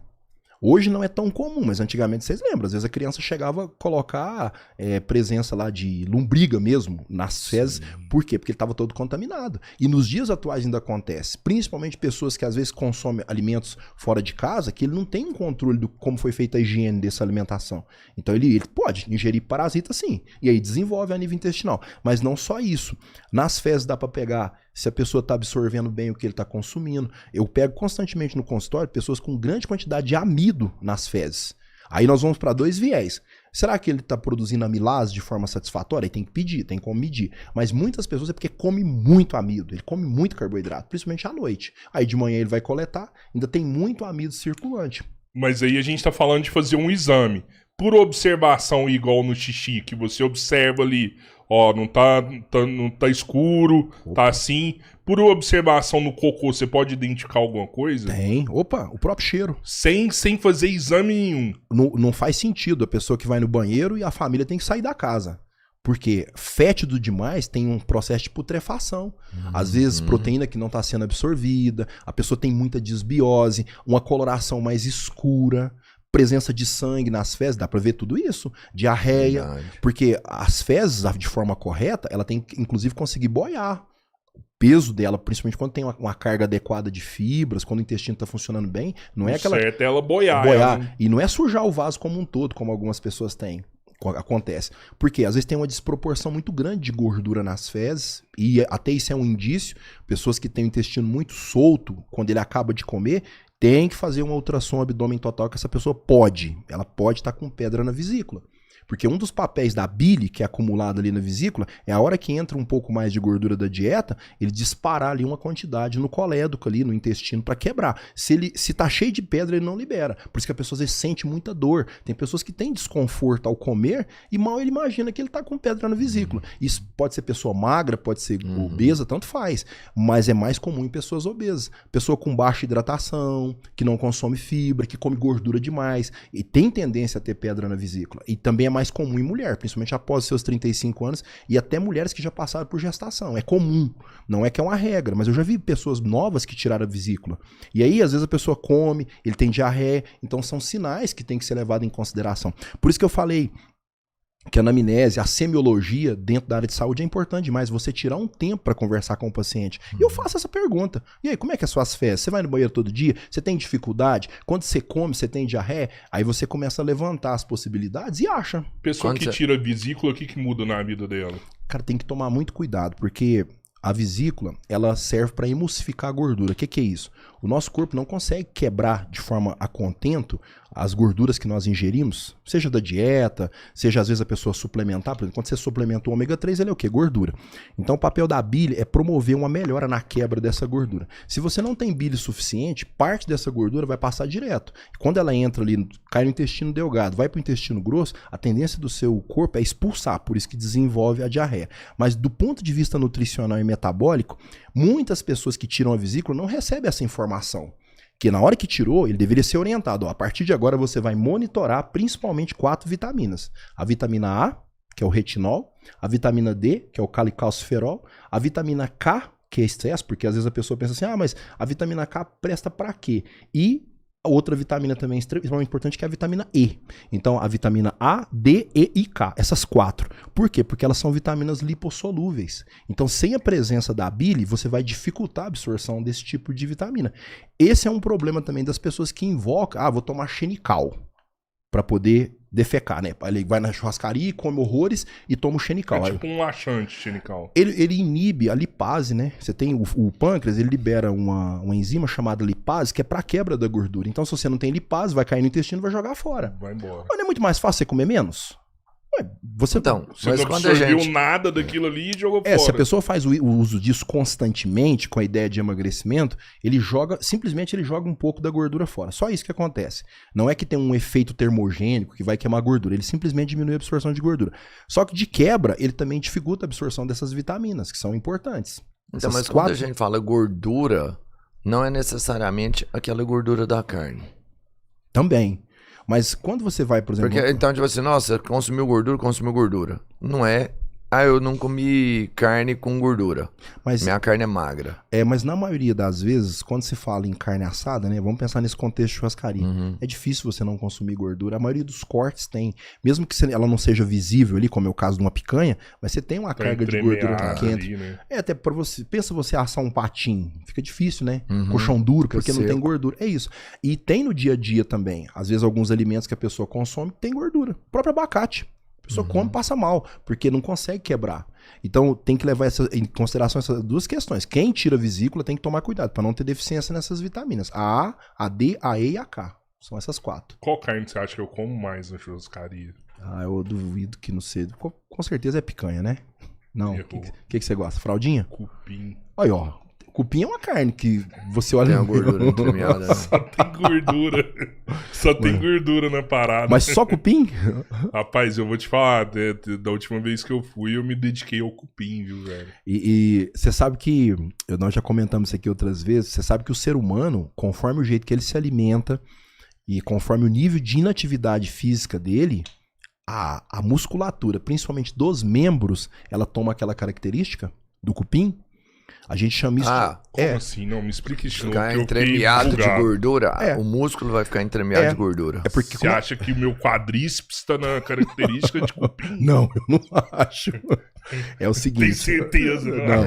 Hoje não é tão comum, mas antigamente vocês lembram, às vezes a criança chegava a colocar presença lá de lombriga mesmo nas fezes. Por quê? Porque ele estava todo contaminado. E nos dias atuais ainda acontece, principalmente pessoas que às vezes consomem alimentos fora de casa, que ele não tem um controle do como foi feita a higiene dessa alimentação. Então ele pode ingerir parasita sim, e aí desenvolve a nível intestinal. Mas não só isso. Nas fezes dá para pegar se a pessoa está absorvendo bem o que ele está consumindo. Eu pego constantemente no consultório pessoas com grande quantidade de amido nas fezes. Aí nós vamos para 2 viés. Será que ele está produzindo amilase de forma satisfatória? Aí tem que pedir, tem como medir. Mas muitas pessoas é porque come muito amido, ele come muito carboidrato, principalmente à noite. Aí de manhã ele vai coletar, ainda tem muito amido circulante. Mas aí a gente está falando de fazer um exame. Por observação, igual no xixi, que você observa ali, ó, não tá escuro, tá assim. Por observação no cocô, você pode identificar alguma coisa? Tem. Opa, o próprio cheiro. Sem fazer exame nenhum. Não faz sentido a pessoa que vai no banheiro e a família tem que sair da casa. Porque fétido demais tem um processo de putrefação. Às vezes proteína que não está sendo absorvida, a pessoa tem muita disbiose, uma coloração mais escura, presença de sangue nas fezes, dá pra ver tudo isso. Diarreia, porque as fezes, de forma correta, ela tem que inclusive conseguir boiar. peso dela, principalmente quando tem uma carga adequada de fibras, quando o intestino tá funcionando bem, não é O aquela... certo é ela boiar. E não é sujar o vaso como um todo, como algumas pessoas têm. Acontece. Porque às vezes tem uma desproporção muito grande de gordura nas fezes, e até isso é um indício. Pessoas que têm o intestino muito solto, quando ele acaba de comer, tem que fazer uma ultrassom abdômen total, que essa pessoa ela pode estar com pedra na vesícula. Porque um dos papéis da bile, que é acumulada ali na vesícula, é a hora que entra um pouco mais de gordura da dieta, ele disparar ali uma quantidade no colédoco ali, no intestino, para quebrar. Se tá cheio de pedra, ele não libera. Por isso que a pessoa às vezes sente muita dor. Tem pessoas que têm desconforto ao comer e mal ele imagina que ele tá com pedra na vesícula. Isso pode ser pessoa magra, pode ser obesa, tanto faz. Mas é mais comum em pessoas obesas. Pessoa com baixa hidratação, que não consome fibra, que come gordura demais e tem tendência a ter pedra na vesícula. E também é mais comum em mulher, principalmente após os seus 35 anos, e até mulheres que já passaram por gestação. É comum, não é que é uma regra, mas eu já vi pessoas novas que tiraram a vesícula. E aí, às vezes, a pessoa come, ele tem diarreia, então são sinais que tem que ser levado em consideração. Por isso que eu falei que a anamnese, a semiologia dentro da área de saúde é importante demais, você tirar um tempo para conversar com o paciente. E eu faço essa pergunta. E aí, como é que é as suas fezes? Você vai no banheiro todo dia? Você tem dificuldade? Quando você come, você tem diarreia? Aí você começa a levantar as possibilidades e acha. Pessoa que tira a vesícula, o que muda na vida dela? Cara, tem que tomar muito cuidado, porque a vesícula, ela serve para emulsificar a gordura. O que é isso? O nosso corpo não consegue quebrar de forma a contento as gorduras que nós ingerimos, seja da dieta, seja às vezes a pessoa suplementar. Por exemplo, quando você suplementa o ômega 3, ele é o quê? Gordura. Então o papel da bile é promover uma melhora na quebra dessa gordura. Se você não tem bile suficiente, parte dessa gordura vai passar direto. E quando ela entra ali, cai no intestino delgado, vai para o intestino grosso, a tendência do seu corpo é expulsar, por isso que desenvolve a diarreia. Mas do ponto de vista nutricional e metabólico, muitas pessoas que tiram a vesícula não recebem essa informação. Que na hora que tirou, ele deveria ser orientado. Ó, a partir de agora você vai monitorar principalmente 4 vitaminas. A vitamina A, que é o retinol, a vitamina D, que é o calicalciferol, a vitamina K, que é estresse, porque às vezes a pessoa pensa assim, mas a vitamina K presta para quê? E a outra vitamina também extremamente importante, que é a vitamina E. Então, a vitamina A, D, E e K. Essas 4. Por quê? Porque elas são vitaminas lipossolúveis. Então, sem a presença da bile, você vai dificultar a absorção desse tipo de vitamina. Esse é um problema também das pessoas que invocam, vou tomar xenical para poder defecar, né? Ele vai na churrascaria, come horrores e toma o xenical. É tipo um laxante, xenical. Ele inibe a lipase, né? Você tem o pâncreas, ele libera uma enzima chamada lipase, que é para quebra da gordura. Então, se você não tem lipase, vai cair no intestino e vai jogar fora. Vai embora. Mas não é muito mais fácil você comer menos? Você Então, Você mas não quando a absorveu gente... nada daquilo ali e jogou fora. se a pessoa faz o uso disso constantemente, com a ideia de emagrecimento, simplesmente ele joga um pouco da gordura fora. Só isso que acontece. Não é que tem um efeito termogênico que vai queimar gordura, ele simplesmente diminui a absorção de gordura. Só que de quebra, ele também dificulta a absorção dessas vitaminas, que são importantes. Então, mas quando a gente fala gordura, não é necessariamente aquela gordura da carne. Também. Mas quando você vai, por exemplo... Porque, então, tipo assim, nossa, consumiu gordura. Não é, eu não comi carne com gordura. Mas, minha carne é magra. Mas na maioria das vezes, quando se fala em carne assada, né? Vamos pensar nesse contexto de churrascaria. É difícil você não consumir gordura. A maioria dos cortes tem. Mesmo que ela não seja visível ali, como é o caso de uma picanha, mas você tem uma carga de gordura que entra. Né? Até para você... Pensa você assar um patinho. Fica difícil, né? Colchão duro, porque não tem gordura. É isso. E tem no dia a dia também. Às vezes alguns alimentos que a pessoa consome tem gordura. O próprio abacate. A pessoa come e passa mal, porque não consegue quebrar. Então tem que levar em consideração essas duas questões. Quem tira a vesícula tem que tomar cuidado para não ter deficiência nessas vitaminas. A A, a D, a E e a K. São essas 4. Qual carne você acha que eu como mais na churrascaria? Eu duvido que não sei. Com certeza é picanha, né? Não. O Errou. que você gosta? Fraldinha? Cupim. Olha, ó. Cupim é uma carne que você olha... Tem a gordura entremeada, né? Só tem gordura. Só tem gordura na parada. Mas só cupim? Rapaz, eu vou te falar, da última vez que eu fui, eu me dediquei ao cupim, viu, velho? E você sabe que, nós já comentamos isso aqui outras vezes, você sabe que o ser humano, conforme o jeito que ele se alimenta e conforme o nível de inatividade física dele, a musculatura, principalmente dos membros, ela toma aquela característica do cupim. A gente chama isso Como assim? Não, me explica isso. Ficar entremeado de gordura. É. O músculo vai ficar entremeado de gordura. É porque Você acha que o meu quadríceps tá na característica de cupim? Não, eu não acho. É o Tem seguinte. certeza, né? Não,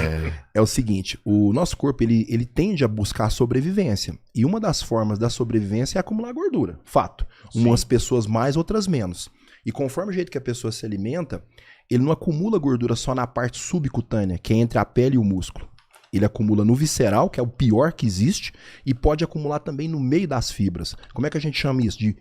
é o seguinte, o nosso corpo ele tende a buscar sobrevivência. E uma das formas da sobrevivência é acumular gordura. Fato. Sim. Umas pessoas mais, outras menos. E conforme o jeito que a pessoa se alimenta, ele não acumula gordura só na parte subcutânea, que é entre a pele e o músculo. Ele acumula no visceral, que é o pior que existe, e pode acumular também no meio das fibras. Como é que a gente chama isso? De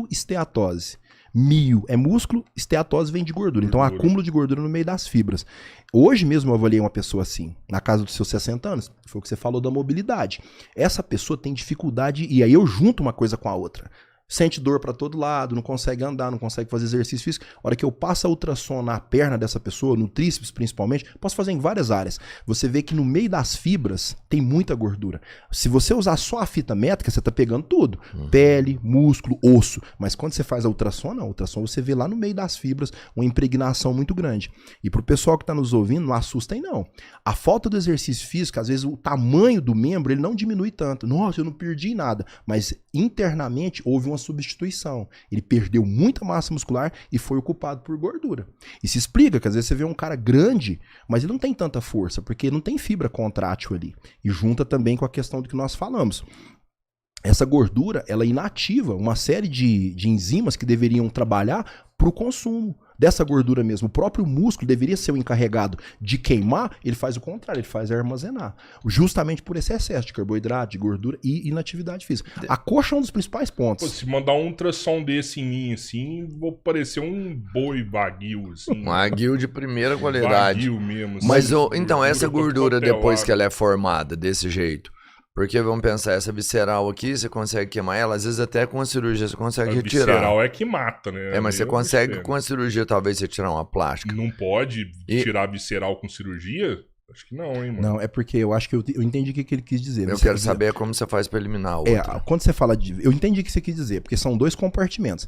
mioesteatose. Mio é músculo, esteatose vem de gordura. Então, acúmulo de gordura no meio das fibras. Hoje mesmo eu avaliei uma pessoa assim, na casa dos seus 60 anos. Foi o que você falou da mobilidade. Essa pessoa tem dificuldade, e aí eu junto uma coisa com a outra. Sente dor para todo lado, não consegue andar, não consegue fazer exercício físico. A hora que eu passo a ultrassom na perna dessa pessoa, no tríceps principalmente, posso fazer em várias áreas. Você vê que no meio das fibras tem muita gordura. Se você usar só a fita métrica, você tá pegando tudo. Pele, músculo, osso. Mas quando você faz a ultrassom, não. A ultrassom você vê lá no meio das fibras uma impregnação muito grande. E pro pessoal que tá nos ouvindo, não assustem não. A falta do exercício físico, às vezes o tamanho do membro, ele não diminui tanto. Nossa, eu não perdi nada. Mas internamente houve uma substituição. Ele perdeu muita massa muscular e foi ocupado por gordura. E se explica que às vezes você vê um cara grande, mas ele não tem tanta força, porque não tem fibra contrátil ali. E junta também com a questão do que nós falamos. Essa gordura, ela inativa uma série de enzimas que deveriam trabalhar para o consumo dessa gordura mesmo. O próprio músculo deveria ser o encarregado de queimar, ele faz o contrário, ele faz armazenar. Justamente por esse excesso de carboidrato, de gordura e inatividade física. A coxa é um dos principais pontos. Pô, se mandar um ultrassom desse em mim, assim, vou parecer um boi vaguio, assim. Um aguil de primeira qualidade. Vaguio mesmo. Assim, Mas, então, essa gordura, pra depois que ela é formada desse jeito, porque vamos pensar, essa visceral aqui, você consegue queimar ela, às vezes até com a cirurgia você consegue a retirar. visceral é que mata, né? Mas você consegue com a cirurgia talvez você tirar uma plástica. Não pode tirar visceral com cirurgia? Acho que não, hein, mano. Não, é porque eu acho que eu entendi o que ele quis dizer. Eu quero saber como você faz pra eliminar a outra. Quando você fala de... Eu entendi o que você quis dizer, porque são dois compartimentos.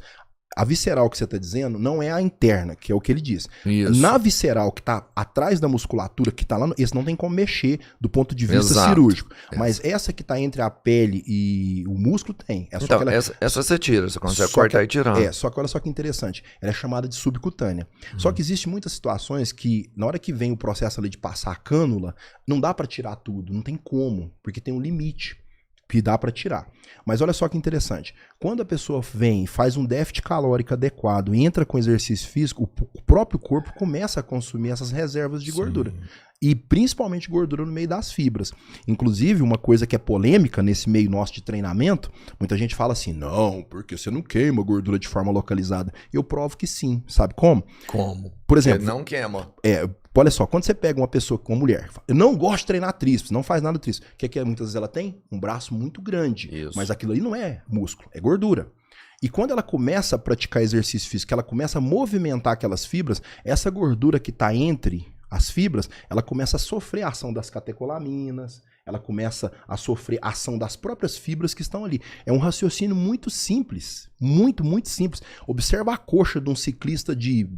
A visceral que você está dizendo não é a interna, que é o que ele diz. Isso. Na visceral que está atrás da musculatura, que está lá, esse não tem como mexer do ponto de vista Exato. cirúrgico. Mas essa que está entre a pele e o músculo tem. É só Então, que ela... essa você tira, você consegue Só cortar que- e tirar. só que olha só que interessante. Ela é chamada de subcutânea. Só que existe muitas situações que, na hora que vem o processo ali de passar a cânula, não dá para tirar tudo, não tem como, porque tem um limite que dá para tirar. Mas olha só que interessante. Quando a pessoa vem, faz um déficit calórico adequado, entra com exercício físico, o próprio corpo começa a consumir essas reservas de gordura. E principalmente gordura no meio das fibras. Inclusive, uma coisa que é polêmica nesse meio nosso de treinamento, muita gente fala assim, não, porque você não queima gordura de forma localizada. Eu provo que sim. Sabe como? Como? Por exemplo, Não queima. olha só, quando você pega uma pessoa, uma mulher, eu não gosto de treinar tríceps, não faz nada do tríceps. O que muitas vezes ela tem? Um braço muito grande. Isso. Mas aquilo ali não é músculo, é gordura. E quando ela começa a praticar exercício físico, ela começa a movimentar aquelas fibras, essa gordura que está entre as fibras, ela começa a sofrer a ação das catecolaminas, ela começa a sofrer a ação das próprias fibras que estão ali. É um raciocínio muito simples, muito, muito simples. Observa a coxa de um ciclista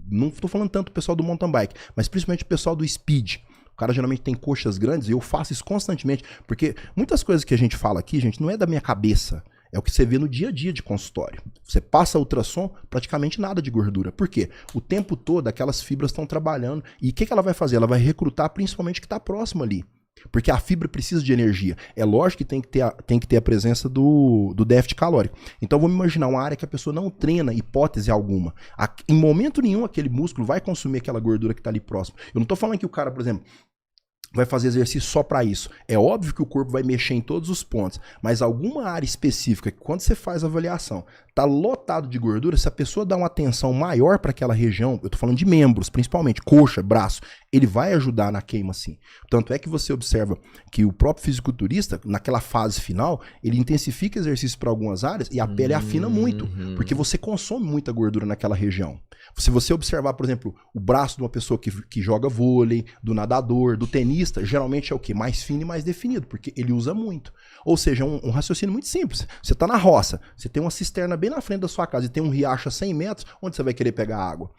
não estou falando tanto do pessoal do mountain bike, mas principalmente o pessoal do speed. O cara geralmente tem coxas grandes e eu faço isso constantemente, porque muitas coisas que a gente fala aqui, gente, não é da minha cabeça. É o que você vê no dia a dia de consultório. Você passa ultrassom, praticamente nada de gordura. Por quê? O tempo todo aquelas fibras estão trabalhando. E o que ela vai fazer? Ela vai recrutar principalmente o que está próximo ali. Porque a fibra precisa de energia. É lógico que tem que ter a presença do déficit calórico. Então vamos imaginar uma área que a pessoa não treina, hipótese alguma. Em momento nenhum aquele músculo vai consumir aquela gordura que está ali próximo. Eu não estou falando que o cara, por exemplo, vai fazer exercício só para isso. É óbvio que o corpo vai mexer em todos os pontos, mas alguma área específica, que quando você faz a avaliação, tá lotado de gordura, se a pessoa dá uma atenção maior para aquela região, eu tô falando de membros, principalmente coxa, braço, ele vai ajudar na queima sim. Tanto é que você observa que o próprio fisiculturista, naquela fase final, ele intensifica exercício para algumas áreas e a pele afina muito, porque você consome muita gordura naquela região. Se você observar, por exemplo, o braço de uma pessoa que joga vôlei, do nadador, do tenista, geralmente é o quê? Mais fino e mais definido, porque ele usa muito. Ou seja, um raciocínio muito simples. Você está na roça, você tem uma cisterna bem na frente da sua casa e tem um riacho a 100 metros, onde você vai querer pegar água?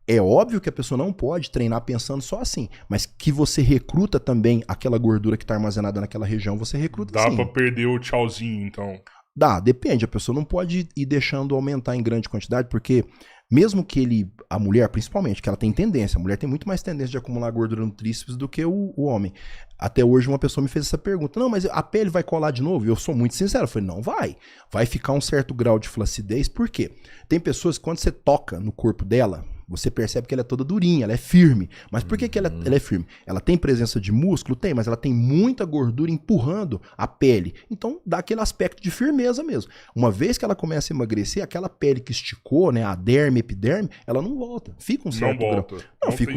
É óbvio que a pessoa não pode treinar pensando só assim, mas que você recruta também aquela gordura que está armazenada naquela região, você recruta Dá sim. pra perder o tchauzinho, então. Dá, depende. A pessoa não pode ir deixando aumentar em grande quantidade, porque Mesmo que a mulher, principalmente, que ela tem tendência, a mulher tem muito mais tendência de acumular gordura no tríceps do que o homem. Até hoje uma pessoa me fez essa pergunta, não, mas a pele vai colar de novo? E eu sou muito sincero, eu falei, não vai. Vai ficar um certo grau de flacidez, por quê? Tem pessoas que quando você toca no corpo dela, você percebe que ela é toda durinha, ela é firme. Mas por que ela é firme? Ela tem presença de músculo? Tem, mas ela tem muita gordura empurrando a pele. Então dá aquele aspecto de firmeza mesmo. Uma vez que ela começa a emagrecer, aquela pele que esticou, né, a derme, epiderme, ela não volta. Fica um certo grau. Não, fica...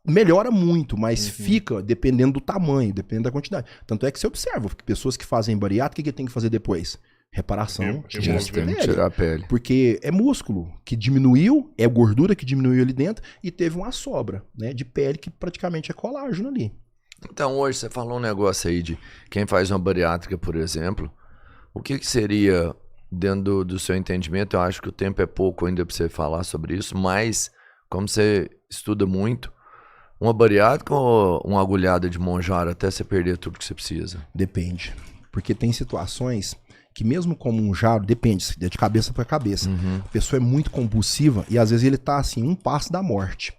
Melhora muito, mas fica dependendo do tamanho, dependendo da quantidade. Tanto é que você observa que pessoas que fazem bariátrica, o que tem que fazer depois? Reparação, tirar a pele. Porque é músculo que diminuiu, é gordura que diminuiu ali dentro e teve uma sobra, né, de pele que praticamente é colágeno ali. Então hoje você falou um negócio aí de quem faz uma bariátrica, por exemplo, o que seria, dentro do seu entendimento, eu acho que o tempo é pouco ainda para você falar sobre isso, mas como você estuda muito, uma bariátrica ou uma agulhada de Monjaro até você perder tudo que você precisa? Depende, porque tem situações que mesmo como um jaro, depende, é de cabeça para cabeça. A pessoa é muito compulsiva e às vezes ele tá assim, um passo da morte.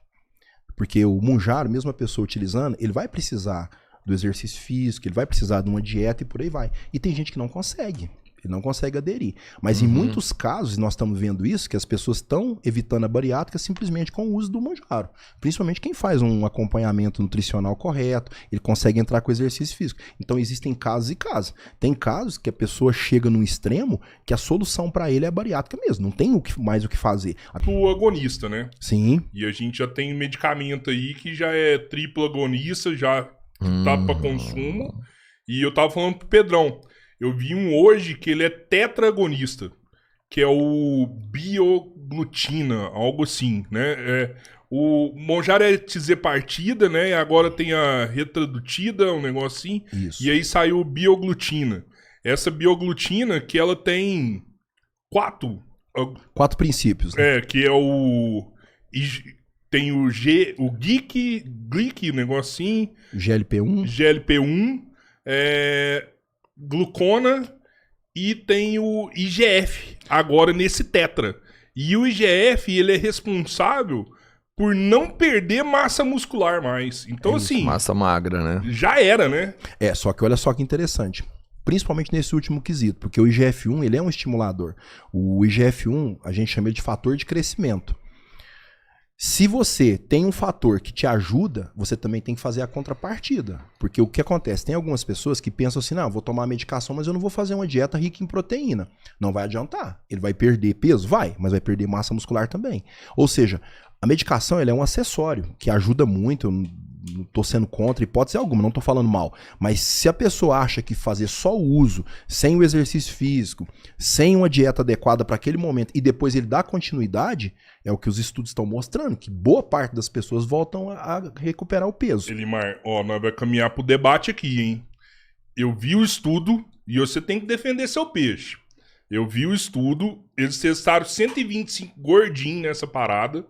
Porque o Monjaro, mesmo a pessoa utilizando, ele vai precisar do exercício físico, ele vai precisar de uma dieta e por aí vai. E tem gente que não consegue. Ele não consegue aderir. Mas em muitos casos, nós estamos vendo isso, que as pessoas estão evitando a bariátrica simplesmente com o uso do Monjaro. Principalmente quem faz um acompanhamento nutricional correto, ele consegue entrar com exercício físico. Então existem casos e casos. Tem casos que a pessoa chega num extremo que a solução para ele é a bariátrica mesmo. Não tem mais o que fazer. O agonista, né? Sim. E a gente já tem medicamento aí que já é triplo agonista, já tá para consumo. E eu tava falando pro Pedrão, eu vi um hoje que ele é tetraagonista, que é o bioglutina, algo assim, né? O Monjaro é tizepartida, né? E agora tem a retradutida, um negócio assim. Isso. E aí saiu o bioglutina. Essa bioglutina que ela tem 4 princípios. Né? Que é o... Tem o GLIC, o negócio assim. GLP-1. Glucona e tem o IGF, agora nesse tetra. E o IGF, ele é responsável por não perder massa muscular mais. Então, assim... Massa magra, né? Já era, né? Só que olha só que interessante. Principalmente nesse último quesito, porque o IGF-1, ele é um estimulador. O IGF-1, a gente chama ele de fator de crescimento. Se você tem um fator que te ajuda, você também tem que fazer a contrapartida. Porque o que acontece? Tem algumas pessoas que pensam assim, não, vou tomar a medicação, mas eu não vou fazer uma dieta rica em proteína. Não vai adiantar. Ele vai perder peso? Vai, mas vai perder massa muscular também. Ou seja, a medicação ela é um acessório que ajuda muito. Eu não tô sendo contra hipótese alguma, não tô falando mal. Mas se a pessoa acha que fazer só o uso, sem o exercício físico, sem uma dieta adequada para aquele momento, e depois ele dá continuidade, é o que os estudos estão mostrando, que boa parte das pessoas voltam a recuperar o peso. Elimar, nós vamos caminhar pro debate aqui, hein? Eu vi o estudo e você tem que defender seu peixe. Eu vi o estudo, eles testaram 125 gordinhos nessa parada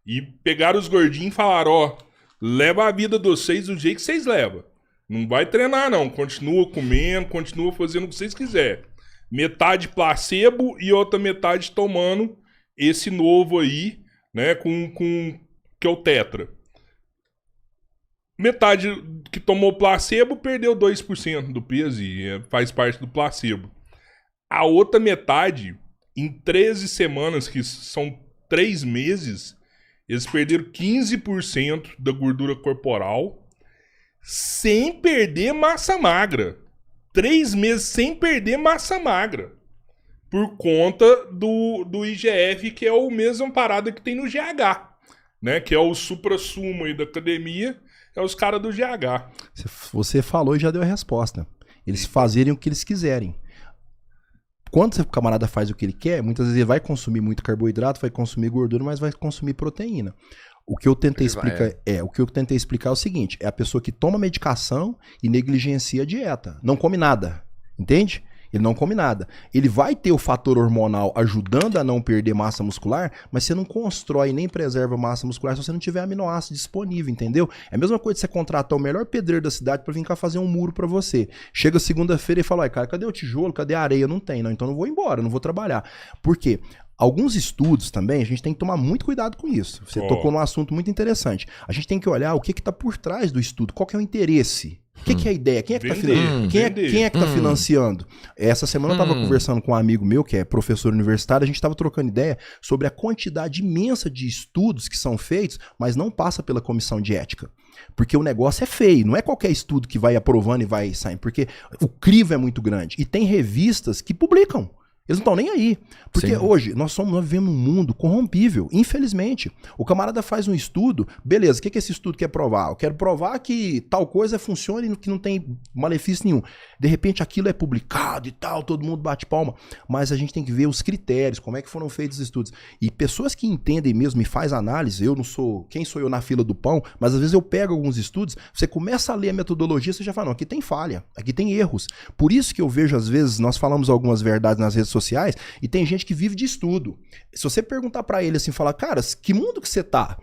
e pegaram os gordinhos e falaram, leva a vida de vocês do jeito que vocês levam. Não vai treinar, não. Continua comendo, continua fazendo o que vocês quiserem. Metade placebo e outra metade tomando esse novo aí, né, que é o tetra. Metade que tomou placebo perdeu 2% do peso e faz parte do placebo. A outra metade, em 13 semanas, que são 3 meses... Eles perderam 15% da gordura corporal sem perder massa magra. 3 meses sem perder massa magra. Por conta do IGF, que é a mesma parada que tem no GH. Né? Que é o supra-sumo aí da academia. É os caras do GH. Você falou e já deu a resposta. Eles fazerem o que eles quiserem. Quando o camarada faz o que ele quer, muitas vezes ele vai consumir muito carboidrato, vai consumir gordura, mas vai consumir proteína. O que eu tentei explicar é o seguinte, é a pessoa que toma medicação e negligencia a dieta, não come nada, entende? Ele não come nada. Ele vai ter o fator hormonal ajudando a não perder massa muscular, mas você não constrói nem preserva massa muscular se você não tiver aminoácido disponível, entendeu? É a mesma coisa de você contratar o melhor pedreiro da cidade pra vir cá fazer um muro pra você. Chega segunda-feira e fala, cara, cadê o tijolo? Cadê a areia? Não tem, não. Então não vou embora, não vou trabalhar. Por quê? Alguns estudos também, a gente tem que tomar muito cuidado com isso. Você tocou num assunto muito interessante. A gente tem que olhar o que está por trás do estudo, qual que é o interesse. O que é a ideia? Quem é que está financiando? Essa semana eu estava conversando com um amigo meu, que é professor universitário, a gente estava trocando ideia sobre a quantidade imensa de estudos que são feitos, mas não passa pela comissão de ética. Porque o negócio é feio, não é qualquer estudo que vai aprovando e vai saindo, porque o crivo é muito grande. E tem revistas que publicam. Eles não estão nem aí. Porque hoje nós vivemos num mundo corrompível, infelizmente. O camarada faz um estudo, beleza, o que esse estudo quer provar? Eu quero provar que tal coisa funciona e que não tem malefício nenhum. De repente aquilo é publicado e tal, todo mundo bate palma. Mas a gente tem que ver os critérios, como é que foram feitos os estudos. E pessoas que entendem mesmo e faz análise, eu não sou, quem sou eu na fila do pão, mas às vezes eu pego alguns estudos, você começa a ler a metodologia, você já fala, não, aqui tem falha, aqui tem erros. Por isso que eu vejo às vezes, nós falamos algumas verdades nas redes sociais, e tem gente que vive de estudo. Se você perguntar pra ele assim, falar, cara, que mundo que você tá?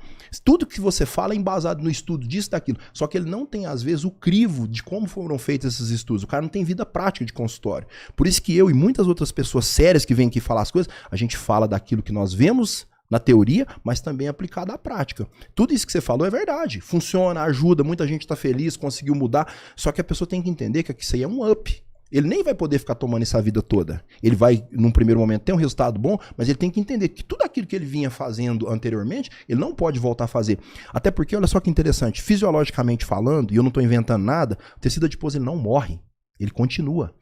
Tudo que você fala é embasado no estudo disso, daquilo. Só que ele não tem, às vezes, o crivo de como foram feitos esses estudos. O cara não tem vida prática de consultório. Por isso que eu e muitas outras pessoas sérias que vêm aqui falar as coisas, a gente fala daquilo que nós vemos na teoria, mas também aplicado à prática. Tudo isso que você falou é verdade. Funciona, ajuda, muita gente tá feliz, conseguiu mudar. Só que a pessoa tem que entender que isso aí é um up. Ele nem vai poder ficar tomando isso a vida toda. Ele vai, num primeiro momento, ter um resultado bom, mas ele tem que entender que tudo aquilo que ele vinha fazendo anteriormente, ele não pode voltar a fazer. Até porque, olha só que interessante, fisiologicamente falando, e eu não estou inventando nada, o tecido adiposo ele não morre. Ele continua.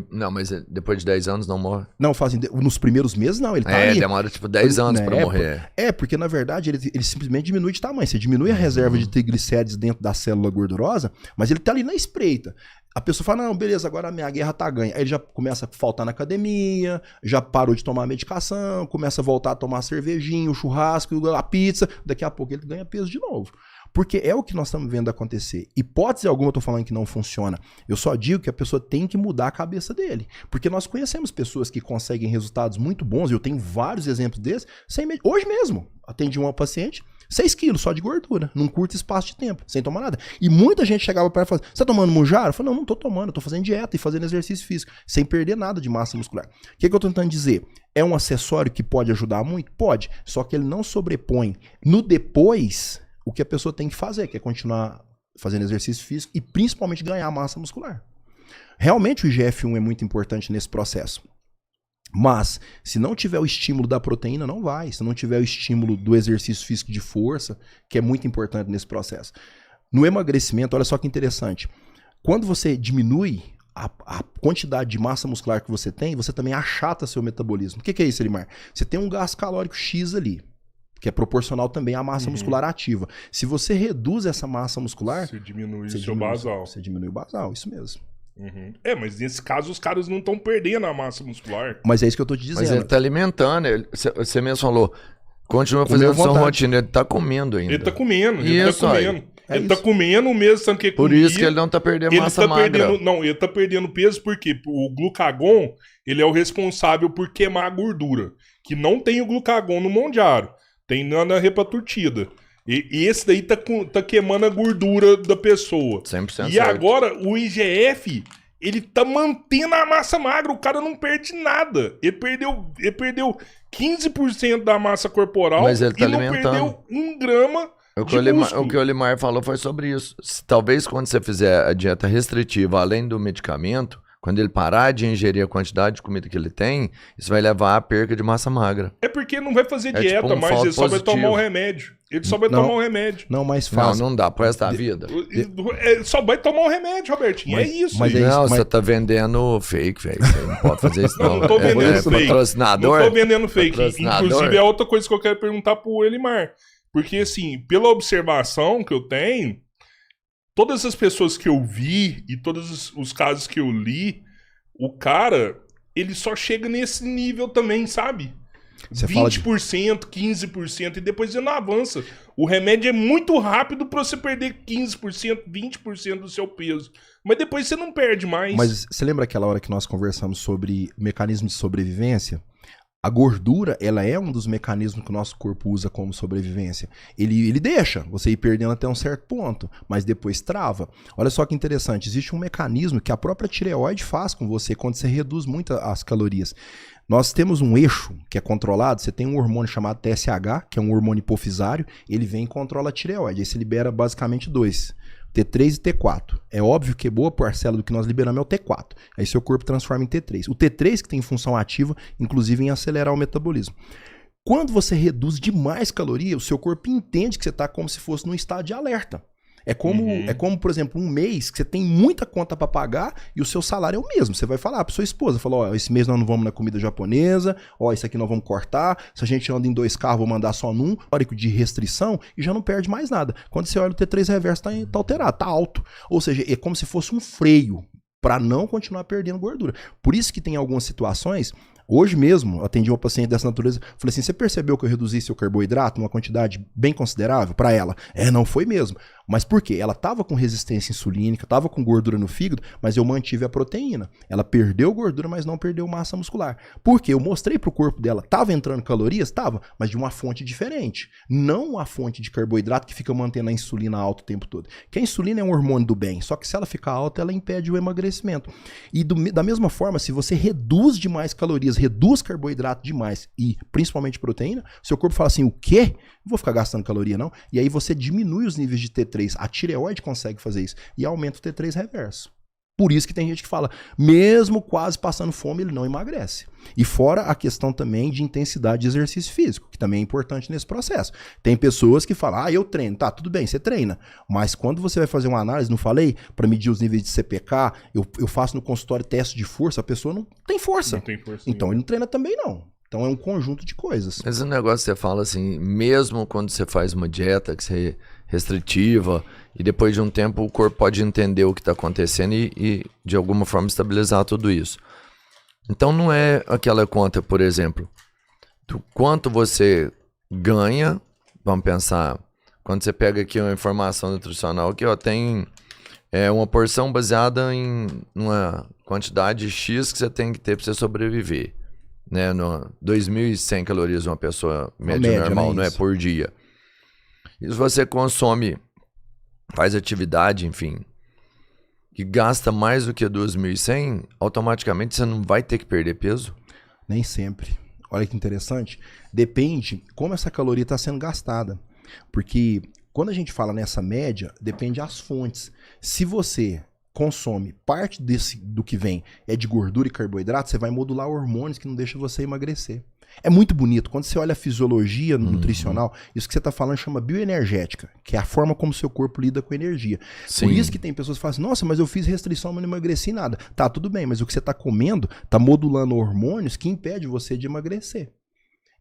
Não, mas depois de 10 anos não morre. Não, nos primeiros meses não, ele tá ali. Demora tipo 10 anos pra morrer. Porque na verdade ele simplesmente diminui de tamanho. Você diminui a reserva de triglicérides dentro da célula gordurosa, mas ele tá ali na espreita. A pessoa fala, não, beleza, agora a minha guerra tá ganha. Aí ele já começa a faltar na academia, já parou de tomar medicação, começa a voltar a tomar cervejinha, o churrasco, a pizza. Daqui a pouco ele ganha peso de novo. Porque é o que nós estamos vendo acontecer. Hipótese alguma eu tô falando que não funciona. Eu só digo que a pessoa tem que mudar a cabeça dele. Porque nós conhecemos pessoas que conseguem resultados muito bons, e eu tenho vários exemplos desses, hoje mesmo, atendi uma paciente, 6 quilos só de gordura, num curto espaço de tempo, sem tomar nada. E muita gente chegava para ela e falava, você tá tomando Mounjaro? Eu falei, não tô tomando, eu tô fazendo dieta e fazendo exercício físico, sem perder nada de massa muscular. O que eu tô tentando dizer? É um acessório que pode ajudar muito? Pode, só que ele não sobrepõe no depois o que a pessoa tem que fazer, que é continuar fazendo exercício físico e principalmente ganhar massa muscular. Realmente o IGF-1 é muito importante nesse processo. Mas, se não tiver o estímulo da proteína, não vai. Se não tiver o estímulo do exercício físico de força, que é muito importante nesse processo. No emagrecimento, olha só que interessante. Quando você diminui a quantidade de massa muscular que você tem, você também achata seu metabolismo. O que é isso, Elimar? Você tem um gasto calórico X ali, que é proporcional também à massa muscular ativa. Se você reduz essa massa muscular... Você diminui o seu basal. Você diminui o basal, isso mesmo. Mas nesse caso os caras não estão perdendo a massa muscular. Mas é isso que eu tô te dizendo. Mas ele tá alimentando, você mesmo falou, continua fazendo sua rotina, ele tá comendo ainda. Ele tá comendo, Ele tá comendo o mesmo tanto que Por isso que ele não tá perdendo massa magra. Ele tá perdendo peso porque o glucagon, ele é o responsável por queimar a gordura. Que não tem o glucagon no Mounjaro, tem na repaturtida. E esse daí tá queimando a gordura da pessoa. 100% e certo. agora o IGF, ele tá mantendo a massa magra, o cara não perde nada. Ele perdeu 15% da massa corporal, mas ele tá e não alimentando. Perdeu 1 grama de músculo. O que o Elimar falou foi sobre isso. Talvez quando você fizer a dieta restritiva, além do medicamento, quando ele parar de ingerir a quantidade de comida que ele tem, isso vai levar à perca de massa magra. É porque ele não vai fazer dieta, tipo mas ele só vai tomar o remédio. Ele só vai tomar o remédio. Não, mais fácil. Não dá pro resto da vida. Ele só vai tomar o remédio, Robertinho. É isso. Mas é Não, isso, você tá vendendo fake, velho. Você não pode fazer isso, não. Não tô vendendo fake. Patrocinador. Não tô vendendo fake. Patrocinador. Inclusive, é outra coisa que eu quero perguntar pro Elimar. Porque, assim, pela observação que eu tenho, todas as pessoas que eu vi e todos os casos que eu li, o cara, ele só chega nesse nível também, sabe? Você fala de 20%, 15%, e depois você não avança. O remédio é muito rápido pra você perder 15%, 20% do seu peso. Mas depois você não perde mais. Mas você lembra aquela hora que nós conversamos sobre mecanismo de sobrevivência? A gordura, ela é um dos mecanismos que o nosso corpo usa como sobrevivência. Ele deixa você ir perdendo até um certo ponto, mas depois trava. Olha só que interessante, existe um mecanismo que a própria tireoide faz com você quando você reduz muito as calorias. Nós temos um eixo que é controlado, você tem um hormônio chamado TSH, que é um hormônio hipofisário, ele vem e controla a tireoide, aí você libera basicamente dois. T3 e T4. É óbvio que boa parcela do que nós liberamos é o T4. Aí seu corpo transforma em T3. O T3 que tem função ativa, inclusive em acelerar o metabolismo. Quando você reduz demais caloria, o seu corpo entende que você está como se fosse num estado de alerta. É como, por exemplo, um mês que você tem muita conta para pagar e o seu salário é o mesmo. Você vai falar para sua esposa, ó, esse mês nós não vamos na comida japonesa, ó, isso aqui nós vamos cortar, se a gente anda em 2 carros, vou mandar só num, histórico de restrição e já não perde mais nada. Quando você olha o T3 reverso tá alterado, tá alto. Ou seja, é como se fosse um freio para não continuar perdendo gordura. Por isso que tem algumas situações. Hoje mesmo, eu atendi uma paciente dessa natureza, falei assim, você percebeu que eu reduzi seu carboidrato numa quantidade bem considerável para ela? Não foi mesmo. Mas por quê? Ela estava com resistência insulínica, estava com gordura no fígado, mas eu mantive a proteína. Ela perdeu gordura, mas não perdeu massa muscular. Por quê? Eu mostrei pro corpo dela, estava entrando calorias? Estava, mas de uma fonte diferente. Não a fonte de carboidrato que fica mantendo a insulina alta o tempo todo. Que a insulina é um hormônio do bem, só que se ela ficar alta, ela impede o emagrecimento. E da mesma forma, se você reduz demais calorias, reduz carboidrato demais e principalmente proteína, seu corpo fala assim, o quê? Não vou ficar gastando caloria não. E aí você diminui os níveis de T3. A tireoide consegue fazer isso e aumenta o T3 reverso. Por isso que tem gente que fala, mesmo quase passando fome, ele não emagrece. E fora a questão também de intensidade de exercício físico, que também é importante nesse processo. Tem pessoas que falam, eu treino. Tá, tudo bem, você treina. Mas quando você vai fazer uma análise, não falei? Para medir os níveis de CPK, eu faço no consultório teste de força, a pessoa não tem força. Não tem força então nenhuma. ele não treina também não. Então é um conjunto de coisas. Mas o negócio que você fala assim, mesmo quando você faz uma dieta que você restritiva e depois de um tempo o corpo pode entender o que está acontecendo e de alguma forma estabilizar tudo isso. Então não é aquela conta, por exemplo, do quanto você ganha, vamos pensar, quando você pega aqui uma informação nutricional que tem uma porção baseada em uma quantidade X que você tem que ter para você sobreviver. Né, 2.100 calorias uma pessoa média normal, não é por dia. E se você consome, faz atividade, enfim, que gasta mais do que 2.100, automaticamente você não vai ter que perder peso? Nem sempre. Olha que interessante. Depende como essa caloria está sendo gastada. Porque quando a gente fala nessa média, depende das fontes. Se você consome parte do que vem é de gordura e carboidrato, você vai modular hormônios que não deixam você emagrecer. É muito bonito. Quando você olha a fisiologia nutricional, isso que você está falando chama bioenergética, que é a forma como o seu corpo lida com energia. Sim. Por isso que tem pessoas que falam assim, nossa, mas eu fiz restrição, mas não emagreci nada. Tá, tudo bem, mas o que você está comendo está modulando hormônios que impedem você de emagrecer.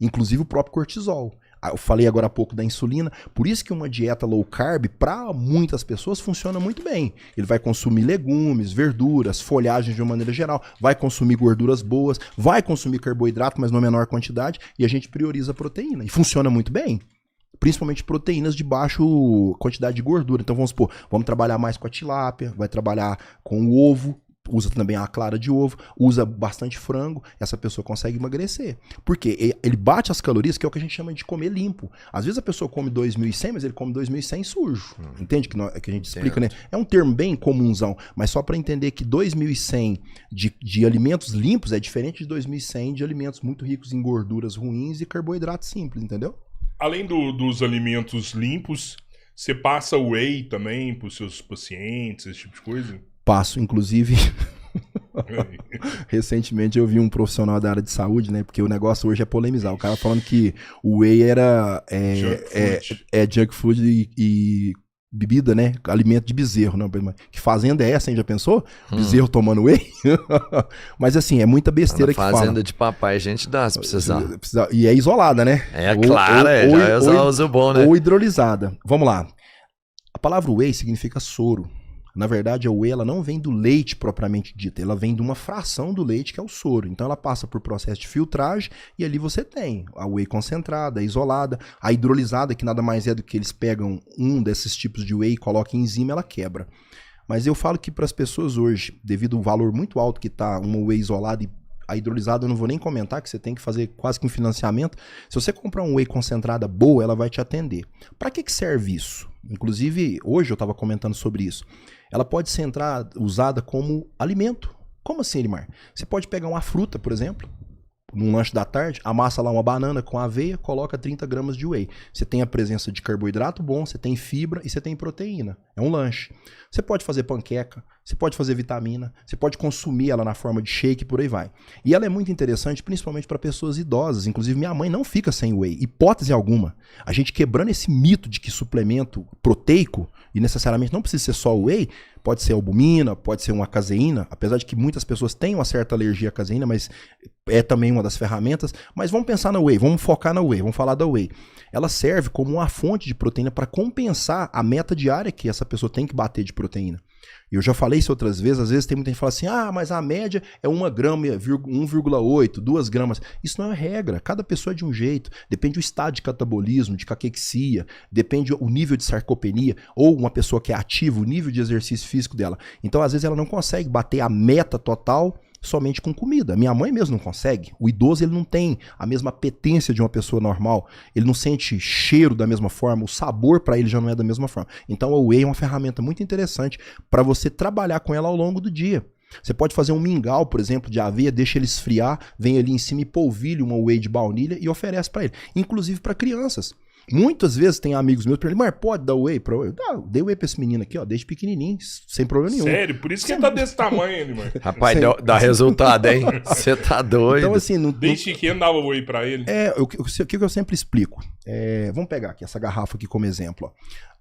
Inclusive o próprio cortisol. Eu falei agora há pouco da insulina, por isso que uma dieta low carb, para muitas pessoas, funciona muito bem. Ele vai consumir legumes, verduras, folhagens de uma maneira geral, vai consumir gorduras boas, vai consumir carboidrato, mas numa menor quantidade, e a gente prioriza a proteína. E funciona muito bem. Principalmente proteínas de baixa quantidade de gordura. Então vamos supor, vamos trabalhar mais com a tilápia, vai trabalhar com o ovo, usa também a clara de ovo, usa bastante frango, essa pessoa consegue emagrecer. Porque ele bate as calorias, que é o que a gente chama de comer limpo. Às vezes a pessoa come 2.100, mas ele come 2.100 sujo. Entende que a gente explica, né? É um termo bem comunzão, mas só para entender que 2.100 de alimentos limpos é diferente de 2.100 de alimentos muito ricos em gorduras ruins e carboidratos simples, entendeu? Além dos alimentos limpos, você passa whey também para os seus pacientes, esse tipo de coisa? Passo, inclusive, recentemente eu vi um profissional da área de saúde, né? Porque o negócio hoje é polemizar. O cara falando que o whey era junk food e bebida, né? Alimento de bezerro, não? Que fazenda é essa, hein? Já pensou? Bezerro tomando whey? Mas assim, é muita besteira que fala. Fazenda de papai a gente dá, se precisar. E é isolada, né? Claro, já usa o bom, né? Ou hidrolisada. Vamos lá. A palavra whey significa soro. Na verdade, a whey ela não vem do leite propriamente dito, ela vem de uma fração do leite que é o soro. Então ela passa por processo de filtragem e ali você tem a whey concentrada, a isolada, a hidrolisada, que nada mais é do que eles pegam um desses tipos de whey, colocam em enzima, ela quebra. Mas eu falo que para as pessoas hoje, devido ao valor muito alto que está uma whey isolada e a hidrolisada, eu não vou nem comentar, que você tem que fazer quase que um financiamento. Se você comprar um whey concentrada boa, ela vai te atender. Para que serve isso? Inclusive, hoje eu estava comentando sobre isso. Ela pode ser usada como alimento. Como assim, Elimar? Você pode pegar uma fruta, por exemplo, num lanche da tarde, amassa lá uma banana com aveia, coloca 30 gramas de whey. Você tem a presença de carboidrato bom, você tem fibra e você tem proteína. É um lanche. Você pode fazer panqueca, você pode fazer vitamina, você pode consumir ela na forma de shake e por aí vai. E ela é muito interessante, principalmente para pessoas idosas. Inclusive, minha mãe não fica sem whey, hipótese alguma. A gente quebrando esse mito de que suplemento proteico, e necessariamente não precisa ser só whey, pode ser albumina, pode ser uma caseína, apesar de que muitas pessoas têm uma certa alergia à caseína, mas é também uma das ferramentas. Mas vamos pensar na whey, vamos focar na whey, vamos falar da whey. Ela serve como uma fonte de proteína para compensar a meta diária que essa pessoa tem que bater de proteína. Eu já falei isso outras vezes, às vezes tem muita gente que fala assim, mas a média é 1 grama, 1,8, 2 gramas. Isso não é regra, cada pessoa é de um jeito, depende do estado de catabolismo, de caquexia, depende o nível de sarcopenia, ou uma pessoa que é ativa, o nível de exercício físico dela. Então, às vezes, ela não consegue bater a meta total somente com comida. Minha mãe mesmo não consegue. O idoso ele não tem a mesma apetência de uma pessoa normal. Ele não sente cheiro da mesma forma. O sabor para ele já não é da mesma forma. Então a whey é uma ferramenta muito interessante para você trabalhar com ela ao longo do dia. Você pode fazer um mingau, por exemplo, de aveia, deixa ele esfriar, vem ali em cima e polvilha uma whey de baunilha e oferece para ele. Inclusive para crianças. Muitas vezes tem amigos meus que perguntam, mas pode dar whey pra eu? Dei whey pra esse menino aqui, ó, desde pequenininho, sem problema nenhum. Sério? Por isso que ele tá desse tamanho, ele, mano. Rapaz, dá resultado, hein? Você tá doido. Então, assim, desde pequeno dava whey pra ele. O que eu sempre explico? Vamos pegar aqui essa garrafa aqui como exemplo, ó.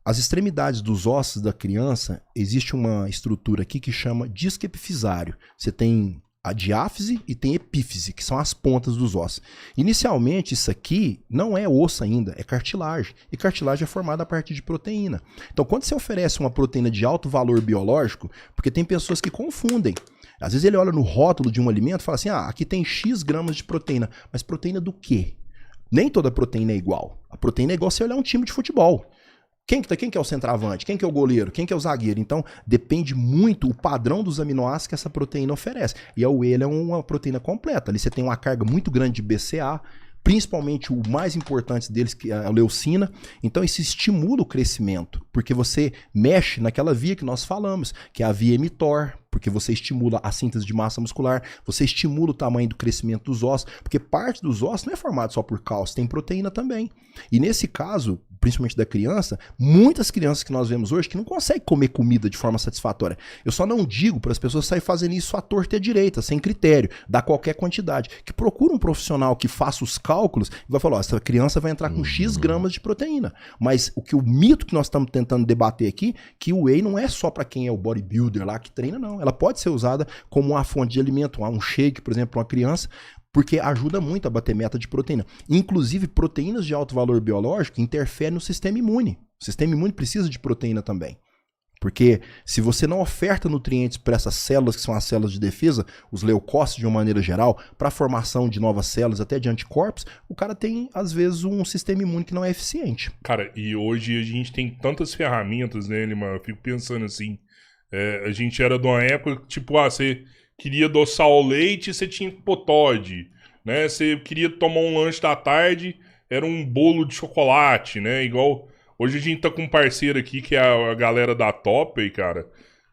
As extremidades dos ossos da criança, existe uma estrutura aqui que chama disco epifisário. Você tem a diáfise e tem epífise, que são as pontas dos ossos. Inicialmente, isso aqui não é osso ainda, é cartilagem. E cartilagem é formada a partir de proteína. Então, quando você oferece uma proteína de alto valor biológico, porque tem pessoas que confundem. Às vezes ele olha no rótulo de um alimento e fala assim, aqui tem X gramas de proteína. Mas proteína do quê? Nem toda proteína é igual. A proteína é igual você olhar um time de futebol. Quem que é o centroavante? Quem que é o goleiro? Quem que é o zagueiro? Então, depende muito o padrão dos aminoácidos que essa proteína oferece. E a whey é uma proteína completa. Ali você tem uma carga muito grande de BCA, principalmente o mais importante deles, que é a leucina. Então, isso estimula o crescimento, porque você mexe naquela via que nós falamos, que é a via mTOR, porque você estimula a síntese de massa muscular, você estimula o tamanho do crescimento dos ossos, porque parte dos ossos não é formado só por cálcio, tem proteína também. E nesse caso, principalmente da criança, muitas crianças que nós vemos hoje que não conseguem comer comida de forma satisfatória. Eu só não digo para as pessoas saírem fazendo isso à torta e à direita, sem critério, dar qualquer quantidade. Que procura um profissional que faça os cálculos e vai falar, essa criança vai entrar com X gramas de proteína. Mas o mito que nós estamos tentando debater aqui, que o whey não é só para quem é o bodybuilder lá que treina, não. Ela pode ser usada como uma fonte de alimento, um shake, por exemplo, para uma criança, porque ajuda muito a bater meta de proteína. Inclusive, proteínas de alto valor biológico interferem no sistema imune. O sistema imune precisa de proteína também. Porque se você não oferta nutrientes para essas células, que são as células de defesa, os leucócitos de uma maneira geral, para a formação de novas células, até de anticorpos, o cara tem, às vezes, um sistema imune que não é eficiente. Cara, e hoje a gente tem tantas ferramentas, né, Lima? Eu fico pensando assim, a gente era de uma época, tipo, você queria adoçar o leite, você tinha que pôr Toddy, né? Você queria tomar um lanche da tarde, era um bolo de chocolate, né? Igual... Hoje a gente tá com um parceiro aqui, que é a galera da Topper, cara.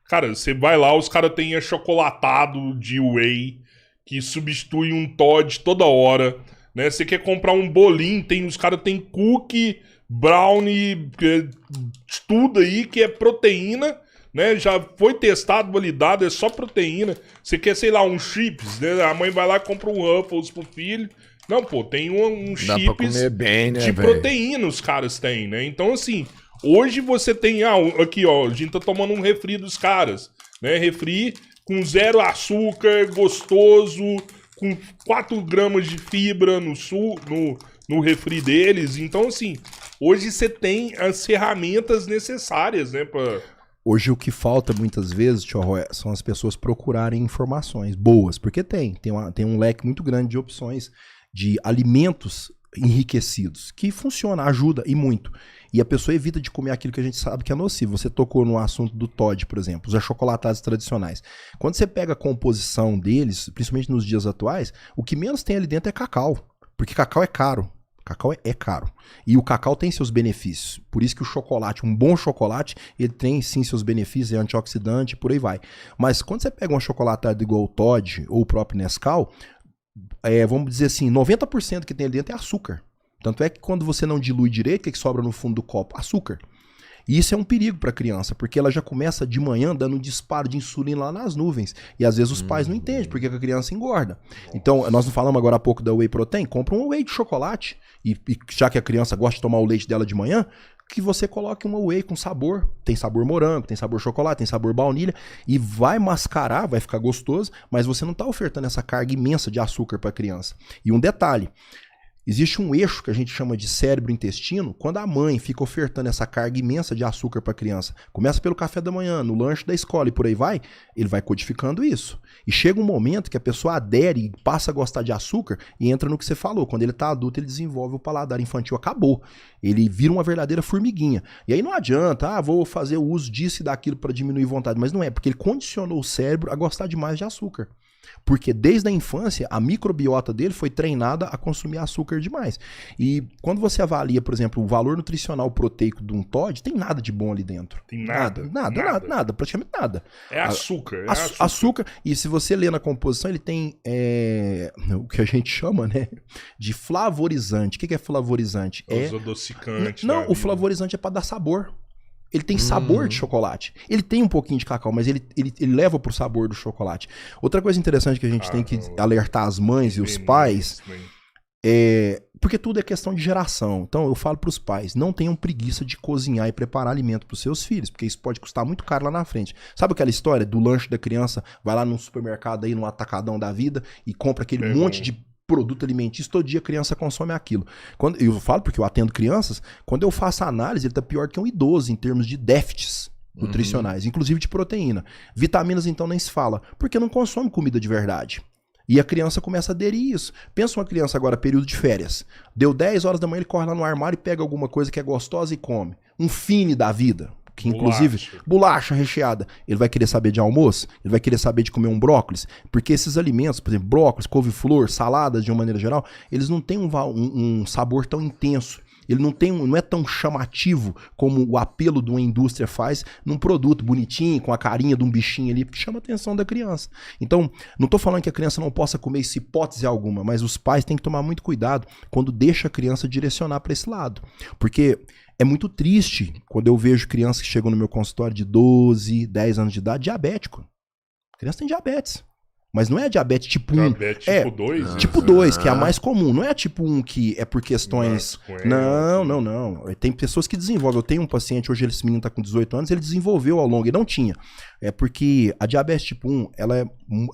Cara, você vai lá, os caras têm achocolatado de whey, que substitui um Toddy toda hora, né? Você quer comprar um bolinho, os caras têm cookie, brownie, tudo aí que é proteína, né? Já foi testado, validado, é só proteína. Você quer, sei lá, um chips, né? A mãe vai lá e compra um Ruffles pro filho. Não, pô, tem um Dá chips pra comer bem, né, de véio? proteína os caras têm, né? Então, assim, hoje você tem... aqui, ó, a gente tá tomando um refri dos caras, né? Refri com 0 açúcar, gostoso, com 4 gramas de fibra no refri deles. Então, assim, hoje você tem as ferramentas necessárias, né, Hoje o que falta muitas vezes, Tio Roy, são as pessoas procurarem informações boas, porque tem um leque muito grande de opções de alimentos enriquecidos, que funciona, ajuda e muito. E a pessoa evita de comer aquilo que a gente sabe que é nocivo. Você tocou no assunto do Toddy, por exemplo, os achocolatados tradicionais. Quando você pega a composição deles, principalmente nos dias atuais, o que menos tem ali dentro é cacau, porque cacau é caro. Cacau é caro. E o cacau tem seus benefícios. Por isso que o chocolate, um bom chocolate, ele tem sim seus benefícios, é antioxidante e por aí vai. Mas quando você pega um achocolatado igual o Toddy ou o próprio Nescau, vamos dizer assim, 90% que tem ali dentro é açúcar. Tanto é que quando você não dilui direito, o que sobra no fundo do copo? Açúcar. E isso é um perigo para a criança, porque ela já começa de manhã dando um disparo de insulina lá nas nuvens. E às vezes os pais não entendem porque a criança engorda. Então, nós não falamos agora há pouco da whey protein? Compra um whey de chocolate. E já que a criança gosta de tomar o leite dela de manhã, que você coloque uma whey com sabor. Tem sabor morango, tem sabor chocolate, tem sabor baunilha. E vai mascarar, vai ficar gostoso, mas você não está ofertando essa carga imensa de açúcar para a criança. E um detalhe. Existe um eixo que a gente chama de cérebro-intestino, quando a mãe fica ofertando essa carga imensa de açúcar para a criança. Começa pelo café da manhã, no lanche da escola e por aí vai, ele vai codificando isso. E chega um momento que a pessoa adere e passa a gostar de açúcar e entra no que você falou. Quando ele está adulto, ele desenvolve o paladar infantil, acabou. Ele vira uma verdadeira formiguinha. E aí não adianta, vou fazer o uso disso e daquilo para diminuir vontade. Mas não é, porque ele condicionou o cérebro a gostar demais de açúcar. Porque desde a infância, a microbiota dele foi treinada a consumir açúcar demais. E quando você avalia, por exemplo, o valor nutricional proteico de um Toddy, tem nada de bom ali dentro. Tem nada. Nada, praticamente nada. É açúcar. Açúcar. E se você ler na composição, ele tem o que a gente chama, né, de flavorizante. O que é flavorizante? Os adocicantes. Não, o flavorizante é para dar sabor. Ele tem sabor de chocolate. Ele tem um pouquinho de cacau, mas ele leva pro sabor do chocolate. Outra coisa interessante que a gente tem que alertar as mães e os pais porque tudo é questão de geração. Então eu falo pros pais, não tenham preguiça de cozinhar e preparar alimento pros seus filhos, porque isso pode custar muito caro lá na frente. Sabe aquela história do lanche da criança, vai lá no supermercado aí, no atacadão da vida e compra aquele monte de produto alimentício, todo dia a criança consome aquilo. Eu falo porque eu atendo crianças, quando eu faço a análise, ele tá pior que um idoso em termos de déficits nutricionais, inclusive de proteína. Vitaminas, então, nem se fala, porque não consome comida de verdade. E a criança começa a aderir isso. Pensa uma criança agora, período de férias. Deu 10 horas da manhã, ele corre lá no armário e pega alguma coisa que é gostosa e come. Um Fine da vida. Que inclusive, bolacha recheada, ele vai querer saber de almoço? Ele vai querer saber de comer um brócolis? Porque esses alimentos, por exemplo, brócolis, couve-flor, saladas de uma maneira geral, eles não têm um sabor tão intenso. Ele não é tão chamativo como o apelo de uma indústria faz num produto bonitinho, com a carinha de um bichinho ali, que chama a atenção da criança. Então, não estou falando que a criança não possa comer isso, hipótese alguma, mas os pais têm que tomar muito cuidado quando deixa a criança direcionar para esse lado. Porque é muito triste quando eu vejo crianças que chegam no meu consultório de 12, 10 anos de idade, diabético. A criança tem diabetes. Mas não é diabetes tipo 1. Diabetes tipo 2? Tipo 2, que é a mais comum. Não é tipo 1 que é por questões... Não. Tem pessoas que desenvolvem. Eu tenho um paciente, hoje esse menino está com 18 anos, ele desenvolveu ao longo, ele não tinha. É porque a diabetes tipo 1,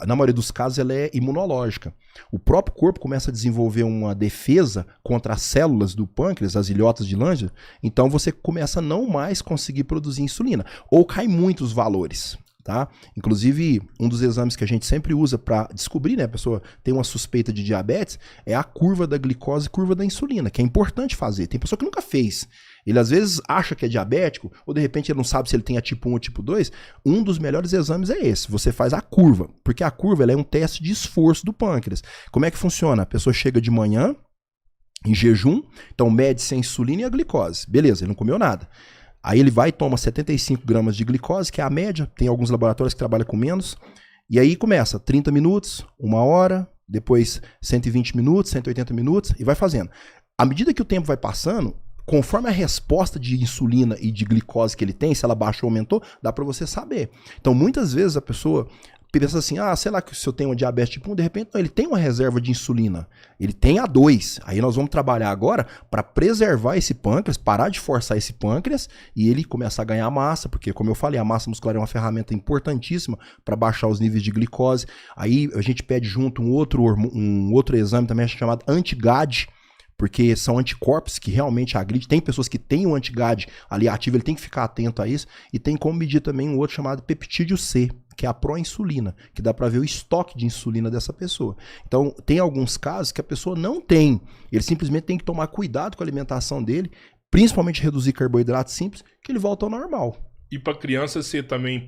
na maioria dos casos, ela é imunológica. O próprio corpo começa a desenvolver uma defesa contra as células do pâncreas, as ilhotas de Lange, então você começa a não mais conseguir produzir insulina. Ou cai muito os valores. Tá? Inclusive, um dos exames que a gente sempre usa para descobrir, né, a pessoa tem uma suspeita de diabetes, é a curva da glicose e curva da insulina, que é importante fazer. Tem pessoa que nunca fez. Ele às vezes acha que é diabético, ou de repente ele não sabe se ele tem a tipo 1 ou tipo 2. Um dos melhores exames é esse. Você faz a curva, porque a curva ela é um teste de esforço do pâncreas. Como é que funciona? A pessoa chega de manhã, em jejum, então mede-se a insulina e a glicose. Beleza, ele não comeu nada. Aí ele vai e toma 75 gramas de glicose, que é a média, tem alguns laboratórios que trabalham com menos, e aí começa 30 minutos, 1 hora, depois 120 minutos, 180 minutos, e vai fazendo. À medida que o tempo vai passando, conforme a resposta de insulina e de glicose que ele tem, se ela baixou ou aumentou, dá para você saber. Então muitas vezes a pessoa pensa assim, sei lá que se eu tenho uma diabetes tipo 1, de repente não, ele tem uma reserva de insulina, ele tem a 2, aí nós vamos trabalhar agora para preservar esse pâncreas, parar de forçar esse pâncreas e ele começar a ganhar massa, porque como eu falei, a massa muscular é uma ferramenta importantíssima para baixar os níveis de glicose. Aí a gente pede junto um outro exame também chamado anti-GAD, porque são anticorpos que realmente agridem. Tem pessoas que têm o anti-GAD ali ativo, ele tem que ficar atento a isso. E tem como medir também um outro chamado peptídeo C, que é a proinsulina, que dá para ver o estoque de insulina dessa pessoa. Então, tem alguns casos que a pessoa não tem. Ele simplesmente tem que tomar cuidado com a alimentação dele, principalmente reduzir carboidratos simples, que ele volta ao normal. E para criança você também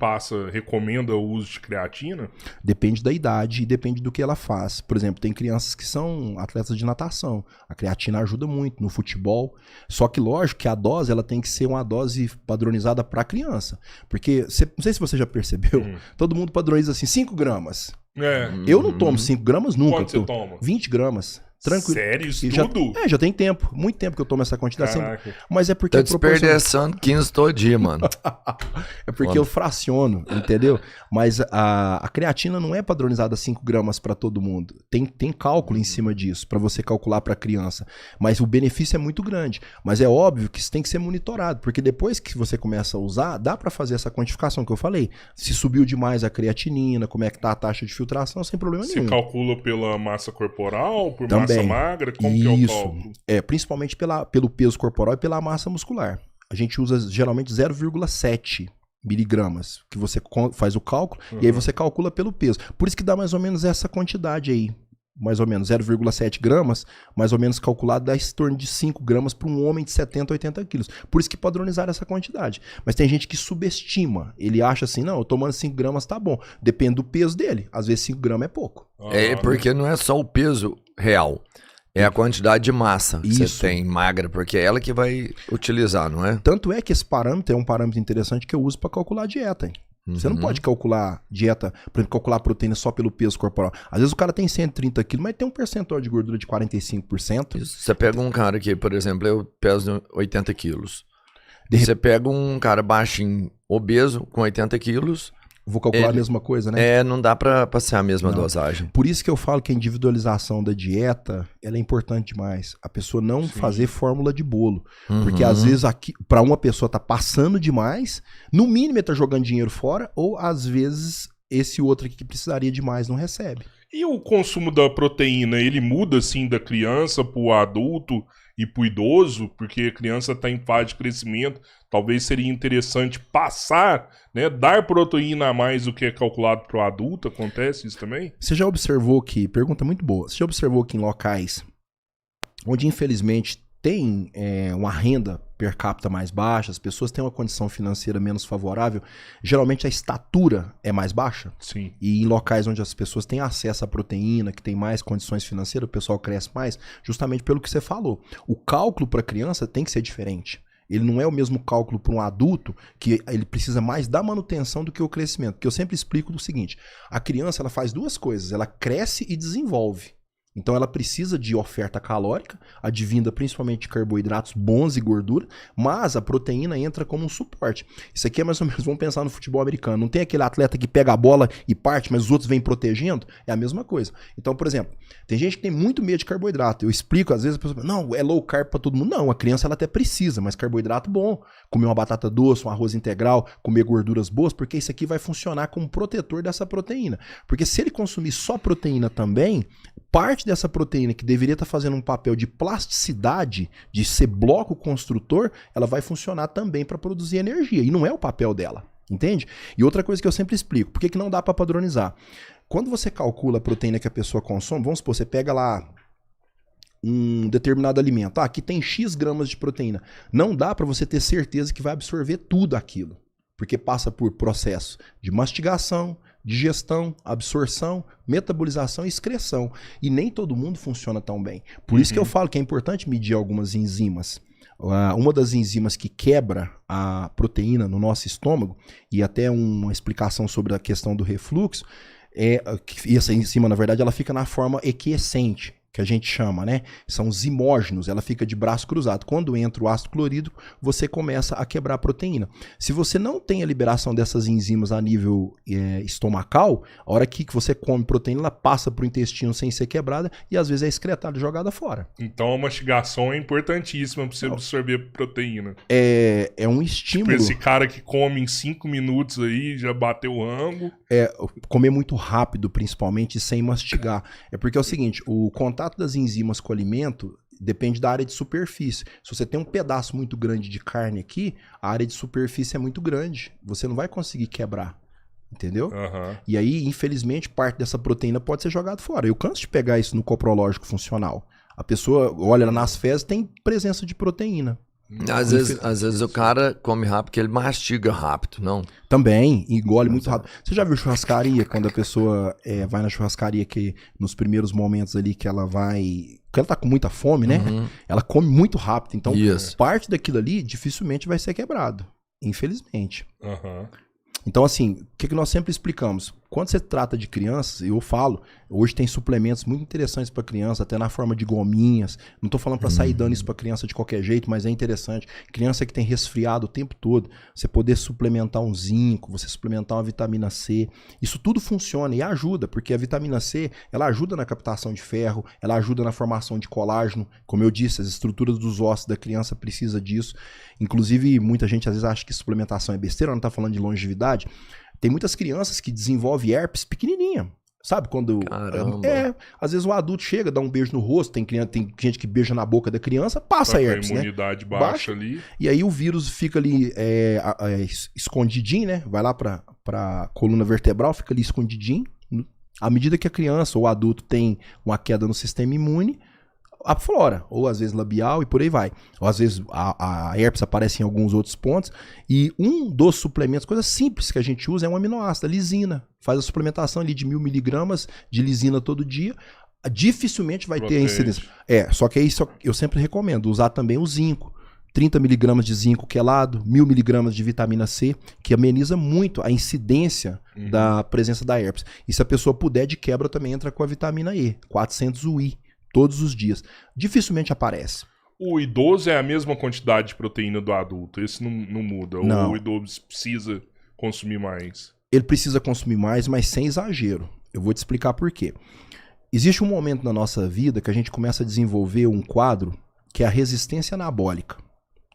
recomenda o uso de creatina? Depende da idade e depende do que ela faz. Por exemplo, tem crianças que são atletas de natação. A creatina ajuda muito no futebol. Só que, lógico, que a dose ela tem que ser uma dose padronizada para a criança. Porque, não sei se você já percebeu, todo mundo padroniza assim, 5 gramas. Eu não tomo 5 gramas nunca. Quanto você toma? 20 gramas. Tranquilo. Sério? Isso já, tudo? já tem tempo. Muito tempo que eu tomo essa quantidade. Caraca. Mas é porque Tá desperdiçando 15 todo dia, mano. É porque eu fraciono, entendeu? Mas a creatina não é padronizada 5 gramas para todo mundo. Tem cálculo em cima disso, para você calcular para criança. Mas o benefício é muito grande. Mas é óbvio que isso tem que ser monitorado, porque depois que você começa a usar, dá para fazer essa quantificação que eu falei. Se subiu demais a creatinina, como é que tá a taxa de filtração, sem problema nenhum. Você calcula pela massa corporal, por Também. massa magra? Como que é o cálculo? Principalmente pelo peso corporal e pela massa muscular. A gente usa geralmente 0,7 miligramas, que você faz o cálculo, e aí você calcula pelo peso. Por isso que dá mais ou menos essa quantidade aí. Mais ou menos 0,7 gramas, mais ou menos calculado, dá em torno de 5 gramas para um homem de 70, 80 quilos. Por isso que padronizaram essa quantidade. Mas tem gente que subestima. Ele acha assim, não, eu tomando 5 gramas tá bom. Depende do peso dele. Às vezes 5 gramas é pouco. É porque não é só o peso real. É a quantidade de massa que Isso. você tem magra, porque é ela que vai utilizar, não é? Tanto é que esse parâmetro é um parâmetro interessante que eu uso para calcular a dieta, hein? Você não pode calcular dieta, por exemplo, calcular proteína só pelo peso corporal. Às vezes o cara tem 130 quilos, mas tem um percentual de gordura de 45%. Isso. Você pega um cara que, por exemplo, eu peso 80 quilos. Você pega um cara baixinho, obeso, com 80 quilos. Vou calcular a mesma coisa, né? Não dá pra ser a mesma dosagem. Por isso que eu falo que a individualização da dieta, ela é importante demais. A pessoa não fazer fórmula de bolo. Porque às vezes para uma pessoa tá passando demais, no mínimo ele tá jogando dinheiro fora, ou às vezes esse outro aqui que precisaria de mais não recebe. E o consumo da proteína, ele muda assim da criança pro adulto e pro idoso? Porque a criança está em fase de crescimento, talvez seria interessante passar, né, dar proteína a mais do que é calculado pro adulto. Acontece isso também? Você já observou que, pergunta muito boa, você já observou que em locais onde infelizmente tem uma renda per capita mais baixa, as pessoas têm uma condição financeira menos favorável, geralmente a estatura é mais baixa? Sim. E em locais onde as pessoas têm acesso à proteína, que tem mais condições financeiras, o pessoal cresce mais, justamente pelo que você falou. O cálculo para a criança tem que ser diferente. Ele não é o mesmo cálculo para um adulto, que ele precisa mais da manutenção do que o crescimento. Porque eu sempre explico do seguinte, a criança ela faz duas coisas, ela cresce e desenvolve. Então ela precisa de oferta calórica, advinda principalmente de carboidratos bons e gordura, mas a proteína entra como um suporte. Isso aqui é mais ou menos, vamos pensar no futebol americano. Não tem aquele atleta que pega a bola e parte, mas os outros vêm protegendo? É a mesma coisa. Então, por exemplo, tem gente que tem muito medo de carboidrato. Eu explico, às vezes a pessoa fala, não, é low carb para todo mundo. Não, a criança ela até precisa, mas carboidrato bom. Comer uma batata doce, um arroz integral, comer gorduras boas, porque isso aqui vai funcionar como protetor dessa proteína. Porque se ele consumir só proteína também, parte dessa proteína que deveria estar fazendo um papel de plasticidade, de ser bloco construtor, ela vai funcionar também para produzir energia. E não é o papel dela, entende? E outra coisa que eu sempre explico, por que não dá para padronizar? Quando você calcula a proteína que a pessoa consome, vamos supor, você pega lá um determinado alimento. Aqui tem X gramas de proteína. Não dá para você ter certeza que vai absorver tudo aquilo. Porque passa por processo de mastigação, digestão, absorção, metabolização e excreção. E nem todo mundo funciona tão bem. Por isso que eu falo que é importante medir algumas enzimas. Uma das enzimas que quebra a proteína no nosso estômago, e até uma explicação sobre a questão do refluxo, e essa enzima, na verdade, ela fica na forma equiescente, que a gente chama, né? São zimógenos, ela fica de braço cruzado. Quando entra o ácido clorídrico, você começa a quebrar a proteína. Se você não tem a liberação dessas enzimas a nível estomacal, a hora que você come proteína, ela passa para o intestino sem ser quebrada e às vezes é excretada e jogada fora. Então a mastigação é importantíssima para você absorver proteína. É um estímulo. Tipo, esse cara que come em 5 minutos aí, já bateu o rango. Comer muito rápido, principalmente, sem mastigar. É porque é o seguinte, o contato das enzimas com o alimento, depende da área de superfície. Se você tem um pedaço muito grande de carne aqui, a área de superfície é muito grande. Você não vai conseguir quebrar. Entendeu? Aham. E aí, infelizmente, parte dessa proteína pode ser jogada fora. Eu canso de pegar isso no coprológico funcional. A pessoa olha nas fezes, tem presença de proteína. Às vezes o cara come rápido porque ele mastiga rápido, não? Também, engole muito rápido. Você já viu churrascaria, quando a pessoa vai na churrascaria, que nos primeiros momentos ali que ela vai... Porque ela tá com muita fome, né? Uhum. Ela come muito rápido. Então, Isso. parte daquilo ali dificilmente vai ser quebrado. Infelizmente. Aham. Então, assim, o que nós sempre explicamos? Quando você trata de crianças, eu falo, hoje tem suplementos muito interessantes para criança, até na forma de gominhas. Não tô falando para sair dando isso para criança de qualquer jeito, mas é interessante. Criança que tem resfriado o tempo todo, você poder suplementar um zinco, você suplementar uma vitamina C, isso tudo funciona e ajuda, porque a vitamina C, ela ajuda na captação de ferro, ela ajuda na formação de colágeno. Como eu disse, as estruturas dos ossos da criança precisa disso. Inclusive, muita gente às vezes acha que suplementação é besteira, não tá falando de longevidade. Tem muitas crianças que desenvolvem herpes pequenininha. Sabe quando... Caramba. Às vezes o adulto chega, dá um beijo no rosto, tem gente que beija na boca da criança, passa herpes, a né? imunidade baixa ali. E aí o vírus fica ali escondidinho, né? Vai lá pra coluna vertebral, fica ali escondidinho. À medida que a criança ou o adulto tem uma queda no sistema imune, aflora, ou às vezes labial e por aí vai. Ou às vezes a herpes aparece em alguns outros pontos. E um dos suplementos, coisa simples que a gente usa é um aminoácido, a lisina. Faz a suplementação ali de 1000 miligramas de lisina todo dia. Dificilmente vai ter a incidência. Só que aí eu sempre recomendo usar também o zinco. 30 miligramas de zinco quelado, 1000 miligramas de vitamina C, que ameniza muito a incidência da presença da herpes. E se a pessoa puder, de quebra também entra com a vitamina E, 400 UI. Todos os dias. Dificilmente aparece. O idoso é a mesma quantidade de proteína do adulto. Esse não muda. Não. Ou o idoso precisa consumir mais? Ele precisa consumir mais, mas sem exagero. Eu vou te explicar por quê. Existe um momento na nossa vida que a gente começa a desenvolver um quadro que é a resistência anabólica,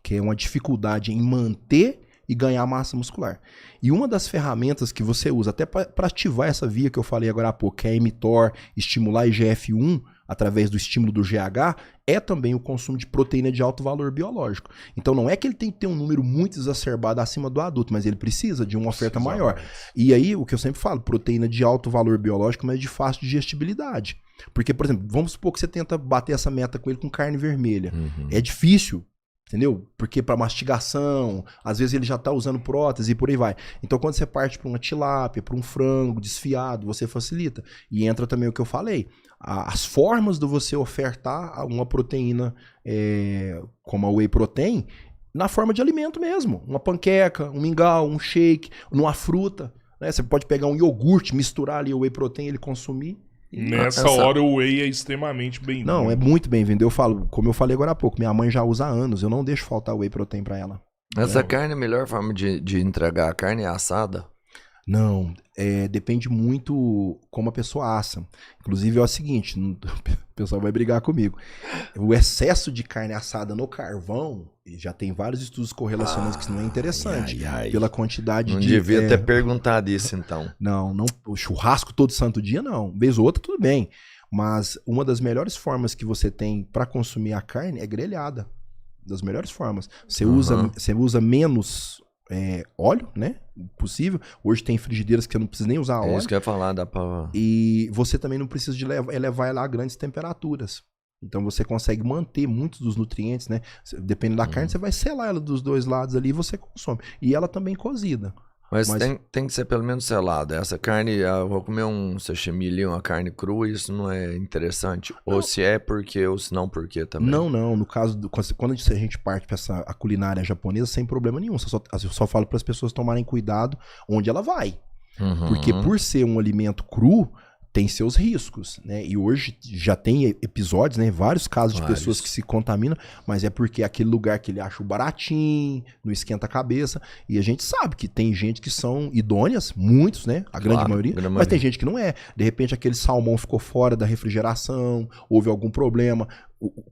que é uma dificuldade em manter e ganhar massa muscular. E uma das ferramentas que você usa até para ativar essa via que eu falei agora há pouco, que é a mTOR, estimular IGF-1, através do estímulo do GH, é também o consumo de proteína de alto valor biológico. Então não é que ele tem que ter um número muito exacerbado acima do adulto, mas ele precisa de uma oferta maior. E aí, o que eu sempre falo, proteína de alto valor biológico, mas de fácil digestibilidade. Porque, por exemplo, vamos supor que você tenta bater essa meta com ele com carne vermelha. É difícil, entendeu? Porque para mastigação, às vezes ele já tá usando prótese e por aí vai. Então quando você parte para uma tilápia, para um frango desfiado, você facilita. E entra também o que eu falei, as formas de você ofertar uma proteína como a whey protein na forma de alimento mesmo. Uma panqueca, um mingau, um shake, numa fruta. Né? Você pode pegar um iogurte, misturar ali o whey protein e ele consumir. Nessa hora o whey é extremamente bem-vindo. Não, é muito bem-vindo. Eu falo, como eu falei agora há pouco, minha mãe já usa há anos, eu não deixo faltar whey protein pra ela. Essa carne, a melhor forma de entregar a carne é assada? Não, depende muito como a pessoa assa. Inclusive é o seguinte, o pessoal vai brigar comigo. O excesso de carne assada no carvão, já tem vários estudos correlacionando que isso não é interessante. Pela quantidade não de... Não devia ter perguntado isso então. Não, o churrasco todo santo dia não. Vez ou outra tudo bem. Mas uma das melhores formas que você tem para consumir a carne é grelhada. Das melhores formas. Você usa menos... óleo, né? Possível. Hoje tem frigideiras que eu não preciso nem usar óleo. É isso que eu ia falar, dá pra... E você também não precisa de elevar ela a grandes temperaturas. Então você consegue manter muitos dos nutrientes, né? Dependendo da carne, você vai selar ela dos dois lados ali e você consome. E ela também cozida. Mas tem que ser pelo menos selada. Essa carne, eu vou comer um sashimi ali, uma carne crua, isso não é interessante? Não. Ou se é porque, ou se não porque também? Não. No caso, quando a gente parte para a culinária japonesa, sem problema nenhum. Eu só falo para as pessoas tomarem cuidado onde ela vai. Porque por ser um alimento cru, tem seus riscos, né? E hoje já tem episódios, né? Vários casos de pessoas que se contaminam, mas é porque é aquele lugar que ele acha baratinho, não esquenta a cabeça. E a gente sabe que tem gente que são idôneas, muitos, né? A grande maioria, mas tem gente que não é. De repente aquele salmão ficou fora da refrigeração, houve algum problema,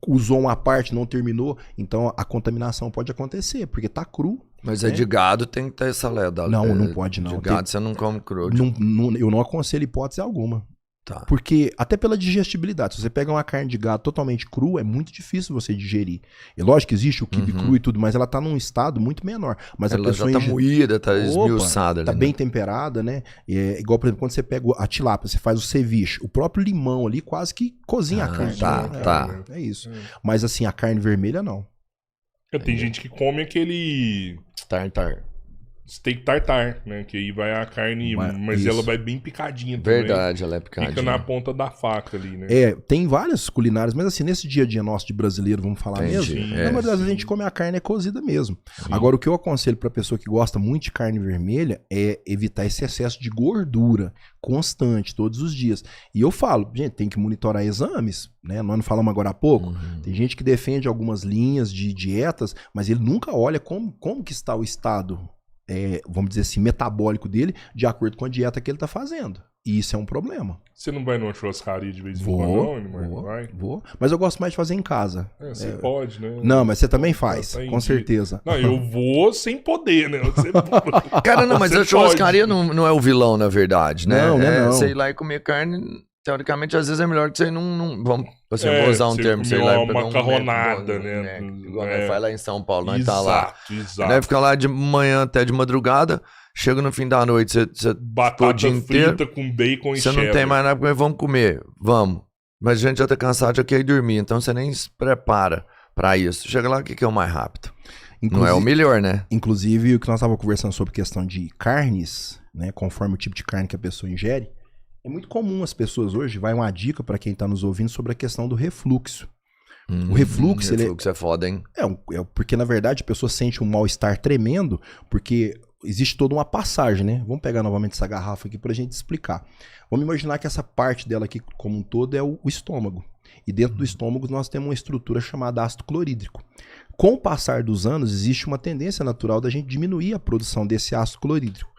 usou uma parte, não terminou, então a contaminação pode acontecer, porque tá cru. Mas de gado tem que ter essa leda. Não pode não. De gado você não come cru. Eu não aconselho hipótese alguma. Tá. Porque, até pela digestibilidade, se você pega uma carne de gado totalmente crua, é muito difícil você digerir. E lógico que existe o quibe cru e tudo, mas ela tá num estado muito menor. Mas Ela a pessoa já tá moída, tá esmiuçada ali. tá né? bem temperada, né? É igual, por exemplo, quando você pega a tilápia, você faz o ceviche, o próprio limão ali quase que cozinha a carne. tá, né? tá. É isso. Mas assim, a carne vermelha não. Tem gente que come aquele Tartar. steak tartar, né? Que aí vai a carne, mas isso. ela vai bem picadinha também. Verdade, ela é picadinha. Fica na ponta da faca ali, né? Tem várias culinárias, mas assim, nesse dia a dia nosso de brasileiro, vamos falar Entendi, mesmo, é. na maioria das vezes a gente come a carne cozida mesmo. Agora, o que eu aconselho pra pessoa que gosta muito de carne vermelha é evitar esse excesso de gordura constante, todos os dias. E eu falo, gente, tem que monitorar exames, né? Nós não falamos agora há pouco. Tem gente que defende algumas linhas de dietas, mas ele nunca olha como que está o estado, vamos dizer assim, metabólico dele, de acordo com a dieta que ele tá fazendo. E isso é um problema. Você não vai numa churrascaria de vez em quando, não, Neymar? Vai? Vou. Mas eu gosto mais de fazer em casa. Você pode, né? Não, mas você também faz, Tá em com dia. certeza. Não, eu vou sem poder, né? Você... Cara, não, mas Você a churrascaria não é o vilão, na verdade, né? Não, não. Você ir lá e comer carne, teoricamente, às vezes é melhor que você não vamos, assim, eu vou usar um você termo, sei comer lá, uma pegar um macarronada, momento, né? Igual nós faz lá em São Paulo, nós tá lá. Exato. Nós fica lá de manhã até de madrugada, chega no fim da noite, você Batata o dia frita inteiro, com bacon e você não tem mais nada pra comer, vamos comer, vamos. Mas a gente já tá cansado, já quer ir dormir, então você nem se prepara pra isso. Chega lá, o que é o mais rápido? Não é o melhor, né? Inclusive, o que nós estávamos conversando sobre questão de carnes, né? Conforme o tipo de carne que a pessoa ingere, é muito comum as pessoas hoje, vai uma dica para quem tá nos ouvindo sobre a questão do refluxo. O refluxo, refluxo é foda, hein? Porque na verdade a pessoa sente um mal-estar tremendo, porque existe toda uma passagem, né? Vamos pegar novamente essa garrafa aqui pra gente explicar. Vamos imaginar que essa parte dela aqui como um todo é o estômago. E dentro do estômago nós temos uma estrutura chamada ácido clorídrico. Com o passar dos anos, existe uma tendência natural da gente diminuir a produção desse ácido clorídrico.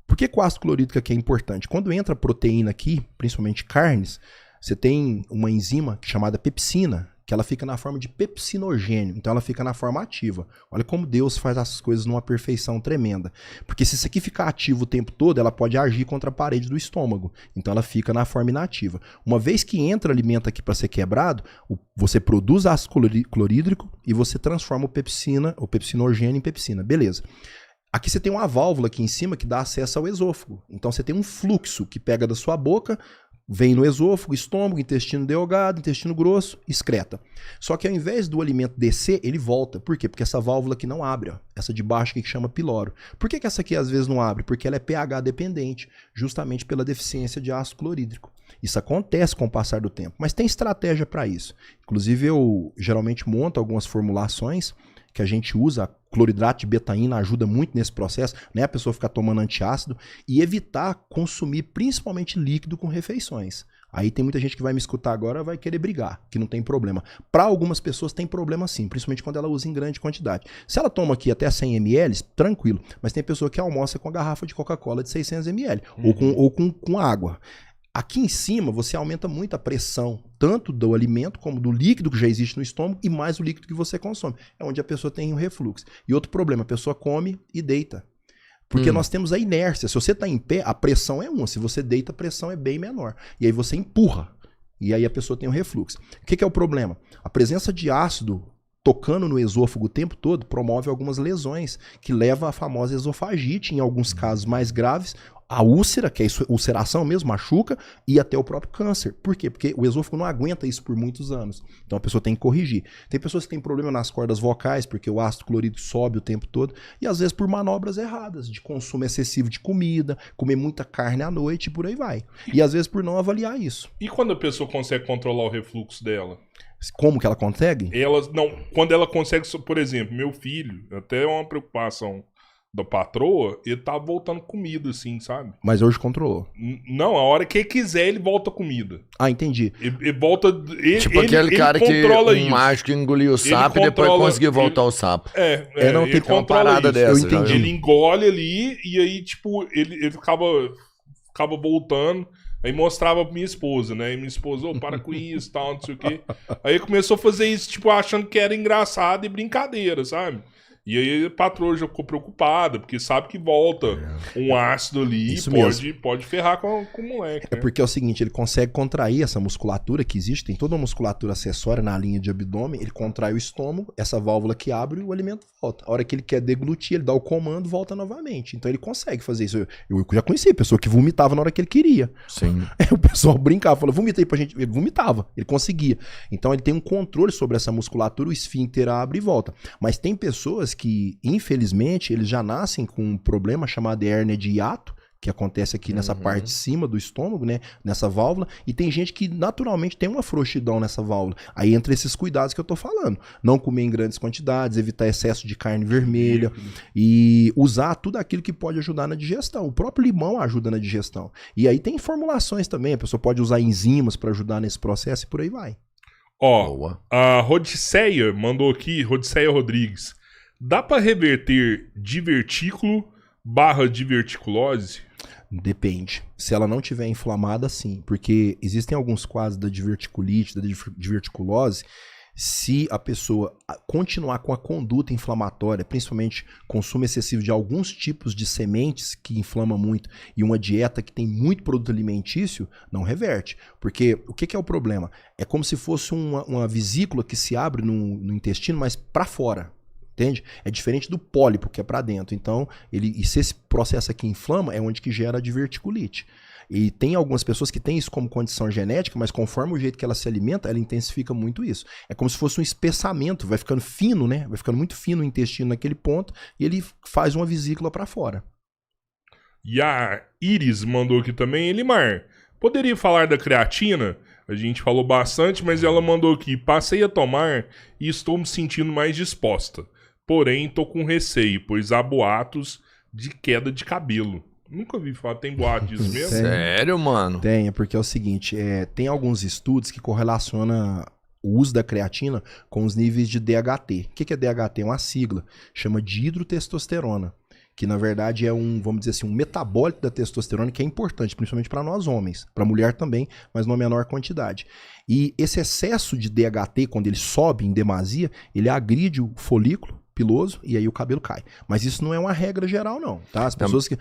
Por que o ácido clorídrico aqui é importante? Quando entra proteína aqui, principalmente carnes, você tem uma enzima chamada pepsina, que ela fica na forma de pepsinogênio, então ela fica na forma ativa. Olha como Deus faz as coisas numa perfeição tremenda. Porque se isso aqui ficar ativo o tempo todo, ela pode agir contra a parede do estômago. Então ela fica na forma inativa. Uma vez que entra alimento aqui para ser quebrado, você produz ácido clorídrico e você transforma o pepsinogênio em pepsina. Beleza. Aqui você tem uma válvula aqui em cima que dá acesso ao esôfago. Então você tem um fluxo que pega da sua boca, vem no esôfago, estômago, intestino delgado, intestino grosso, excreta. Só que ao invés do alimento descer, ele volta. Por quê? Porque essa válvula aqui não abre, ó. Essa de baixo aqui que chama piloro. Por que essa aqui às vezes não abre? Porque ela é pH dependente, justamente pela deficiência de ácido clorídrico. Isso acontece com o passar do tempo, mas tem estratégia para isso. Inclusive eu geralmente monto algumas formulações que a gente usa, cloridrato de betaína ajuda muito nesse processo, né? A pessoa ficar tomando antiácido e evitar consumir principalmente líquido com refeições. Aí tem muita gente que vai me escutar agora vai querer brigar, que não tem problema. Para algumas pessoas tem problema sim, principalmente quando ela usa em grande quantidade. Se ela toma aqui até 100 ml, tranquilo, mas tem pessoa que almoça com a garrafa de Coca-Cola de 600 ml, ou com água. Aqui em cima você aumenta muito a pressão, tanto do alimento como do líquido que já existe no estômago e mais o líquido que você consome. É onde a pessoa tem o refluxo. E outro problema, a pessoa come e deita. Porque nós temos a inércia. Se você está em pé, a pressão é uma. Se você deita, a pressão é bem menor. E aí você empurra. E aí a pessoa tem o refluxo. O que é o problema? A presença de ácido tocando no esôfago o tempo todo promove algumas lesões que levam à famosa esofagite, em alguns casos mais graves, a úlcera, que é ulceração mesmo, machuca, e até o próprio câncer. Por quê? Porque o esôfago não aguenta isso por muitos anos. Então a pessoa tem que corrigir. Tem pessoas que têm problema nas cordas vocais, porque o ácido clorídrico sobe o tempo todo, e às vezes por manobras erradas, de consumo excessivo de comida, comer muita carne à noite e por aí vai. E às vezes por não avaliar isso. E quando a pessoa consegue controlar o refluxo dela? Como que ela consegue? Quando ela consegue, por exemplo, meu filho, até é uma preocupação da patroa, ele tá voltando comida, assim, sabe? Mas hoje controlou. Não, a hora que ele quiser, ele volta comida. Ah, entendi. Ele volta. Tipo aquele cara que um mágico engoliu o sapo e depois conseguiu voltar ao sapo. Não ele tem uma parada isso. dessa. Eu entendi. Ele engole ali e aí, tipo, ele ficava voltando. Aí mostrava pra minha esposa, né? E minha esposa, para com isso, tal, não sei o quê. Aí começou a fazer isso, tipo, achando que era engraçado e brincadeira, sabe? E aí a patroa já ficou preocupada, porque sabe que volta um ácido ali e pode ferrar com o moleque. É porque é o seguinte, ele consegue contrair essa musculatura que existe, tem toda uma musculatura acessória na linha de abdômen, ele contrai o estômago, essa válvula que abre e o alimento volta. A hora que ele quer deglutir, ele dá o comando, volta novamente. Então ele consegue fazer isso. Eu já conheci pessoa que vomitava na hora que ele queria. Sim. O pessoal brincava, falou, vomita aí pra gente. Ele vomitava, ele conseguia. Então ele tem um controle sobre essa musculatura, o esfíncter abre e volta. Mas tem pessoas que, infelizmente, eles já nascem com um problema chamado hérnia de hiato, que acontece aqui nessa parte de cima do estômago, né? Nessa válvula. E tem gente que naturalmente tem uma frouxidão nessa válvula. Aí entra esses cuidados que eu tô falando. Não comer em grandes quantidades, evitar excesso de carne vermelha e usar tudo aquilo que pode ajudar na digestão. O próprio limão ajuda na digestão. E aí tem formulações também. A pessoa pode usar enzimas para ajudar nesse processo e por aí vai. Ó, a Rodiceia mandou aqui, Rodiceia Rodrigues. Dá pra reverter divertículo/diverticulose? Depende. Se ela não tiver inflamada, sim. Porque existem alguns quadros da diverticulite, da diverticulose, se a pessoa continuar com a conduta inflamatória, principalmente consumo excessivo de alguns tipos de sementes que inflama muito e uma dieta que tem muito produto alimentício, não reverte. Porque o que é o problema? É como se fosse uma vesícula que se abre no intestino, mas para fora. Entende? É diferente do pólipo, que é para dentro. Então, se esse processo aqui inflama, é onde que gera a diverticulite. E tem algumas pessoas que têm isso como condição genética, mas conforme o jeito que ela se alimenta, ela intensifica muito isso. É como se fosse um espessamento, vai ficando fino, né? Vai ficando muito fino o intestino naquele ponto e ele faz uma vesícula para fora. E a Iris mandou aqui também, Elimar, poderia falar da creatina? A gente falou bastante, mas ela mandou aqui, passei a tomar e estou me sentindo mais disposta. Porém, tô com receio, pois há boatos de queda de cabelo. Nunca ouvi falar, tem boato disso mesmo? Sério, mano? Tem, é porque é o seguinte, tem alguns estudos que correlacionam o uso da creatina com os níveis de DHT. O que é DHT? É uma sigla, chama de hidrotestosterona, que na verdade é vamos dizer assim, um metabólito da testosterona que é importante, principalmente para nós homens, para mulher também, mas numa menor quantidade. E esse excesso de DHT, quando ele sobe em demasia, ele agride o folículo piloso e aí o cabelo cai. Mas isso não é uma regra geral, não, tá? As pessoas que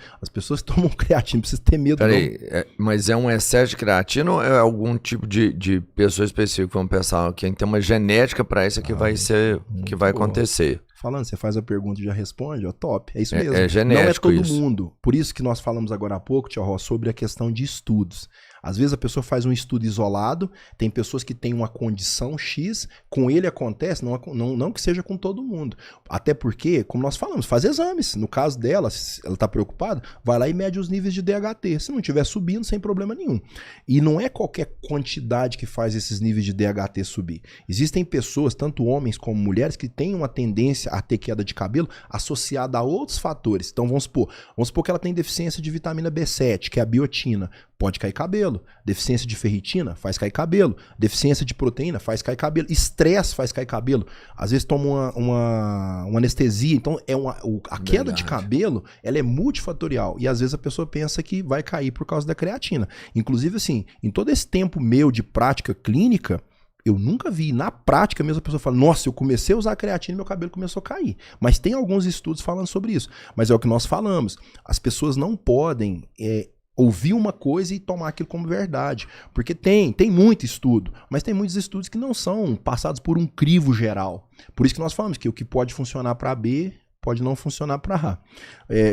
tomam creatina, não precisam ter medo, Peraí, mas é um excesso de creatina ou é algum tipo de pessoa específica? Vamos pensar, quem tem uma genética para isso que vai ser, que vai acontecer. Falando, você faz a pergunta e já responde, ó, top. É isso mesmo. É genético. Não é todo isso. mundo. Por isso que nós falamos agora há pouco, Tio Ró, sobre a questão de estudos. Às vezes a pessoa faz um estudo isolado, tem pessoas que têm uma condição X, com ele acontece, não que seja com todo mundo. Até porque, como nós falamos, faz exames. No caso dela, se ela está preocupada, vai lá e mede os níveis de DHT. Se não estiver subindo, sem problema nenhum. E não é qualquer quantidade que faz esses níveis de DHT subir. Existem pessoas, tanto homens como mulheres, que têm uma tendência a ter queda de cabelo associada a outros fatores. Então vamos supor que ela tem deficiência de vitamina B7, que é a biotina. Pode cair cabelo. Deficiência de ferritina faz cair cabelo. Deficiência de proteína faz cair cabelo. Estresse faz cair cabelo. Às vezes toma uma anestesia. Então a queda de cabelo ela é multifatorial. E às vezes a pessoa pensa que vai cair por causa da creatina. Inclusive assim, em todo esse tempo meu de prática clínica, eu nunca vi na prática mesmo a pessoa falar, nossa, eu comecei a usar creatina e meu cabelo começou a cair. Mas tem alguns estudos falando sobre isso. Mas é o que nós falamos. As pessoas não podem ouvir uma coisa e tomar aquilo como verdade. Porque tem muito estudo, mas tem muitos estudos que não são passados por um crivo geral. Por isso que nós falamos que o que pode funcionar para B pode não funcionar para A.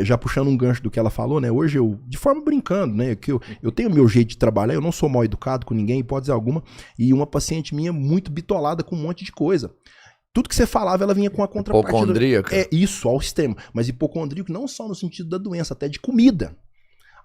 Já puxando um gancho do que ela falou, né? Hoje de forma brincando, né? Que eu tenho o meu jeito de trabalhar, eu não sou mal educado com ninguém, hipótese alguma, e uma paciente minha muito bitolada com um monte de coisa. Tudo que você falava, ela vinha com a contrapartida. Hipocondríaca? É isso, ao extremo. Mas hipocondríaco não só no sentido da doença, até de comida.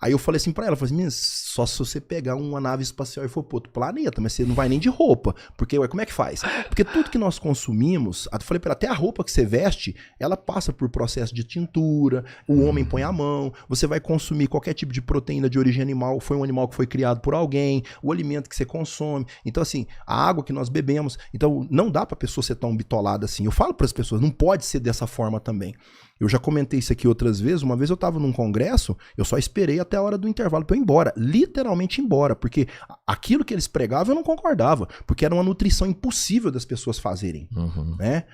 Aí eu falei assim pra ela, falei assim, só se você pegar uma nave espacial e for pro outro planeta, mas você não vai nem de roupa, porque como é que faz? Porque tudo que nós consumimos, eu falei pra ela, até a roupa que você veste, ela passa por processo de tintura, o homem põe a mão, você vai consumir qualquer tipo de proteína de origem animal, foi um animal que foi criado por alguém, o alimento que você consome, então assim, a água que nós bebemos, então não dá pra pessoa ser tão bitolada assim, eu falo pras pessoas, não pode ser dessa forma também. Eu já comentei isso aqui outras vezes. Uma vez eu estava num congresso, eu só esperei até a hora do intervalo para eu ir embora. Literalmente ir embora, porque aquilo que eles pregavam eu não concordava, porque era uma nutrição impossível das pessoas fazerem. Né?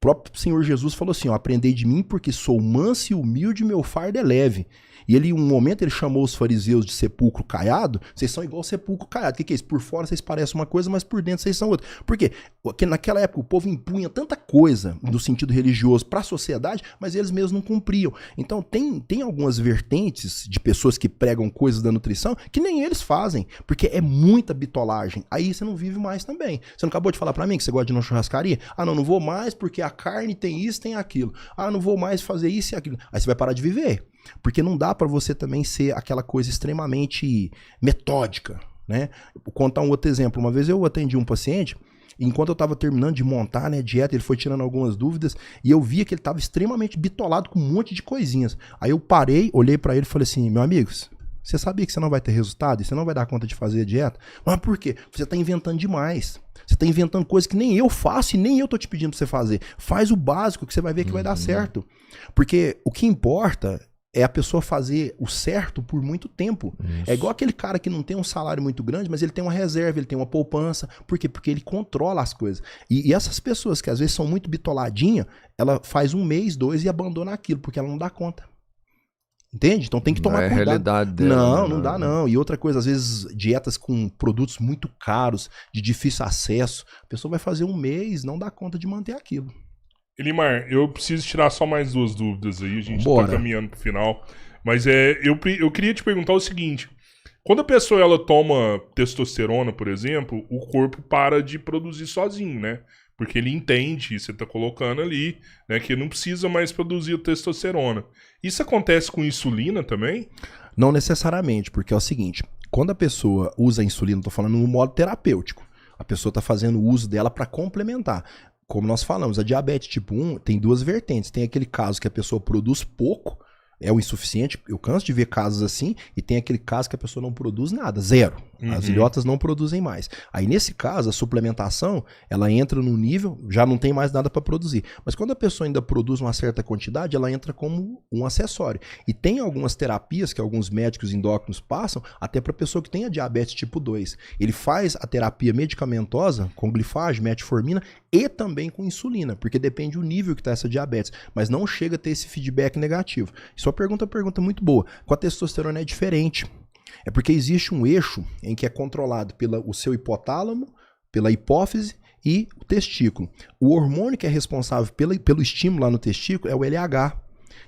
próprio Senhor Jesus falou assim, ó, aprendei de mim porque sou manso e humilde, meu fardo é leve. E ele, em um momento, ele chamou os fariseus de sepulcro caiado. Vocês são igual sepulcro caiado. O que é isso? Por fora vocês parecem uma coisa, mas por dentro vocês são outra. Por quê? Porque naquela época o povo impunha tanta coisa do sentido religioso para a sociedade, mas eles mesmos não cumpriam. Então tem algumas vertentes de pessoas que pregam coisas da nutrição que nem eles fazem, porque é muita bitolagem. Aí você não vive mais também. Você não acabou de falar para mim que você gosta de ir na churrascaria? Ah, não vou mais porque a carne tem isso, tem aquilo. Ah, não vou mais fazer isso e aquilo. Aí você vai parar de viver. Porque não dá para você também ser aquela coisa extremamente metódica, né? Vou contar um outro exemplo. Uma vez eu atendi um paciente, enquanto eu estava terminando de montar, né, a dieta, ele foi tirando algumas dúvidas e eu via que ele estava extremamente bitolado com um monte de coisinhas. Aí eu parei, olhei para ele e falei assim, meu amigo, você sabia que você não vai ter resultado e você não vai dar conta de fazer a dieta? Mas por quê? Você está inventando demais. Você está inventando coisas que nem eu faço e nem eu tô te pedindo para você fazer. Faz o básico que você vai ver que vai dar certo. Porque o que importa é a pessoa fazer o certo por muito tempo. Isso. É igual aquele cara que não tem um salário muito grande, mas ele tem uma reserva, ele tem uma poupança. Por quê? Porque ele controla as coisas. E essas pessoas que às vezes são muito bitoladinhas, ela faz 1 mês, 2 e abandona aquilo, porque ela não dá conta. Entende? Então tem que tomar cuidado. É a realidade dela. Não dá não. E outra coisa, às vezes dietas com produtos muito caros, de difícil acesso, a pessoa vai fazer 1 mês, não dá conta de manter aquilo. Elimar, eu preciso tirar só mais 2 dúvidas aí, a gente tá caminhando pro final. Mas eu queria te perguntar o seguinte: quando a pessoa ela toma testosterona, por exemplo, o corpo para de produzir sozinho, né? Porque ele entende, você tá colocando ali, né, que não precisa mais produzir testosterona. Isso acontece com insulina também? Não necessariamente, porque é o seguinte, quando a pessoa usa a insulina, tô falando no modo terapêutico, a pessoa tá fazendo o uso dela para complementar. Como nós falamos, a diabetes tipo 1 tem 2 vertentes. Tem aquele caso que a pessoa produz pouco, é o insuficiente, eu canso de ver casos assim, e tem aquele caso que a pessoa não produz nada, 0. As ilhotas não produzem mais. Aí nesse caso, a suplementação, ela entra no nível, já não tem mais nada para produzir. Mas quando a pessoa ainda produz uma certa quantidade, ela entra como um acessório. E tem algumas terapias que alguns médicos endócrinos passam, até para pessoa que tem a diabetes tipo 2. Ele faz a terapia medicamentosa com glifage, metformina e também com insulina, porque depende do nível que está essa diabetes, mas não chega a ter esse feedback negativo. Sua pergunta muito boa. Com a testosterona é diferente. É porque existe um eixo em que é controlado pelo seu hipotálamo, pela hipófise e o testículo. O hormônio que é responsável pelo estímulo lá no testículo é o LH.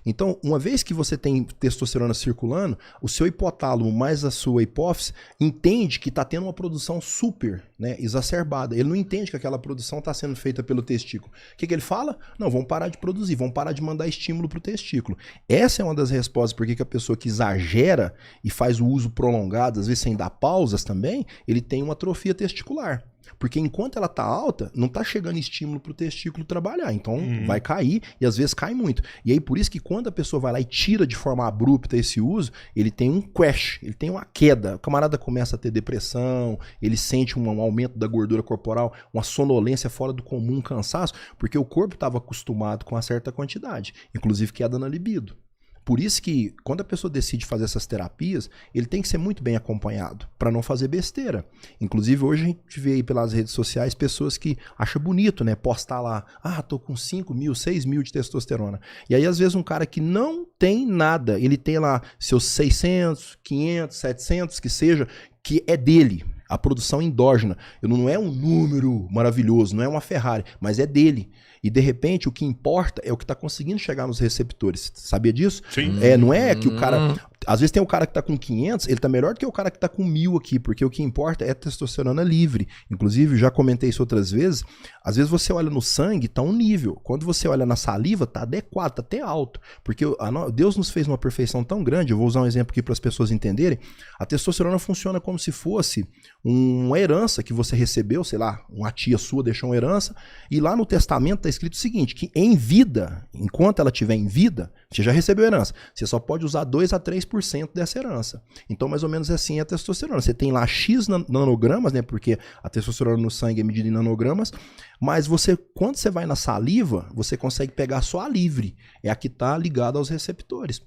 Então, uma vez que você tem testosterona circulando, o seu hipotálamo mais a sua hipófise entende que está tendo uma produção super, né, exacerbada. Ele não entende que aquela produção está sendo feita pelo testículo. O que ele fala? Não, vamos parar de produzir, vamos parar de mandar estímulo para o testículo. Essa é uma das respostas por que a pessoa que exagera e faz o uso prolongado, às vezes sem dar pausas também, ele tem uma atrofia testicular. Porque enquanto ela tá alta, não tá chegando estímulo pro testículo trabalhar. Então vai cair e às vezes cai muito. E aí por isso que quando a pessoa vai lá e tira de forma abrupta esse uso, ele tem um crash, ele tem uma queda. O camarada começa a ter depressão, ele sente um aumento da gordura corporal, uma sonolência fora do comum, um cansaço, porque o corpo estava acostumado com uma certa quantidade, inclusive queda na libido. Por isso que, quando a pessoa decide fazer essas terapias, ele tem que ser muito bem acompanhado, para não fazer besteira. Inclusive, hoje a gente vê aí pelas redes sociais pessoas que acham bonito, né? Postar lá, tô com 5 mil, 6 mil de testosterona. E aí, às vezes, um cara que não tem nada, ele tem lá seus 600, 500, 700, que seja, que é dele. A produção endógena. Não é um número maravilhoso, não é uma Ferrari, mas é dele. E de repente o que importa é o que está conseguindo chegar nos receptores. Sabia disso? Sim. Não é que o cara... Às vezes tem um cara que está com 500, ele está melhor do que o cara que está com 1000 aqui, porque o que importa é a testosterona livre. Inclusive, já comentei isso outras vezes, às vezes você olha no sangue, está um nível. Quando você olha na saliva, está adequado, está até alto. Porque Deus nos fez uma perfeição tão grande, eu vou usar um exemplo aqui para as pessoas entenderem, a testosterona funciona como se fosse uma herança que você recebeu, sei lá, uma tia sua deixou uma herança, e lá no testamento está escrito o seguinte, que em vida, enquanto ela estiver em vida, você já recebeu herança, você só pode usar 2 a 3% dessa herança. Então, mais ou menos assim é a testosterona. Você tem lá X nanogramas, né? Porque a testosterona no sangue é medida em nanogramas, mas quando você vai na saliva, você consegue pegar só a livre. É a que está ligada aos receptores.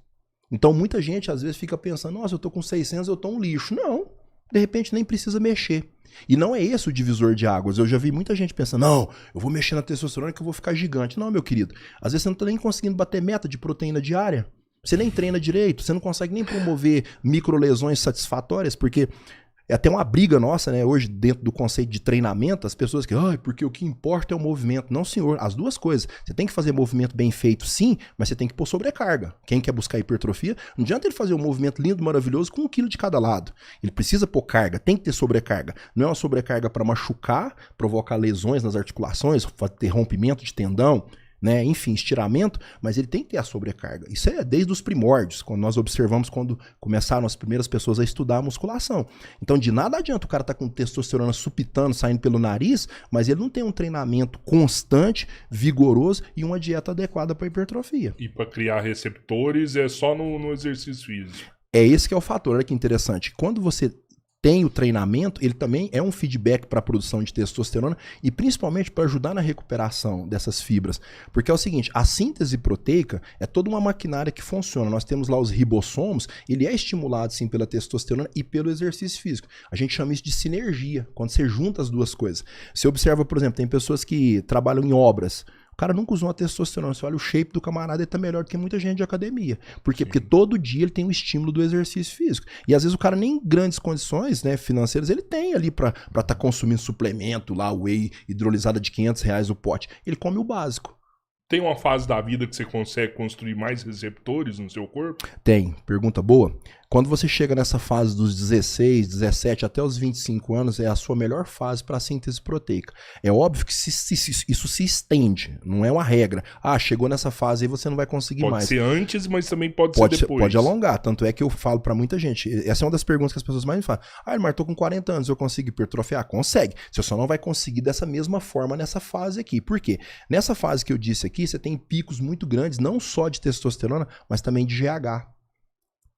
Então, muita gente às vezes fica pensando, nossa, eu tô com 600, eu tô um lixo. Não. De repente nem precisa mexer. E não é esse o divisor de águas. Eu já vi muita gente pensando, não, eu vou mexer na testosterona que eu vou ficar gigante. Não, meu querido. Às vezes você não tá nem conseguindo bater meta de proteína diária. Você nem treina direito, você não consegue nem promover microlesões satisfatórias, porque é até uma briga nossa, né? Hoje, dentro do conceito de treinamento, as pessoas que, porque o que importa é o movimento. Não, senhor, as duas coisas. Você tem que fazer movimento bem feito, sim, mas você tem que pôr sobrecarga. Quem quer buscar hipertrofia, não adianta ele fazer um movimento lindo, maravilhoso, com 1 quilo de cada lado. Ele precisa pôr carga, tem que ter sobrecarga. Não é uma sobrecarga para machucar, provocar lesões nas articulações, ter rompimento de tendão, né? Enfim, estiramento, mas ele tem que ter a sobrecarga. Isso é desde os primórdios, quando nós observamos quando começaram as primeiras pessoas a estudar a musculação. Então, de nada adianta o cara estar com testosterona supitando, saindo pelo nariz, mas ele não tem um treinamento constante, vigoroso e uma dieta adequada para hipertrofia. E para criar receptores é só no exercício físico. É esse que é o fator, olha que interessante. Quando você tem o treinamento, ele também é um feedback para a produção de testosterona e principalmente para ajudar na recuperação dessas fibras. Porque é o seguinte, a síntese proteica é toda uma maquinária que funciona. Nós temos lá os ribossomos, ele é estimulado sim pela testosterona e pelo exercício físico. A gente chama isso de sinergia, quando você junta as duas coisas. Você observa, por exemplo, tem pessoas que trabalham em obras. O cara nunca usou uma testosterona. Você olha o shape do camarada, ele tá melhor do que muita gente de academia. Por quê? Porque todo dia ele tem o estímulo do exercício físico. E às vezes o cara nem em grandes condições, né, financeiras, ele tem ali pra tá consumindo suplemento lá, whey hidrolisada de R$500 o pote. Ele come o básico. Tem uma fase da vida que você consegue construir mais receptores no seu corpo? Tem. Pergunta boa. Quando você chega nessa fase dos 16, 17 até os 25 anos, é a sua melhor fase para a síntese proteica. É óbvio que isso se estende, não é uma regra. Chegou nessa fase aí você não vai conseguir mais. Pode ser antes, mas também pode ser depois. Pode alongar, tanto é que eu falo para muita gente. Essa é uma das perguntas que as pessoas mais me falam. Elmar, tô com 40 anos, eu consigo hipertrofiar? Consegue. Você só não vai conseguir dessa mesma forma nessa fase aqui. Por quê? Nessa fase que eu disse aqui, você tem picos muito grandes, não só de testosterona, mas também de GH.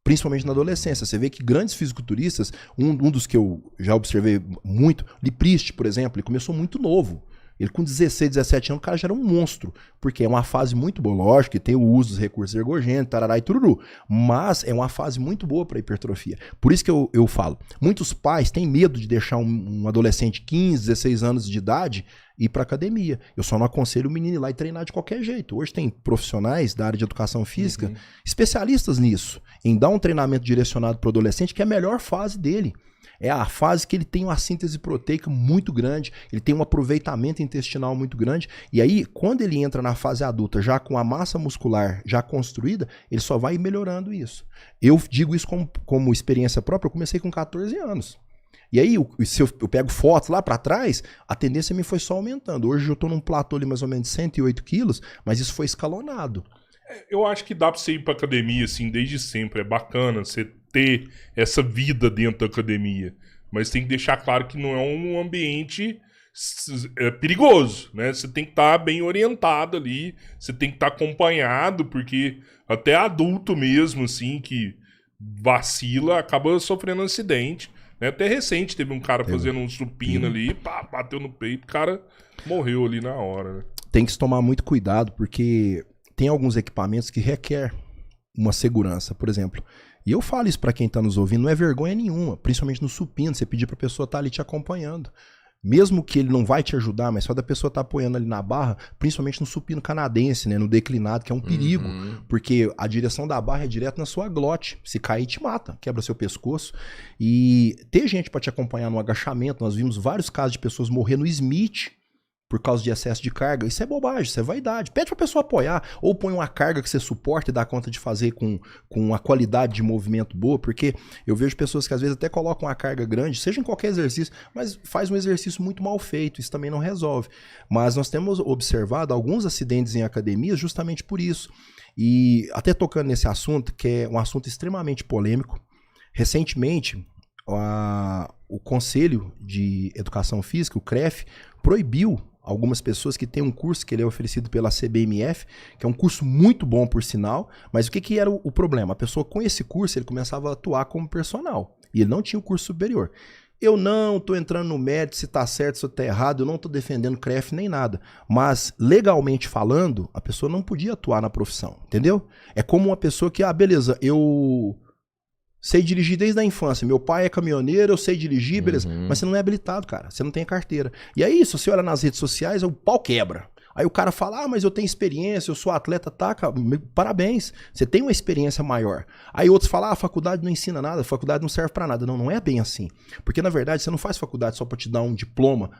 Principalmente na adolescência. Você vê que grandes fisiculturistas, um dos que eu já observei muito, Liprist, por exemplo, ele começou muito novo. Ele com 16, 17 anos, o cara já era um monstro. Porque é uma fase muito boa, lógico, que tem o uso dos recursos ergogênicos, tarará e tururu. Mas é uma fase muito boa para hipertrofia. Por isso que eu falo, muitos pais têm medo de deixar um adolescente de 15, 16 anos de idade ir para academia. Eu só não aconselho o menino ir lá e treinar de qualquer jeito. Hoje tem profissionais da área de educação física, especialistas nisso, em dar um treinamento direcionado para o adolescente, que é a melhor fase dele. É a fase que ele tem uma síntese proteica muito grande, ele tem um aproveitamento intestinal muito grande, e aí, quando ele entra na fase adulta, já com a massa muscular já construída, ele só vai melhorando isso. Eu digo isso como experiência própria, eu comecei com 14 anos. E aí, se eu pego fotos lá para trás, a tendência me foi só aumentando. Hoje eu tô num platô ali mais ou menos de 108 quilos, mas isso foi escalonado. Eu acho que dá pra você ir pra academia, assim, desde sempre. É bacana você ter essa vida dentro da academia. Mas tem que deixar claro que não é um ambiente perigoso, né? Você tem que estar bem orientado ali, você tem que estar acompanhado, porque até adulto mesmo, assim, que vacila, acaba sofrendo um acidente. Né? Até recente teve um cara fazendo um supino ali, bateu no peito, o cara morreu ali na hora. Né? Tem que se tomar muito cuidado, porque tem alguns equipamentos que requer uma segurança, por exemplo. E eu falo isso para quem tá nos ouvindo, não é vergonha nenhuma, principalmente no supino, você pedir pra pessoa estar ali te acompanhando. Mesmo que ele não vai te ajudar, mas só da pessoa estar apoiando ali na barra, principalmente no supino canadense, né, no declinado, que é um perigo, porque a direção da barra é direto na sua glote. Se cair, te mata, quebra seu pescoço. E ter gente para te acompanhar no agachamento, nós vimos vários casos de pessoas morrer no Smith, por causa de excesso de carga, isso é bobagem, isso é vaidade. Pede pra pessoa apoiar, ou põe uma carga que você suporta e dá conta de fazer com uma qualidade de movimento boa, porque eu vejo pessoas que às vezes até colocam uma carga grande, seja em qualquer exercício, mas faz um exercício muito mal feito, isso também não resolve. Mas nós temos observado alguns acidentes em academias justamente por isso. E até tocando nesse assunto, que é um assunto extremamente polêmico, recentemente o Conselho de Educação Física, o CREF, proibiu algumas pessoas que têm um curso que ele é oferecido pela CBMF, que é um curso muito bom por sinal, mas o que era o problema? A pessoa com esse curso, ele começava a atuar como personal, e ele não tinha o curso superior. Eu não estou entrando no mérito se está certo, se está errado, eu não estou defendendo CREF nem nada, mas legalmente falando, a pessoa não podia atuar na profissão, entendeu? É como uma pessoa que, beleza, Sei dirigir desde a infância. Meu pai é caminhoneiro, eu sei dirigir, beleza. Mas você não é habilitado, cara. Você não tem a carteira. E aí, se você olha nas redes sociais, o pau quebra. Aí o cara fala, mas eu tenho experiência, eu sou atleta, tá, cara, parabéns, você tem uma experiência maior. Aí outros falam, a faculdade não ensina nada, a faculdade não serve pra nada. Não, não é bem assim. Porque, na verdade, você não faz faculdade só pra te dar um diploma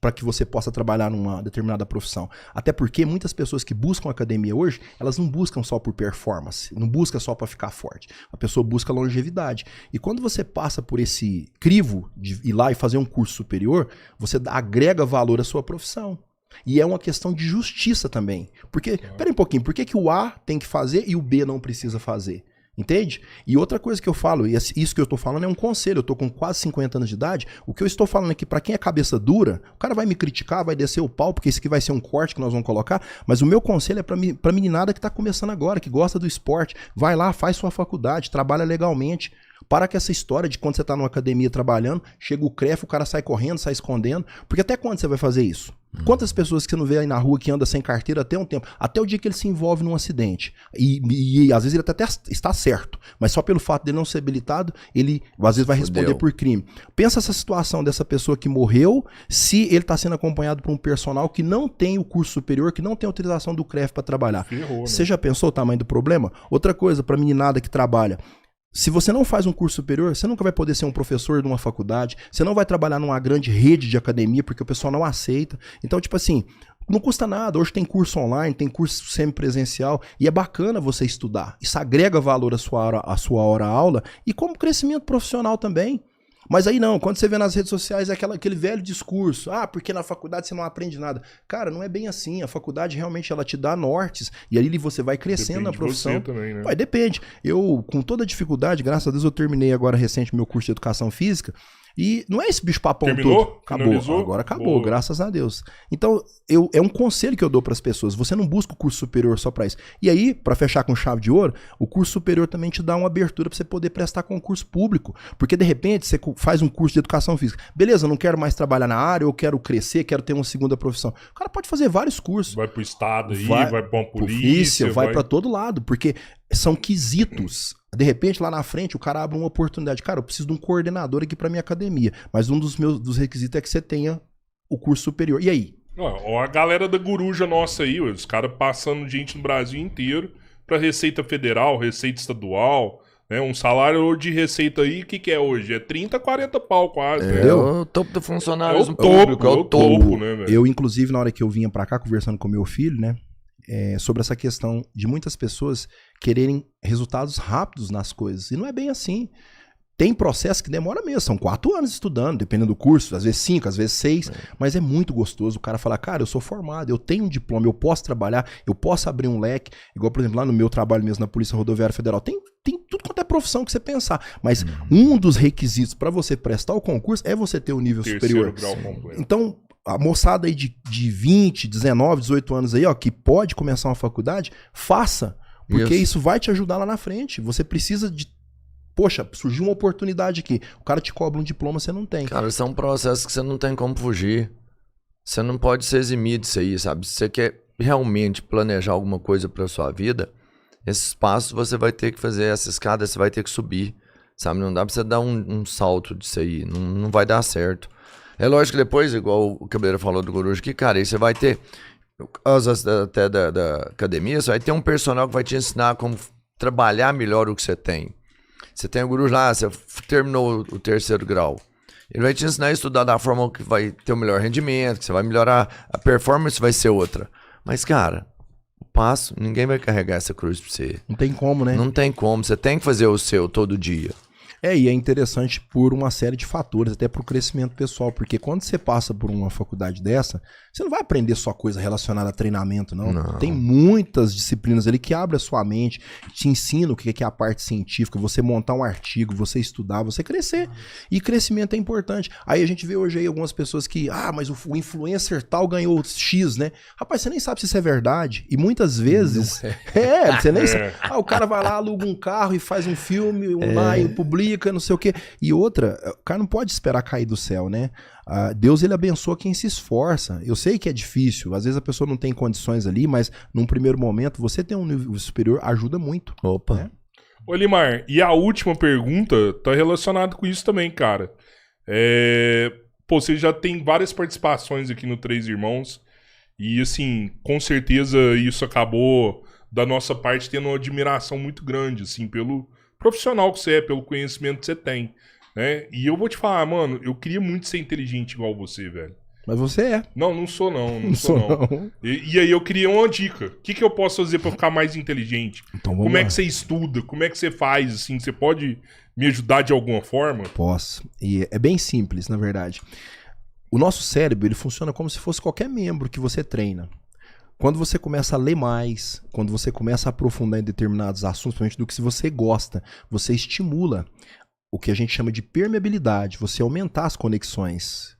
pra que você possa trabalhar numa determinada profissão. Até porque muitas pessoas que buscam academia hoje, elas não buscam só por performance, não buscam só pra ficar forte. A pessoa busca longevidade. E quando você passa por esse crivo de ir lá e fazer um curso superior, você agrega valor à sua profissão. E é uma questão de justiça também. Porque, pera um pouquinho, por que o A tem que fazer e o B não precisa fazer? Entende? E outra coisa que eu falo, e isso que eu tô falando é um conselho, eu tô com quase 50 anos de idade, o que eu estou falando aqui, pra quem é cabeça dura, o cara vai me criticar, vai descer o pau, porque isso aqui vai ser um corte que nós vamos colocar, mas o meu conselho é pra meninada que tá começando agora, que gosta do esporte, vai lá, faz sua faculdade, trabalha legalmente. Para com essa história de quando você tá numa academia trabalhando, chega o CREF, o cara sai correndo, sai escondendo. Porque até quando você vai fazer isso? Quantas pessoas que você não vê aí na rua que anda sem carteira até um tempo? Até o dia que ele se envolve num acidente. E às vezes ele até está certo. Mas só pelo fato de ele não ser habilitado, ele às vezes vai responder por crime. Pensa essa situação dessa pessoa que morreu, se ele está sendo acompanhado por um personal que não tem o curso superior, que não tem autorização do CREF para trabalhar. Ferrou, né? Você já pensou o tamanho do problema? Outra coisa, para meninada que trabalha. Se você não faz um curso superior, você nunca vai poder ser um professor de uma faculdade, você não vai trabalhar numa grande rede de academia, porque o pessoal não aceita. Então, tipo assim, não custa nada. Hoje tem curso online, tem curso semipresencial, e é bacana você estudar. Isso agrega valor à sua hora-aula e como crescimento profissional também. Mas aí não, quando você vê nas redes sociais é aquele velho discurso, porque na faculdade você não aprende nada. Cara, não é bem assim, a faculdade realmente ela te dá nortes, e ali você vai crescendo na profissão. Depende de você também, né? Vai, depende. Eu, com toda dificuldade, graças a Deus eu terminei agora recente meu curso de educação física, e não é esse bicho papão Terminou? todo. Acabou. Finalizou? Agora acabou, Boa. graças a Deus. Então, é um conselho que eu dou para as pessoas. Você não busca o curso superior só para isso. E aí, para fechar com chave de ouro, o curso superior também te dá uma abertura para você poder prestar concurso público. Porque, de repente, você faz um curso de educação física. Beleza, eu não quero mais trabalhar na área, eu quero crescer, quero ter uma segunda profissão. O cara pode fazer vários cursos. Vai pro estado aí, vai pra uma Polícia, vai vai para todo lado, porque são quesitos. De repente, lá na frente, o cara abre uma oportunidade. Cara, eu preciso de um coordenador aqui para minha academia. Mas um dos requisitos é que você tenha o curso superior. E aí? Ó, a galera da Guruja nossa aí, os caras passando gente no Brasil inteiro pra Receita Federal, Receita Estadual, né? Um salário de receita aí, o que é hoje? É 30, 40 pau quase, né? É o topo do funcionalismo É o topo, público, é o topo. né, velho? Eu, inclusive, na hora que eu vinha para cá conversando com meu filho, né? Sobre essa questão de muitas pessoas quererem resultados rápidos nas coisas. E não é bem assim. Tem processo que demora mesmo, são 4 anos estudando, dependendo do curso, às vezes 5, às vezes 6, mas é muito gostoso o cara falar, cara, eu sou formado, eu tenho um diploma, eu posso trabalhar, eu posso abrir um leque, igual, por exemplo, lá no meu trabalho mesmo na Polícia Rodoviária Federal, tem tudo quanto é profissão que você pensar, mas um dos requisitos para você prestar o concurso é você ter o nível superior. Grau completo. Então, a moçada aí de 20, 19, 18 anos aí, ó, que pode começar uma faculdade, faça, porque isso vai te ajudar lá na frente. Você precisa de poxa, surgiu uma oportunidade aqui. O cara te cobra um diploma, você não tem. Cara, são processos que você não tem como fugir. Você não pode se eximir disso aí, sabe? Se você quer realmente planejar alguma coisa pra sua vida, esses passos você vai ter que fazer, essa escada você vai ter que subir, sabe? Não dá pra você dar um salto disso aí, não vai dar certo. É lógico que depois, igual o Cabeleira falou do Guruja, que, cara, aí você vai ter, no caso até da academia, você vai ter um personal que vai te ensinar como trabalhar melhor o que você tem. Você tem o Guruja lá, você terminou o 3º grau. Ele vai te ensinar a estudar da forma que vai ter o melhor rendimento, que você vai melhorar, a performance vai ser outra. Mas, cara, o passo, ninguém vai carregar essa cruz pra você. Não tem como, né? Não tem como, você tem que fazer o seu todo dia. E é interessante por uma série de fatores, até pro crescimento pessoal, porque quando você passa por uma faculdade dessa, você não vai aprender só coisa relacionada a treinamento, não. Tem muitas disciplinas ali que abrem a sua mente, te ensinam o que é a parte científica, você montar um artigo, você estudar, você crescer. E crescimento é importante. Aí a gente vê hoje aí algumas pessoas que, mas o influencer tal ganhou X, né? Rapaz, você nem sabe se isso é verdade. E muitas vezes... você nem sabe. O cara vai lá, aluga um carro e faz um filme, e publica, não sei o quê. E outra, o cara não pode esperar cair do céu, né? Deus, ele abençoa quem se esforça. Eu sei que é difícil, às vezes a pessoa não tem condições ali, mas num primeiro momento, você ter um nível superior ajuda muito. Opa. Né? Ô, Limar, e a última pergunta tá relacionada com isso também, cara. Pô, você já tem várias participações aqui no Três Irmãos. E, assim, com certeza isso acabou, da nossa parte, tendo uma admiração muito grande, assim, pelo profissional que você é, pelo conhecimento que você tem, né? E eu vou te falar, mano, eu queria muito ser inteligente igual você, velho. Mas você é. Não, não sou não, não sou não. E aí eu queria uma dica. O que eu posso fazer pra ficar mais inteligente? Então vamos Como é lá. que você estuda? Como é que você faz, assim? Você pode me ajudar de alguma forma? Posso. E é bem simples, na verdade. O nosso cérebro, ele funciona como se fosse qualquer membro que você treina. Quando você começa a ler mais, quando você começa a aprofundar em determinados assuntos, principalmente do que se você gosta, você estimula o que a gente chama de permeabilidade, você aumentar as conexões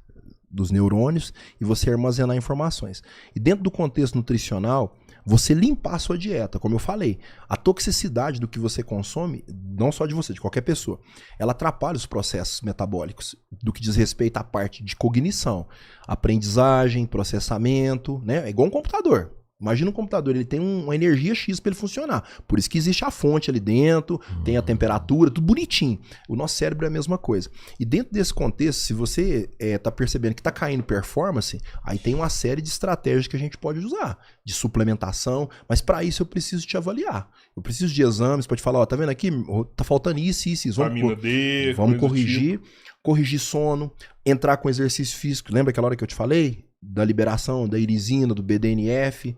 dos neurônios e você armazenar informações. E dentro do contexto nutricional, você limpar a sua dieta, como eu falei, a toxicidade do que você consome, não só de você, de qualquer pessoa, ela atrapalha os processos metabólicos, do que diz respeito à parte de cognição, aprendizagem, processamento, né? É igual um computador. Imagina um computador, ele tem uma energia X para ele funcionar. Por isso que existe a fonte ali dentro, tem a temperatura, tudo bonitinho. O nosso cérebro é a mesma coisa. E dentro desse contexto, se você tá percebendo que tá caindo performance, aí tem uma série de estratégias que a gente pode usar, de suplementação, mas para isso eu preciso te avaliar. Eu preciso de exames para te falar, ó, tá vendo aqui? Tá faltando isso. Vitamina D, vamos coisa do corrigir, corrigir sono, entrar com exercício físico. Lembra aquela hora que eu te falei? Da liberação da irisina, do BDNF,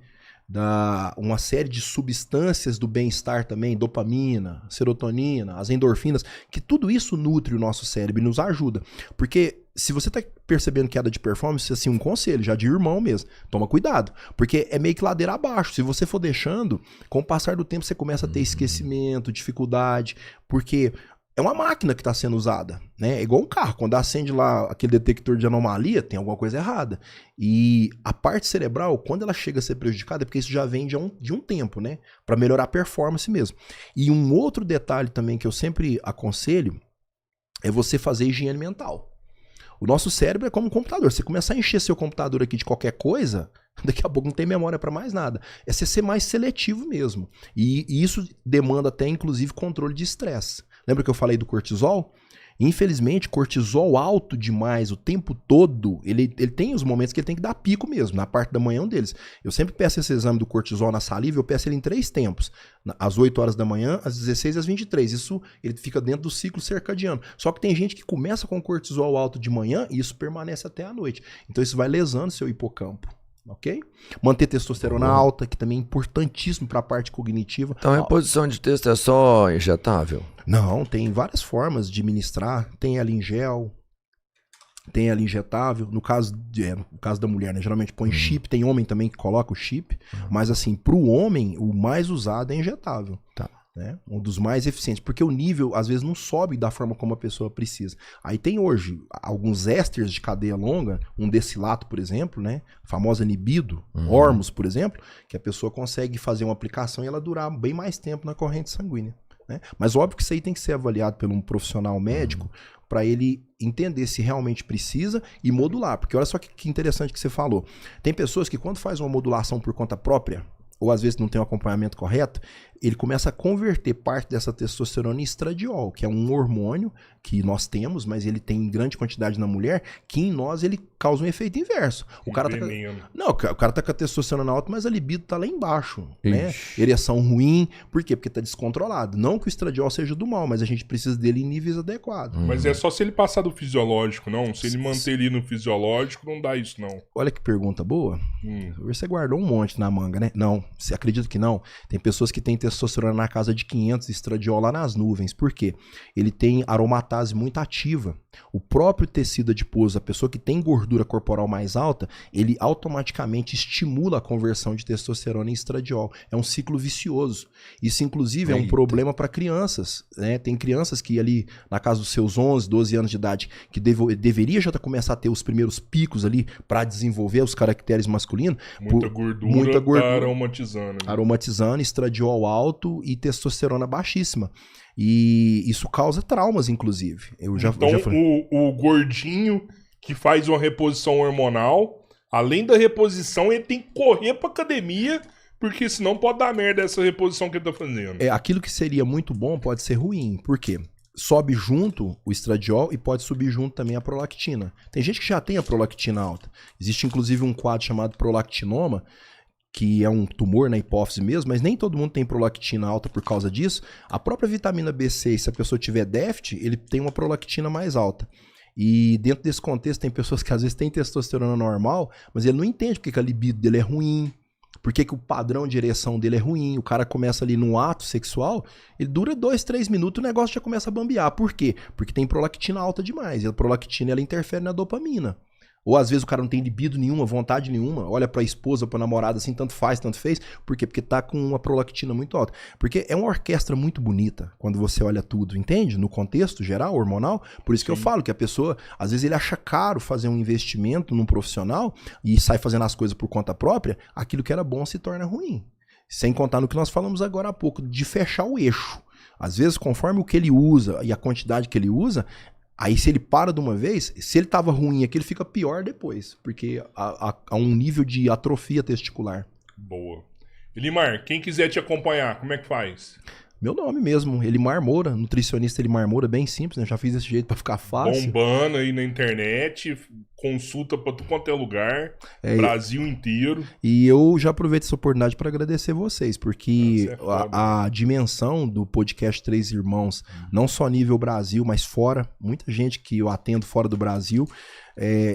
uma série de substâncias do bem-estar também, dopamina, serotonina, as endorfinas, que tudo isso nutre o nosso cérebro e nos ajuda. Porque se você tá percebendo queda de performance, assim, um conselho, já de irmão mesmo, toma cuidado, porque é meio que ladeira abaixo. Se você for deixando, com o passar do tempo você começa a ter esquecimento, dificuldade, porque é uma máquina que está sendo usada, né? É igual um carro, quando acende lá aquele detector de anomalia, tem alguma coisa errada. E a parte cerebral, quando ela chega a ser prejudicada, é porque isso já vem de um tempo, né? Para melhorar a performance mesmo. E um outro detalhe também que eu sempre aconselho é você fazer higiene mental. O nosso cérebro é como um computador. Você começar a encher seu computador aqui de qualquer coisa, daqui a pouco não tem memória para mais nada. É você ser mais seletivo mesmo. E isso demanda até, inclusive, controle de estresse. Lembra que eu falei do cortisol? Infelizmente, cortisol alto demais o tempo todo, ele tem os momentos que ele tem que dar pico mesmo, na parte da manhã um deles. Eu sempre peço esse exame do cortisol na saliva, eu peço ele em 3 tempos. Às 8 horas da manhã, às 16 e às 23. Isso ele fica dentro do ciclo circadiano. Só que tem gente que começa com cortisol alto de manhã e isso permanece até a noite. Então isso vai lesando seu hipocampo. Ok? Manter testosterona alta, que também é importantíssimo para a parte cognitiva. Então a reposição de texto é só injetável? Não, tem várias formas de ministrar. Tem ela em gel, tem ela injetável. No caso da mulher, né? Geralmente põe chip. Tem homem também que coloca o chip. Mas assim, para o homem, o mais usado é injetável. Tá. Né? Um dos mais eficientes, porque o nível às vezes não sobe da forma como a pessoa precisa. Aí tem hoje alguns ésteres de cadeia longa, um decilato, por exemplo, né? A famosa libido, Hormuz, por exemplo, que a pessoa consegue fazer uma aplicação e ela durar bem mais tempo na corrente sanguínea. Né? Mas óbvio que isso aí tem que ser avaliado por um profissional médico para ele entender se realmente precisa e modular, porque olha só que interessante que você falou. Tem pessoas que quando faz uma modulação por conta própria, ou às vezes não tem um acompanhamento correto, ele começa a converter parte dessa testosterona em estradiol, que é um hormônio que nós temos, mas ele tem em grande quantidade na mulher, que em nós ele causa um efeito inverso. O cara tá com a testosterona alta, mas a libido tá lá embaixo, né? Ereção ruim, por quê? Porque tá descontrolado. Não que o estradiol seja do mal, mas a gente precisa dele em níveis adequados. Mas é só se ele passar do fisiológico, não? Se ele manter ele no fisiológico, não dá isso, não. Olha que pergunta boa. Você guardou um monte na manga, né? Não, você acredita que não? Tem pessoas que têm testosterona na casa de 500 e estradiol lá nas nuvens. Por quê? Ele tem aromatase muito ativa. O próprio tecido adiposo, a pessoa que tem gordura corporal mais alta, ele automaticamente estimula a conversão de testosterona em estradiol. É um ciclo vicioso. Isso, inclusive, é um problema para crianças. Né? Tem crianças que ali, na casa dos seus 11, 12 anos de idade, que deveria já começar a ter os primeiros picos ali para desenvolver os caracteres masculinos. Muita gordura tá aromatizando. Aromatizando, estradiol alto e testosterona baixíssima. E isso causa traumas, inclusive. O gordinho que faz uma reposição hormonal, além da reposição, ele tem que correr pra academia porque senão pode dar merda essa reposição que ele tá fazendo. Aquilo que seria muito bom pode ser ruim. Por quê? Sobe junto o estradiol e pode subir junto também a prolactina. Tem gente que já tem a prolactina alta. Existe inclusive um quadro chamado prolactinoma, que é um tumor na hipófise mesmo, mas nem todo mundo tem prolactina alta por causa disso. A própria vitamina B6, se a pessoa tiver déficit, ele tem uma prolactina mais alta. E dentro desse contexto tem pessoas que às vezes têm testosterona normal, mas ele não entende porque que a libido dele é ruim, porque que o padrão de ereção dele é ruim. O cara começa ali num ato sexual, ele dura 2, 3 minutos, o negócio já começa a bambear. Por quê? Porque tem prolactina alta demais. E a prolactina, ela interfere na dopamina. Ou às vezes o cara não tem libido nenhuma, vontade nenhuma, olha pra esposa, pra namorada assim, tanto faz, tanto fez. Por quê? Porque tá com uma prolactina muito alta. Porque é uma orquestra muito bonita quando você olha tudo, entende? No contexto geral, hormonal. Por isso que eu falo que a pessoa, às vezes ele acha caro fazer um investimento num profissional e sai fazendo as coisas por conta própria, aquilo que era bom se torna ruim. Sem contar no que nós falamos agora há pouco, de fechar o eixo. Às vezes, conforme o que ele usa e a quantidade que ele usa, aí se ele para de uma vez, se ele tava ruim aqui, ele fica pior depois, porque há um nível de atrofia testicular. Boa. Elimar, quem quiser te acompanhar, como é que faz? Meu nome mesmo, Elimar Moura, nutricionista Elimar Moura, bem simples, né? Já fiz desse jeito pra ficar fácil. Bombando aí na internet, consulta pra tudo quanto é lugar, Brasil inteiro. E eu já aproveito essa oportunidade para agradecer vocês, porque a dimensão do podcast Três Irmãos, não só nível Brasil, mas fora, muita gente que eu atendo fora do Brasil,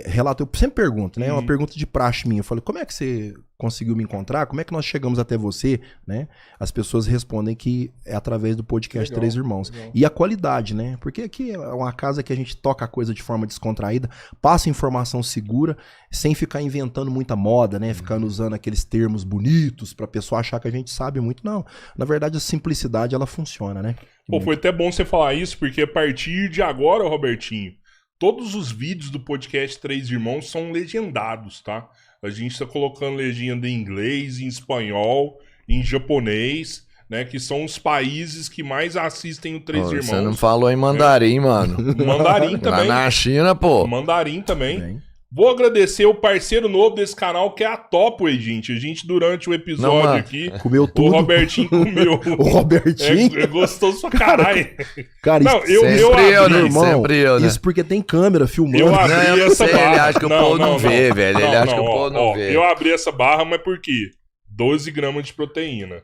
relato, eu sempre pergunto, né? É uma pergunta de praxe minha. Eu falo, como é que você conseguiu me encontrar? Como é que nós chegamos até você? Né? As pessoas respondem que é através do podcast Três Irmãos. Legal. E a qualidade, né? Porque aqui é uma casa que a gente toca a coisa de forma descontraída, passa informação segura, sem ficar inventando muita moda, né? Ficando usando aqueles termos bonitos pra pessoa achar que a gente sabe muito. Não. Na verdade, a simplicidade, ela funciona, né? Pô, foi até bom você falar isso, porque a partir de agora, Robertinho, todos os vídeos do podcast Três Irmãos são legendados, tá? A gente tá colocando legenda em inglês, em espanhol, em japonês, né? Que são os países que mais assistem o Três Irmãos. Você não falou em mandarim, mano. Mandarim também. Na China, pô. Mandarim também. Vou agradecer o parceiro novo desse canal, que é a Topway, gente. A gente, durante o episódio aqui, comeu tudo. O Robertinho comeu. O Robertinho? É gostoso pra caralho. Cara, não, eu abri, né, irmão, sempre eu, né? Isso porque tem câmera filmando. Eu abri essa barra. Ele acha que o povo não vê, velho. Ele acha que o povo não vê. Eu abri essa barra, mas por quê? 12 gramas de proteína.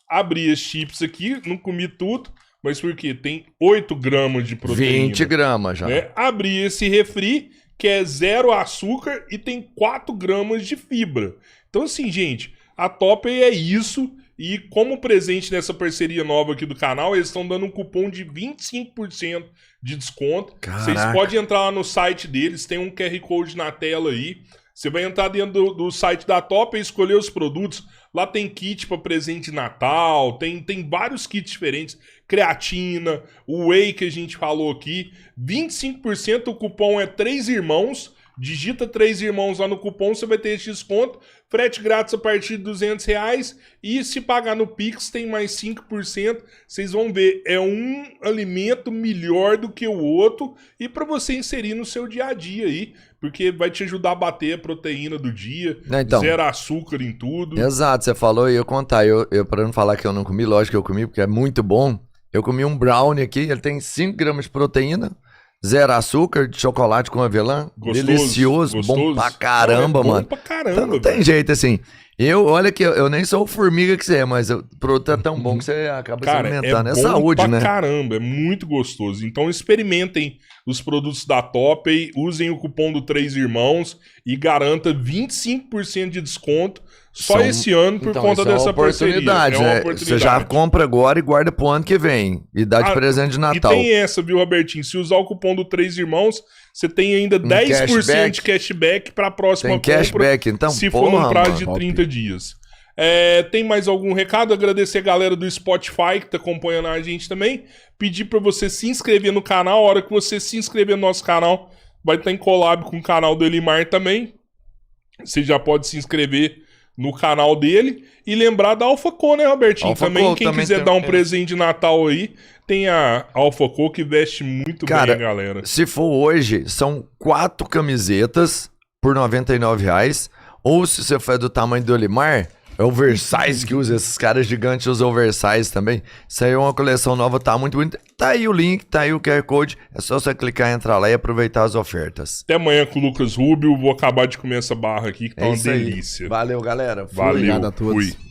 Abri as chips aqui, não comi tudo, mas por quê? Tem 8 gramas de proteína. 20 gramas já. Né? Abri esse refri, que é 0 açúcar e tem 4 gramas de fibra. Então, assim, gente, a Topway é isso. E como presente nessa parceria nova aqui do canal, eles estão dando um cupom de 25% de desconto. Caraca. Vocês podem entrar lá no site deles, tem um QR Code na tela aí. Você vai entrar dentro do site da Topway e escolher os produtos. Lá tem kit para presente de Natal, tem vários kits diferentes. Creatina, o whey que a gente falou aqui. 25%, o cupom é 3 Irmãos. Digita 3 Irmãos lá no cupom, você vai ter esse desconto. Frete grátis a partir de R$200. E se pagar no Pix, tem mais 5%. Vocês vão ver, é um alimento melhor do que o outro. E para você inserir no seu dia a dia aí. Porque vai te ajudar a bater a proteína do dia. Então, 0 açúcar em tudo. Exato, você falou e eu contar. Eu para não falar que eu não comi, lógico que eu comi, porque é muito bom. Eu comi um brownie aqui, ele tem 5 gramas de proteína. 0 açúcar, de chocolate com avelã. Gostoso, delicioso, bom pra caramba, mano. Bom pra caramba, então não tem jeito, assim. Olha que eu nem sou formiga que você é, mas o produto é tão bom que você acaba se alimentando. É saúde, né? Caramba, é muito gostoso. Então experimentem os produtos da Topway, usem o cupom do 3 Irmãos e garanta 25% de desconto só esse ano por conta dessa parceria. É uma oportunidade. Você já compra agora e guarda pro ano que vem. E dá de presente de Natal. E tem essa, viu, Robertinho? Se usar o cupom do 3 Irmãos, você tem ainda 10% de cashback para a próxima compra. Cashback, então, se for num prazo de 30 dias. Tem mais algum recado? Agradecer a galera do Spotify que tá acompanhando a gente também. Pedir para você se inscrever no canal. A hora que você se inscrever no nosso canal, vai estar em collab com o canal do Elimar também. Você já pode se inscrever no canal dele. E lembrar da AlphaCo, né, Robertinho? Também, quem quiser dar um presente de Natal aí, tem a AlphaCo que veste muito bem, galera. Se for hoje, são 4 camisetas por R$99. Ou se você for do tamanho do Elimar, É oversize que usa, esses caras gigantes usam oversize também. Isso aí é uma coleção nova, tá muito bonita. Tá aí o link, tá aí o QR Code. É só você clicar, entrar lá e aproveitar as ofertas. Até amanhã com o Lucas Rubio. Vou acabar de comer essa barra aqui, que tá uma isso aí. delícia. Valeu, galera. Fui. Valeu, Obrigado a todos. fui.